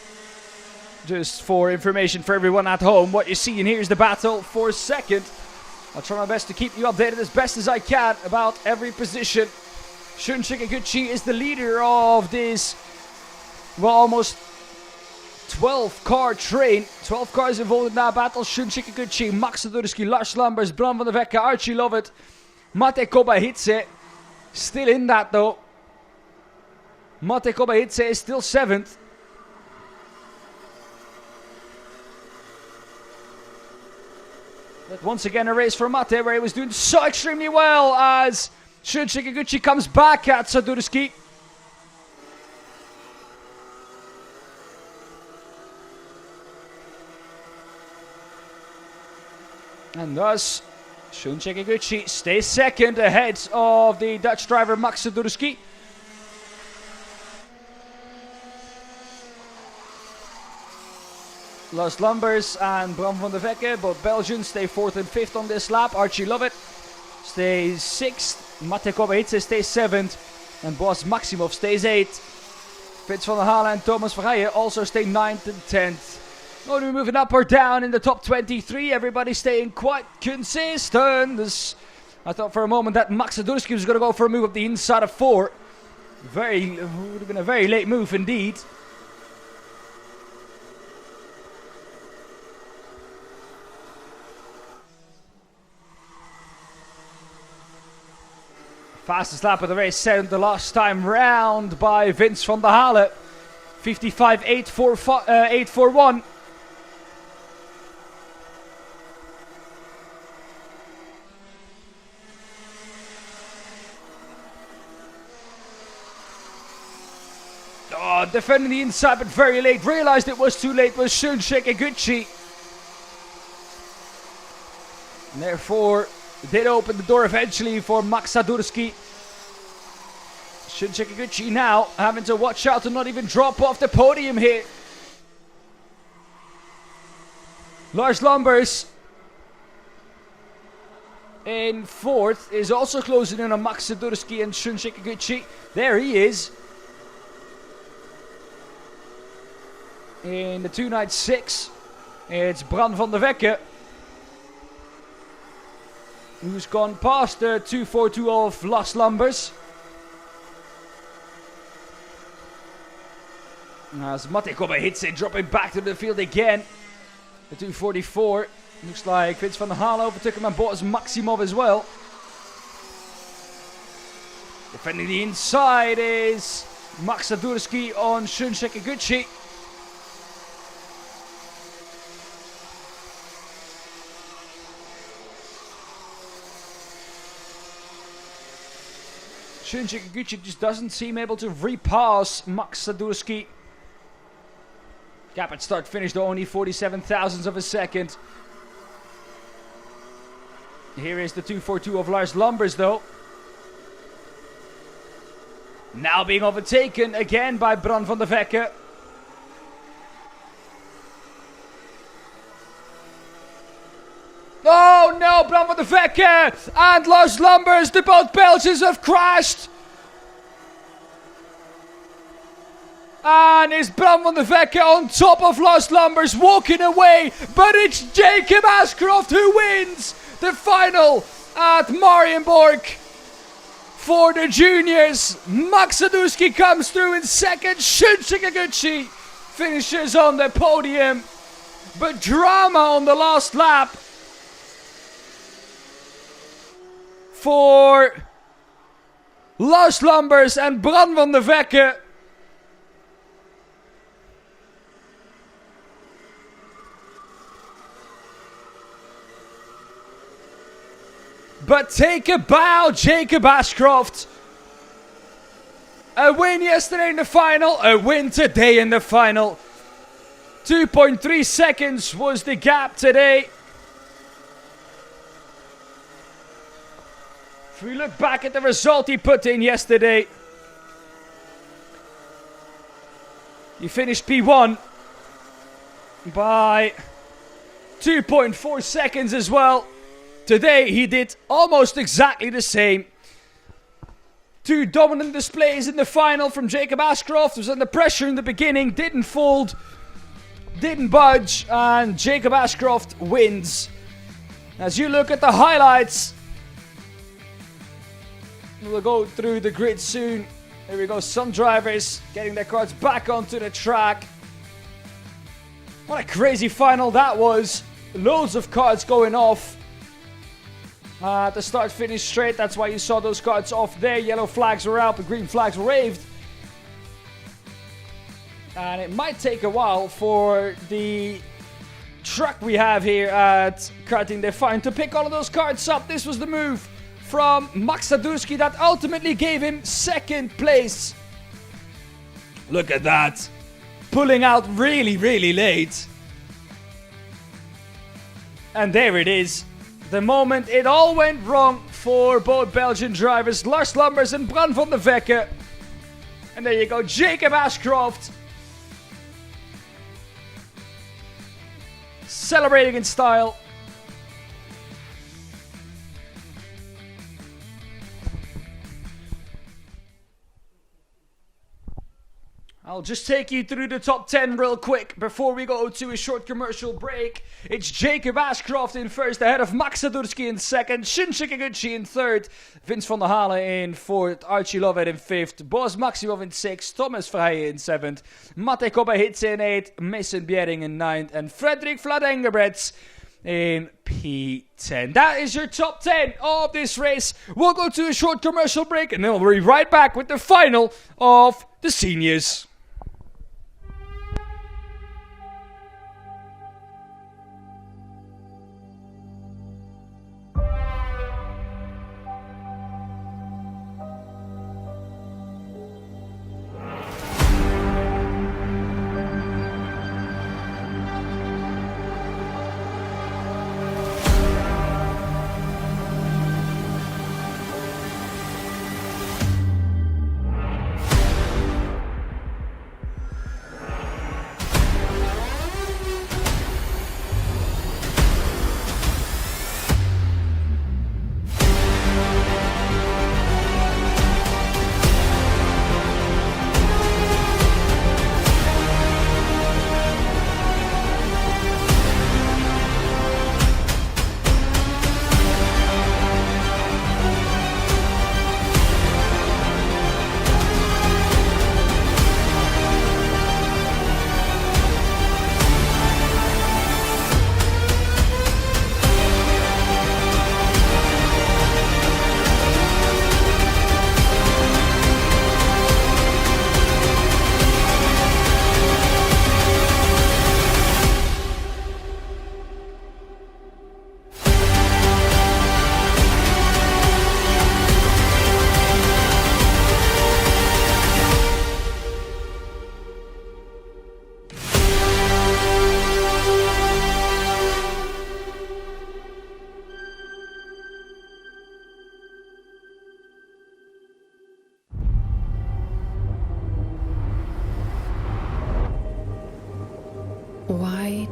Just for information for everyone at home, what you see in here is the battle for second. I'll try my best to keep you updated as best as I can about every position. Shunsek Eguchi is the leader of this, well, almost 12-car train. 12 cars involved in that battle. Shunsek Eguchi, Max Sadurski, Lars Lambers, Bram van der Vekke, Archie Lovett, Mate Kobayashi. Still in that though. Mate Kobayashi is still 7th. But once again a race for Mate where he was doing so extremely well as Shunsek Eguchi comes back at Sadurski. And thus Shunsek Eguchi stays second ahead of the Dutch driver Max Sadurski. Lars Lambers and Bram van der Vekke, both Belgians, stay 4th and 5th on this lap. Archie Lovett stays 6th. Mate Kobayashi stays 7th. And Boas Maximov stays 8th. Fitz van der Halen and Thomas Verheijen also stay 9th and 10th. Going to be moving up or down in the top 23. Everybody staying quite consistent. I thought for a moment that Max Sadurski was going to go for a move up the inside of 4. Would have been a very late move indeed. Fastest lap of the race set the last time round by Vince van der Halen. 55.841. Oh, defending the inside but very late. Realized it was too late was Shunsek Eguchi. And therefore did open the door eventually for Max Sadurski. Shunsek Eguchi now having to watch out to not even drop off the podium here. Lars Lambers in 4th is also closing in on Max Sadurski and Shunsek Eguchi. There he is. In the 296, it's Bram van der Vekke, who's gone past the 242 of Lars Lambers. As Mate Kobayashi dropping back to the field again. The 244. Looks like Vince van der Halen overtook him and Boas Maximov as well. Defending the inside is Max Sadurski on Shunsek Eguchi. Shinji Kikuchi just doesn't seem able to repass Max Sadurski. Gap at start finished only 47 thousandths of a second. Here is the 242 of Lars Lambers though. Now being overtaken again by Bran van der Vekke. Oh no, Bran van der Vekke and Lars Lambers, the both Belgians have crashed. And is Bran van der Vekke on top of Lars Lambers walking away, but it's Jacob Ascroft who wins the final at Marienborg. For the juniors, Max Sadurski comes through in second, Shunji Kikuchi finishes on the podium, but drama on the last lap for Lars Lambers and Bran van der Vekke. But take a bow, Jacob Ashcroft. A win yesterday in the final, a win today in the final. 2.3 seconds was the gap today. If we look back at the result he put in yesterday, he finished P1 by 2.4 seconds as well. Today he did almost exactly the same. Two dominant displays in the final from Jacob Ashcroft. Was under pressure in the beginning, didn't fold, didn't budge, and Jacob Ashcroft wins. As you look at the highlights, we'll go through the grid soon. Here we go, some drivers getting their cars back onto the track. What a crazy final that was. Loads of cards going off. The start finish straight, that's why you saw those cards off there. Yellow flags were out, but green flags were waved. And it might take a while for the truck we have here at Karting Define to pick all of those cards up. This was the move from Max Sadurski that ultimately gave him second place. Look at that. Pulling out really, really late. And there it is. The moment it all went wrong for both Belgian drivers, Lars Lambers and Bran van der Vekke. And there you go, Jacob Ashcroft. Celebrating in style. I'll just take you through the top 10 real quick before we go to a short commercial break. It's Jacob Ashcroft in first, ahead of Max Sadurski in second, Shunji Kikuchi in third, Vince van der Halen in fourth, Archie Lovett in fifth, Boris Maximov in sixth, Thomas Verheijen in seventh, Mate Koba-Hitze in eighth, Mason Bjerring in ninth, and Frederik Vladengebretz in P10. That is your top 10 of this race. We'll go to a short commercial break and then we'll be right back with the final of the seniors.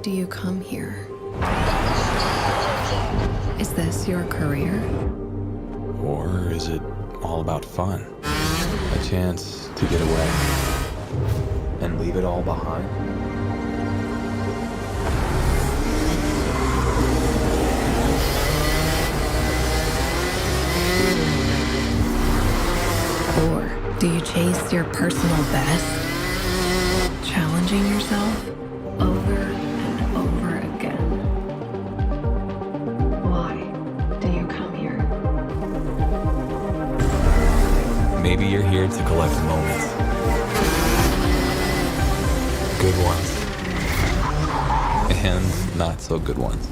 do you come here? Is this your career? Or is it all about fun? A chance to get away and leave it all behind? Or do you chase your personal best? Challenging yourself over and over again. Why do you come here? Maybe you're here to collect moments. Good ones. And not so good ones.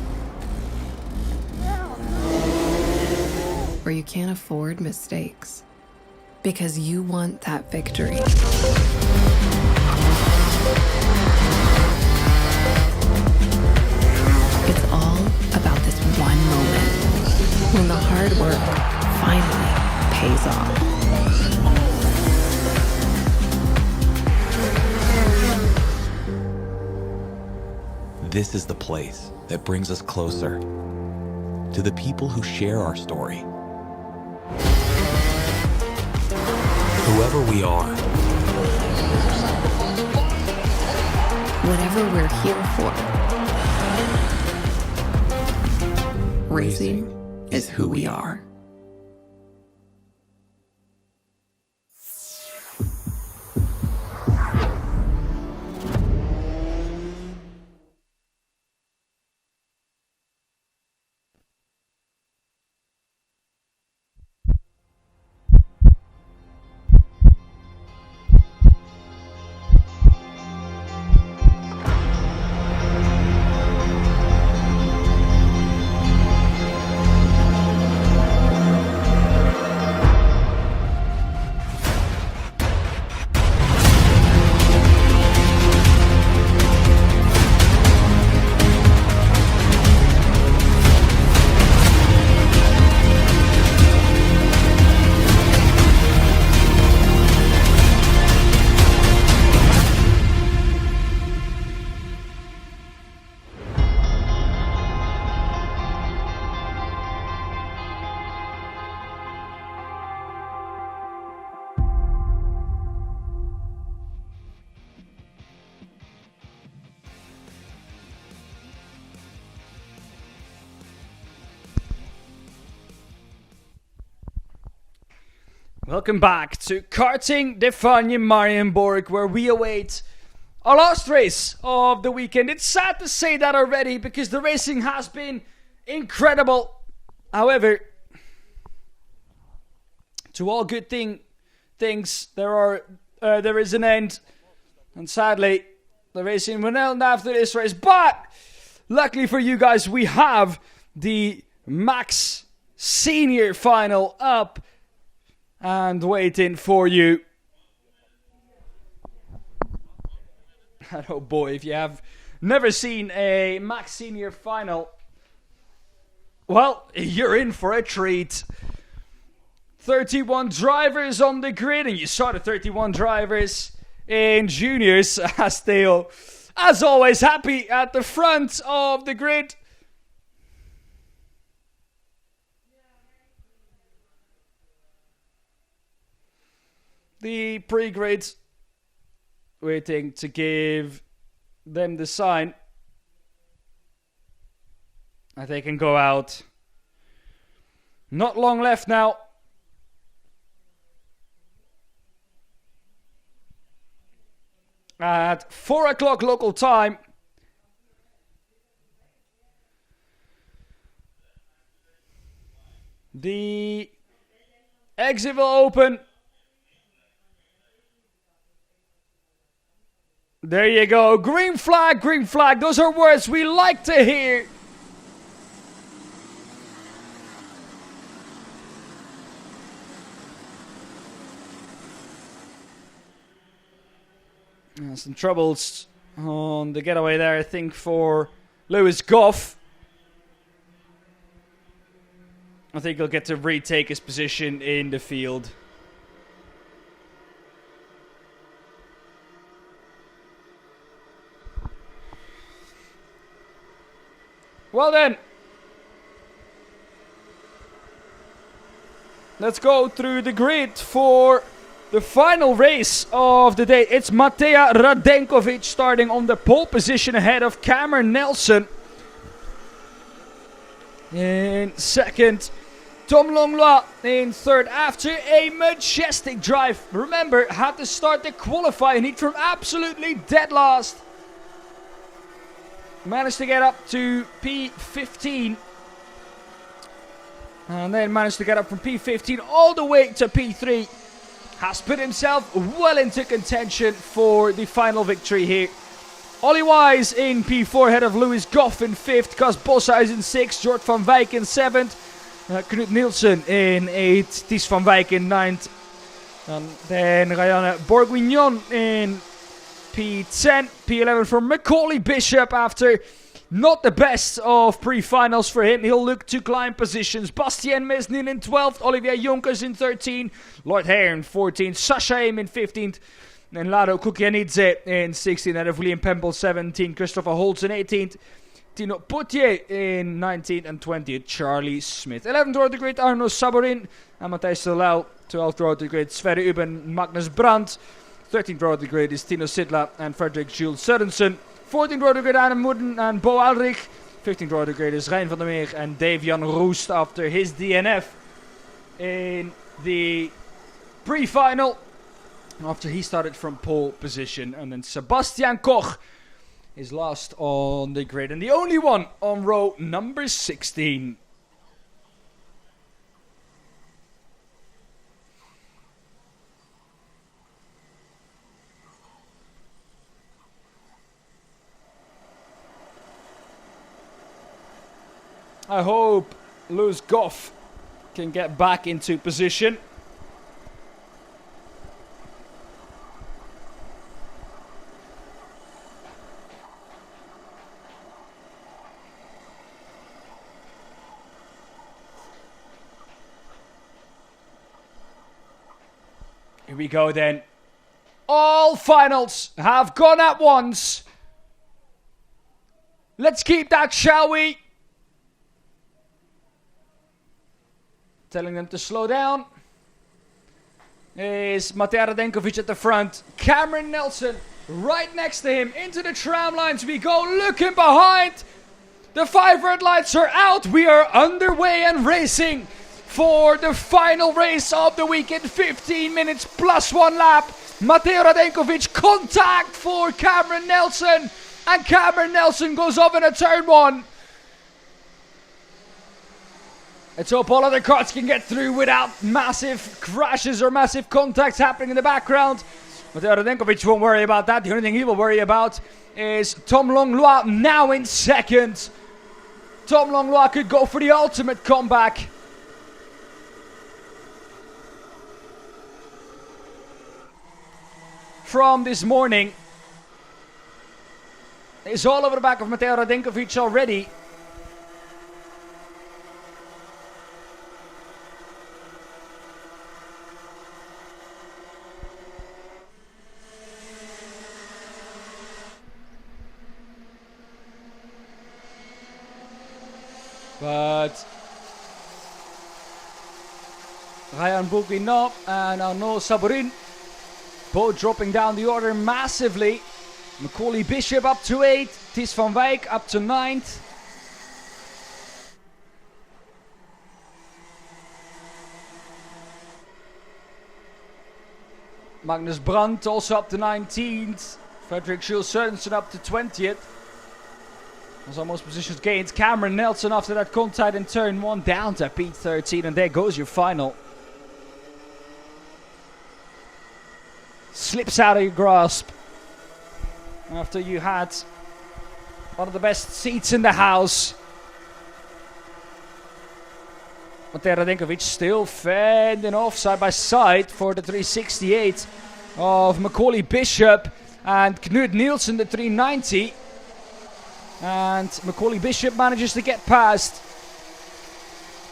Or you can't afford mistakes because you want that victory. It's all about this one moment when the hard work finally pays off. This is the place that brings us closer to the people who share our story. Whoever we are, Whatever we're here for, racing is who we are. Welcome back to Karting de Marienborg, where we await our last race of the weekend. It's sad to say that already because the racing has been incredible. However, to all good things, there is an end, and sadly, the racing will end after this race. But luckily for you guys, we have the Max Senior Final up and waiting for you. And oh boy, if you have never seen a Max Senior Final, well, you're in for a treat. 31 drivers on the grid, and you saw the 31 drivers in juniors as they all, as always, happy at the front of the grid. The pre-grid waiting to give them the sign that they can go out. Not long left now. At 4 o'clock local time, the exit will open. There you go. Green flag, green flag. Those are words we like to hear. Some troubles on the getaway there, I think, for Lewis Goff. I think he'll get to retake his position in the field. Well then. Let's go through the grid for the final race of the day. It's Matej Radenkovic starting on the pole position ahead of Cameron Nelson. In second, Tom Longlois in third after a majestic drive. Remember, had to start the qualifying heat from absolutely dead last. Managed to get up to P15. And then managed to get up from P15 all the way to P3. Has put himself well into contention for the final victory here. Ollie Wise in P4 ahead of Louis Goff in 5th. Cas Bossa is in 6th. Jort van Wijk in 7th. Knut Nielsen in 8th. Ties van Wijk in 9th. And then Ryan Bourguignon in P10. P11 for Macaulay Bishop after not the best of pre-finals for him. He'll look to climb positions. Bastien Mesnin in 12th. Olivier Jonkers in 13th. Lord Hare in 14th. Sasha Aim in 15th. And Lado Kukianidze in 16th. And of William Pempel 17th. Christopher Holtz in 18th. Tino Potier in 19th and 20th. Charlie Smith. 11th row of the grid. Arno Saborin. And Matthijs de Lau. 12th row of the grid. Sverre Uben. Magnus Brandt. 13th row of the grid is Tino Sidla and Frederick Jules Sørensen. 14th row of the grid, Adam Mooden and Bo Alrich. 15th row of the grid is Rijn van der Meer and Dave-Jan Roest after his DNF in the pre-final. After he started from pole position. And then Sebastian Koch is last on the grid. And the only one on row number 16. I hope Louis Goff can get back into position. Here we go then. All finals have gone at once. Let's keep that, shall we? Telling them to slow down is Matej Radenkovic at the front. Cameron Nelson right next to him. Into the tram lines we go. Looking behind. The 5 red lights are out. We are underway and racing for the final race of the weekend. 15 minutes plus 1 lap. Matej Radenkovic contact for Cameron Nelson. And Cameron Nelson goes off in a turn 1. Let's hope all other cars can get through without massive crashes or massive contacts happening in the background. Matej Radenkovic won't worry about that. The only thing he will worry about is Tom Longlois now in second. Tom Longlois could go for the ultimate comeback. From this morning. It's all over the back of Matej Radenkovic already. But Ryan Bourguignon and Arnaud Saborin both dropping down the order massively. Macaulay Bishop up to 8th. Ties van Wijk up to 9th. Magnus Brandt also up to 19th. Frederick Jules Sørensen up to 20th. As almost positions gained. Cameron Nelson after that contact in turn 1 down to P13. And there goes your final. Slips out of your grasp. After you had one of the best seats in the house. Matej Radenkovic still fending off side by side for the 368 of Macaulay Bishop and Knut Nielsen, the 390. And Macaulay Bishop manages to get past.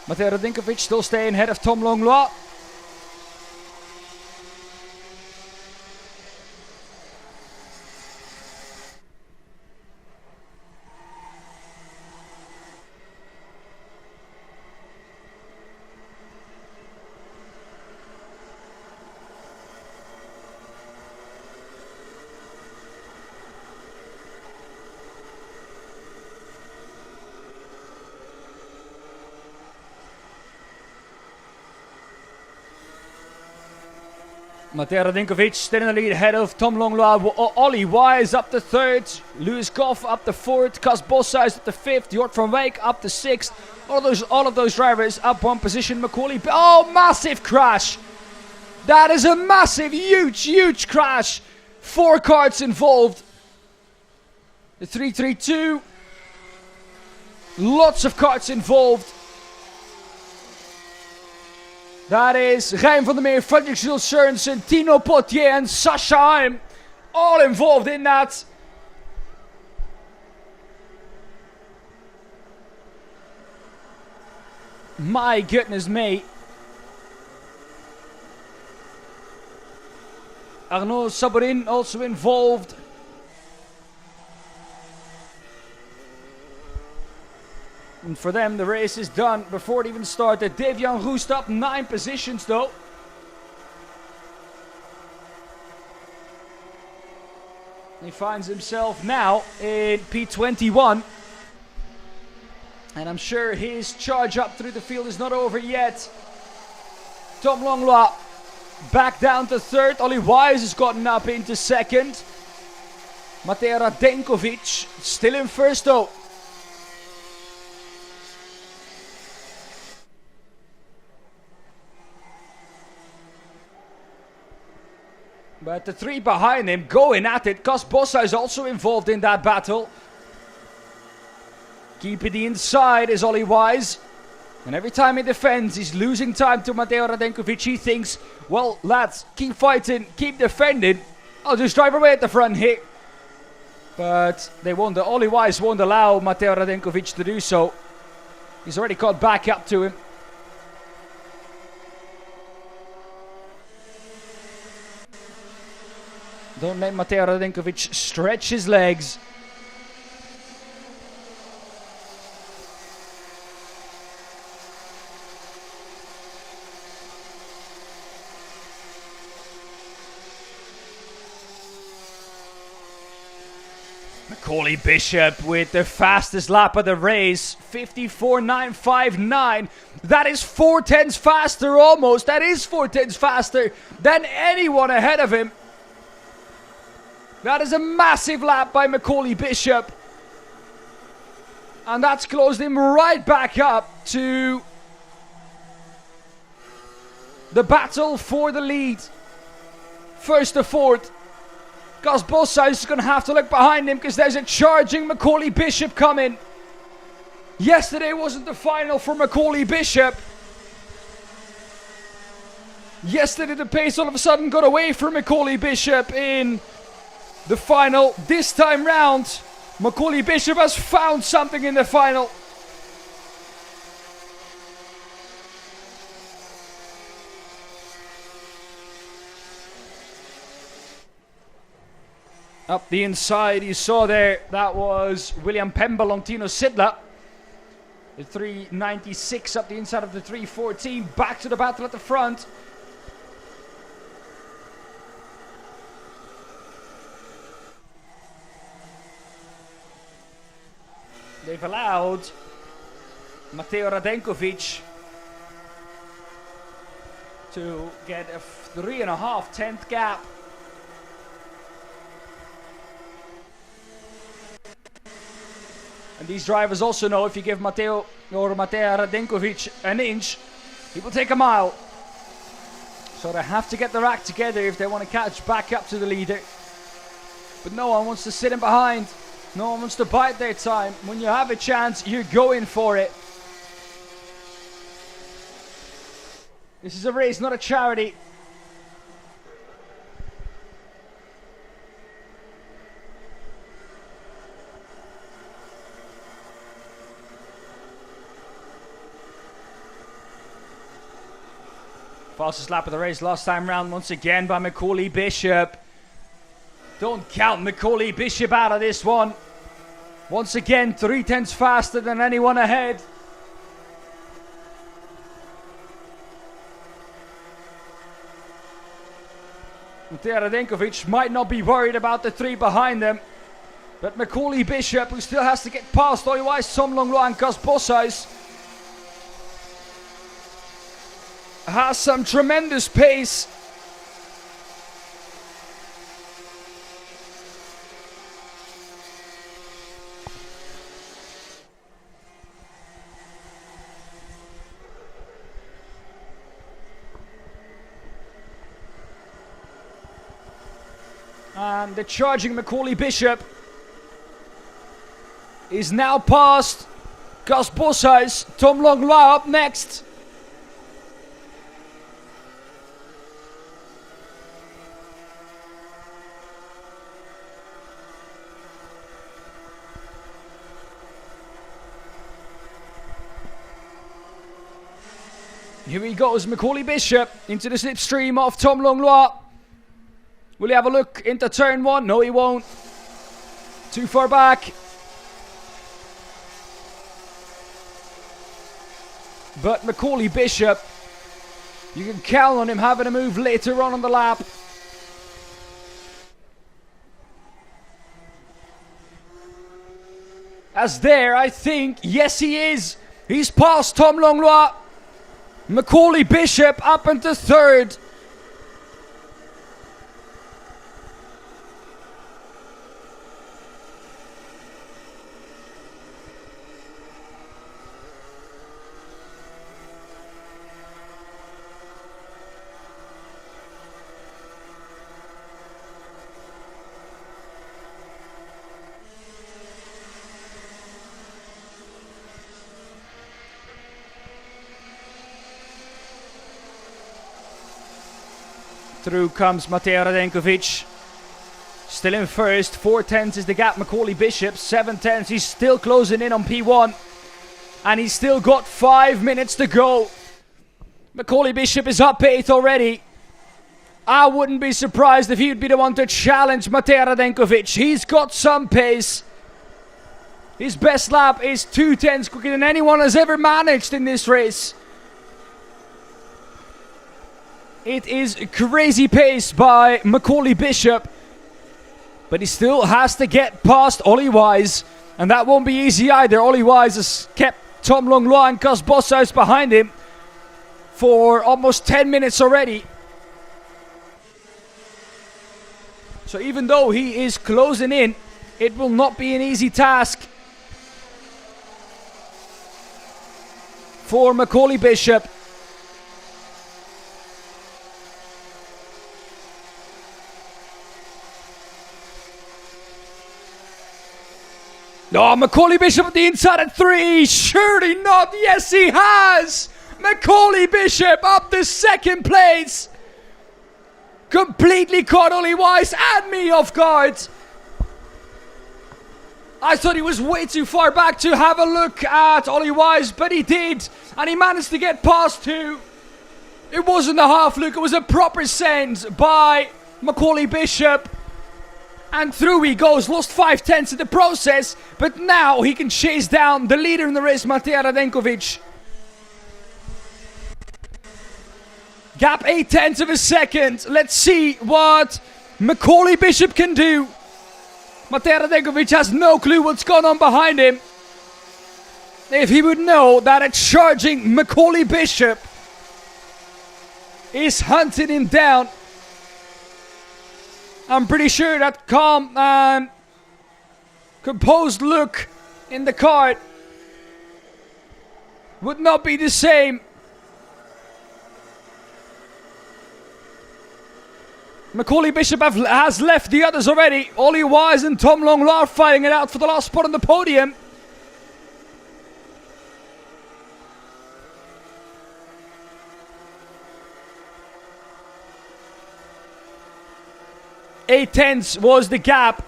Matej Radenkovic still staying ahead of Tom Longlois. Mateo Radinkovic still in the lead ahead of Tom Longlois. Ollie Wise up to third. Lewis Goff up to fourth. Cas Boshuis up to fifth. Jort van Wijk up to sixth. All of those drivers up one position. Macaulay. Oh, massive crash. That is a massive, huge crash. 4 karts involved. The 332. Lots of karts involved. That is Rijn van der Meer, Frederik Jules Sørensen, Tino Potier and Sasha Heim. All involved in that. My goodness me. Arnaud Saborin also involved. And for them, the race is done before it even started. Devian Roest up 9 positions though. He finds himself now in P21. And I'm sure his charge up through the field is not over yet. Tom Longlois back down to third. Ollie Wise has gotten up into second. Mateo Radenkovic still in first though. But the 3 behind him going at it. Cas Boshuis is also involved in that battle. Keeping the inside is Ollie Wise. And every time he defends, he's losing time to Mateo Radenkovic. He thinks, well, lads, keep fighting, keep defending. I'll just drive away at the front here. But they won't. Ollie Wise won't allow Mateo Radenkovic to do so. He's already caught back up to him. Don't let Mateo Radenkovic stretch his legs. Macaulay Bishop with the fastest lap of the race. 54.959. That is 4/10 faster almost. That is 4/10 faster than anyone ahead of him. That is a massive lap by Macaulay Bishop. And that's closed him right back up to the battle for the lead. First to fourth. Cas Boshuis is going to have to look behind him because there's a charging Macaulay Bishop coming. Yesterday wasn't the final for Macaulay Bishop. Yesterday the pace all of a sudden got away from Macaulay Bishop in the final. This time round, Macaulay Bishop has found something in the final. Up the inside, you saw there, that was William Pemble on Tino Sidla. The 396 up the inside of the 314. Back to the battle at the front. They've allowed Mateo Radenkovic to get a 3.5 gap. And these drivers also know if you give Mateo Radenkovic an inch, he will take a mile. So they have to get their act together if they want to catch back up to the leader. But no one wants to sit in behind. No one wants to bide their time. When you have a chance, you're going for it. This is a race, not a charity. Fastest lap of the race last time round once again by Macaulay Bishop. Don't count Macaulay Bishop out of this one. Once again, 3/10 faster than anyone ahead. Mateo Radenkovic might not be worried about the 3 behind them. But Macaulay Bishop, who still has to get past Ollie Wise, Tom Longlois and Cas Boshuis, has some tremendous pace. And the charging Macaulay Bishop is now past Gus Boshuis. Tom Longlois up next. Here he goes, Macaulay Bishop into the slipstream of Tom Longlois. Will he have a look into turn one? No, he won't. Too far back. But Macaulay Bishop, you can count on him having a move later on the lap. As there, I think, yes he is. He's past Tom Longlois. Macaulay Bishop up into third. Through comes Matej Radenkovic. Still in first. 4/10 is the gap. Macaulay Bishop. 7/10. He's still closing in on P1. And he's still got 5 minutes to go. Macaulay Bishop is up 8 already. I wouldn't be surprised if he'd be the one to challenge Matej Radenkovic. He's got some pace. His best lap is 2/10 quicker than anyone has ever managed in this race. It is crazy pace by Macaulay Bishop. But he still has to get past Ollie Wise. And that won't be easy either. Ollie Wise has kept Tom Longlois and Gus Boshuis behind him for almost 10 minutes already. So even though he is closing in, it will not be an easy task for Macaulay Bishop. Oh, Macaulay Bishop at the inside at 3. Surely not. Yes, he has. Macaulay Bishop up to second place. Completely caught Ollie Wise and me off guard. I thought he was way too far back to have a look at Ollie Wise, but he did. And he managed to get past 2. It wasn't a half look. It was a proper send by Macaulay Bishop. And through he goes, lost 5/10 in the process, but now he can chase down the leader in the race, Matej Radenkovic. Gap 8/10 of a second. Let's see what Macaulay Bishop can do. Matej Radenkovic has no clue what's going on behind him. If he would know that a charging Macaulay Bishop is hunting him down, I'm pretty sure that calm and composed look in the cart would not be the same. Macaulay Bishop has left the others already. Ollie Wise and Tom Longlois are fighting it out for the last spot on the podium. Eight tenths was the gap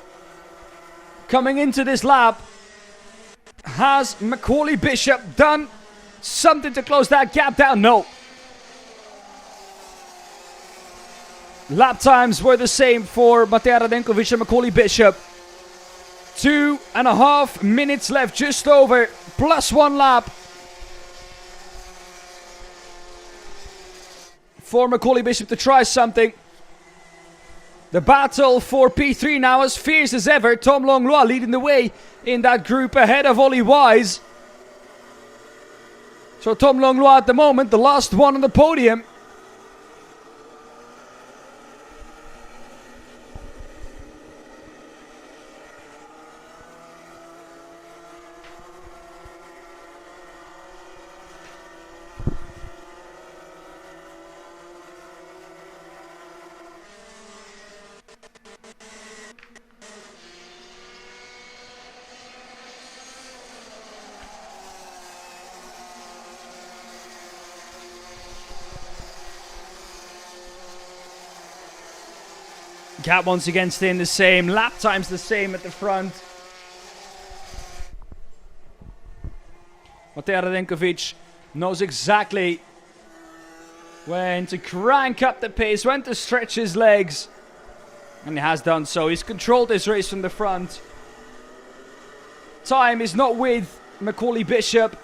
coming into this lap. Has Macaulay Bishop done something to close that gap down? No. Lap times were the same for Matej Radenkovic and Macaulay Bishop. 2.5 minutes left, just over, plus 1 lap for Macaulay Bishop to try something. The battle for P3 now as fierce as ever. Tom Longlois leading the way in that group ahead of Ollie Wise. So Tom Longlois at the moment, the last one on the podium. Gap once again staying the same. Lap times the same at the front. Matej Radenkovic knows exactly when to crank up the pace, when to stretch his legs. And he has done so. He's controlled this race from the front. Time is not with Macaulay Bishop.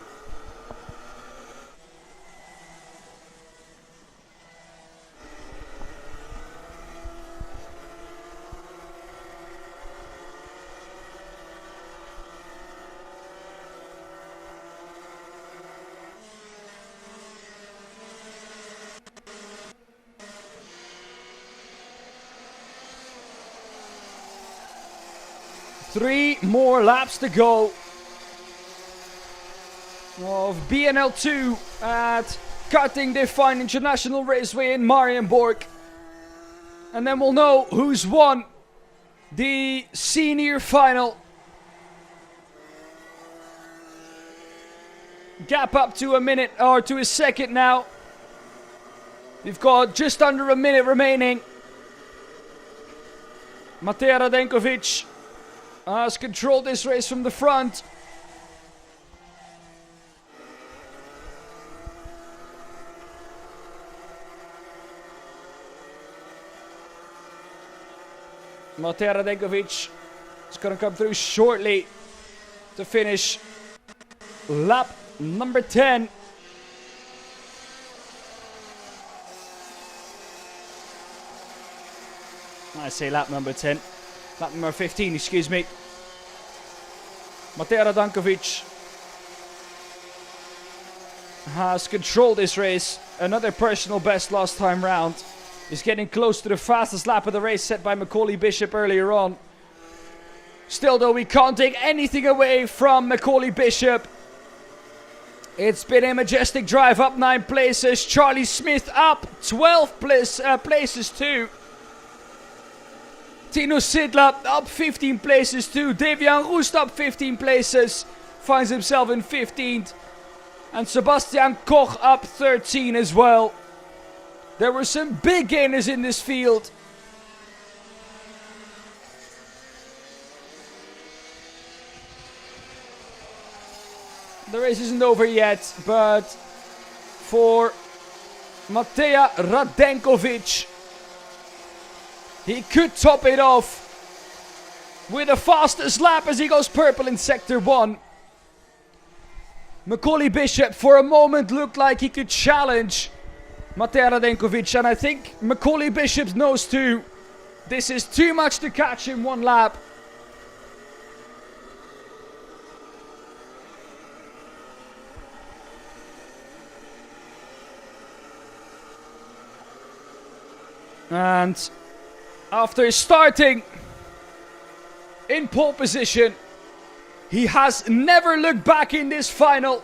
Three more laps to go of BNL 2 at Karting DD2 International Raceway in Marienborg. And then we'll know who's won the senior final. Gap up to a minute, or to a second now. We've got just under a minute remaining. Matej Radenkovic has controlled this race from the front. Matej Radenkovic is going to come through shortly to finish lap number 10. I say lap number 10. Lap number 15, excuse me. Matej Radenkovic has controlled this race. Another personal best last time round. He's getting close to the fastest lap of the race set by Macaulay Bishop earlier on. Still though, we can't take anything away from Macaulay Bishop. It's been a majestic drive, up 9 places. Charlie Smith up 12 places too. Tino Sidla up 15 places too. Devian Roest up 15 places. Finds himself in 15th. And Sebastian Koch up 13 as well. There were some big gainers in this field. The race isn't over yet, but for Matej Radenkovic, he could top it off with the fastest lap as he goes purple in Sector 1. Macaulay Bishop for a moment looked like he could challenge Matej Radenkovic, and I think Macaulay Bishop knows too. This is too much to catch in one lap. And after starting in pole position, he has never looked back in this final.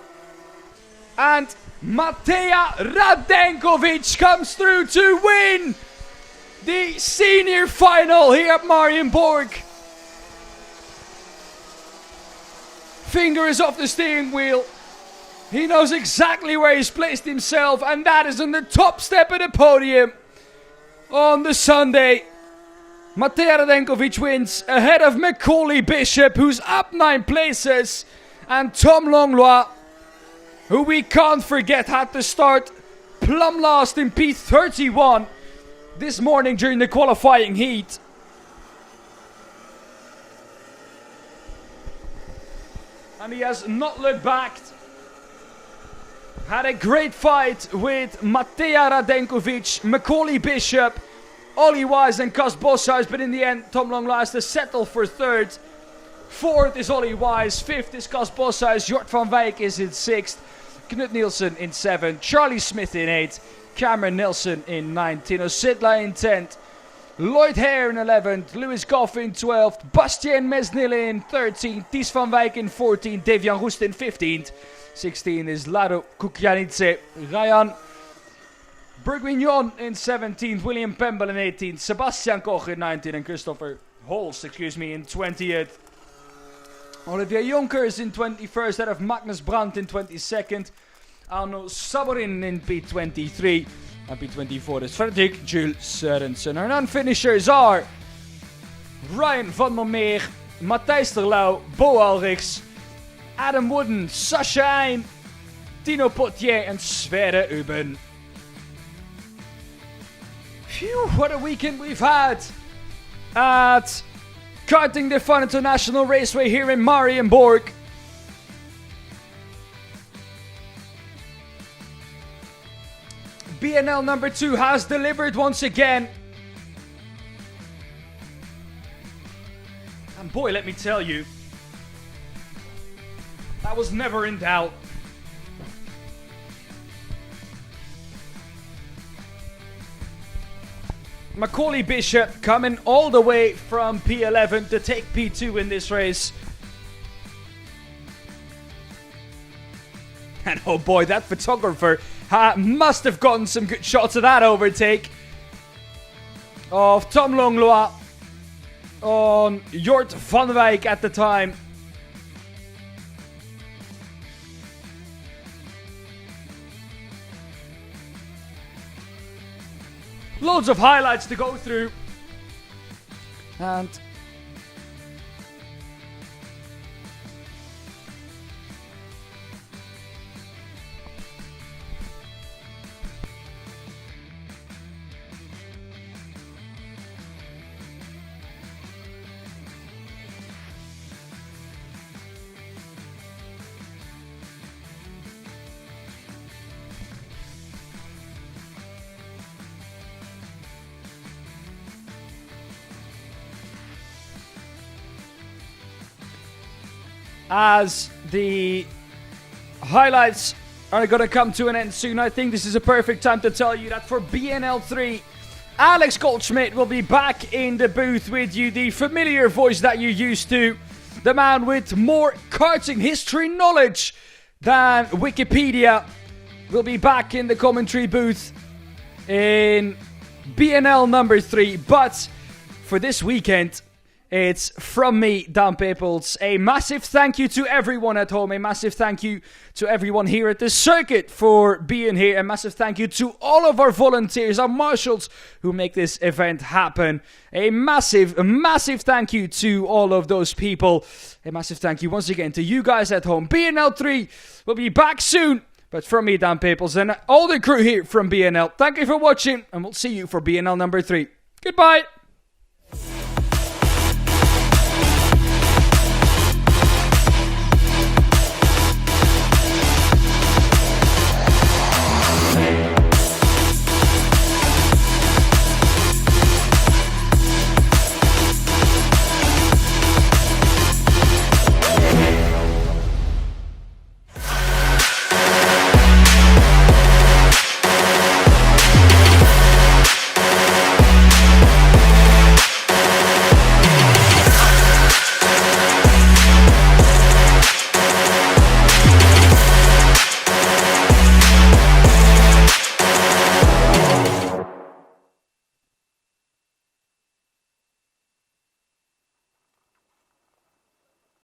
And Matej Radenkovic comes through to win the senior final here at Marienborg. Finger is off the steering wheel. He knows exactly where he's placed himself, and that is on the top step of the podium. On the Sunday, Matej Radenkovic wins ahead of Macaulay Bishop, who's up 9 places, and Tom Langlois, who we can't forget had to start plumb last in P31 this morning during the qualifying heat. And he has not looked back. Had a great fight with Matej Radenkovic, Macaulay Bishop, Ollie Wise and Cas Boshuis, but in the end Tom Langlois has to settle for 3rd. 4th is Ollie Wise, 5th is Cas Boshuis, Jort van Wijk is in 6th, Knut Nielsen in 7th, Charlie Smith in 8th, Cameron Nelson in 9th, Tino Sidla in 10th, Lloyd Hare in 11th, Lewis Goff in 12th, Bastien Mesnil in 13th, Ties van Wijk in 14th, Devian Roest in 15th. 16 is Laro Kukjanice, Ryan Bergwignon in 17th, William Pemble in 18th, Sebastian Koch in 19th, and Christopher Holst, in 20th. Olivier Jonkers in 21st, that of Magnus Brandt in 22nd, Arno Saborin in P23, and P24 is Fredrik Jules Sørensen. Our non-finishers are Ryan van der Meer, Matthijs Terlouw, Bo Alrichs, Adam Wooden, Sascha Heijn, Tino Potier en Sverre Uben. Phew, what a weekend we've had at Karting the Fun International Raceway here in Marienborg. BNL number 2 has delivered once again. And boy, let me tell you, that was never in doubt. Macaulay Bishop coming all the way from P11 to take P2 in this race. And oh boy, that photographer must have gotten some good shots of that overtake of Tom Longlois on Jort van Wijk at the time. Loads of highlights to go through. And as the highlights are going to come to an end soon, I think this is a perfect time to tell you that for BNL 3, Alex Goldschmidt will be back in the booth with you, the familiar voice that you're used to, the man with more karting history knowledge than Wikipedia, will be back in the commentary booth in BNL number 3. But for this weekend, it's from me, Daan Pepels. A massive thank you to everyone at home. A massive thank you to everyone here at the circuit for being here. A massive thank you to all of our volunteers, our marshals who make this event happen. A massive thank you to all of those people. A massive thank you once again to you guys at home. BNL 3 will be back soon. But from me, Daan Pepels, and all the crew here from BNL, thank you for watching, and we'll see you for BNL number 3. Goodbye.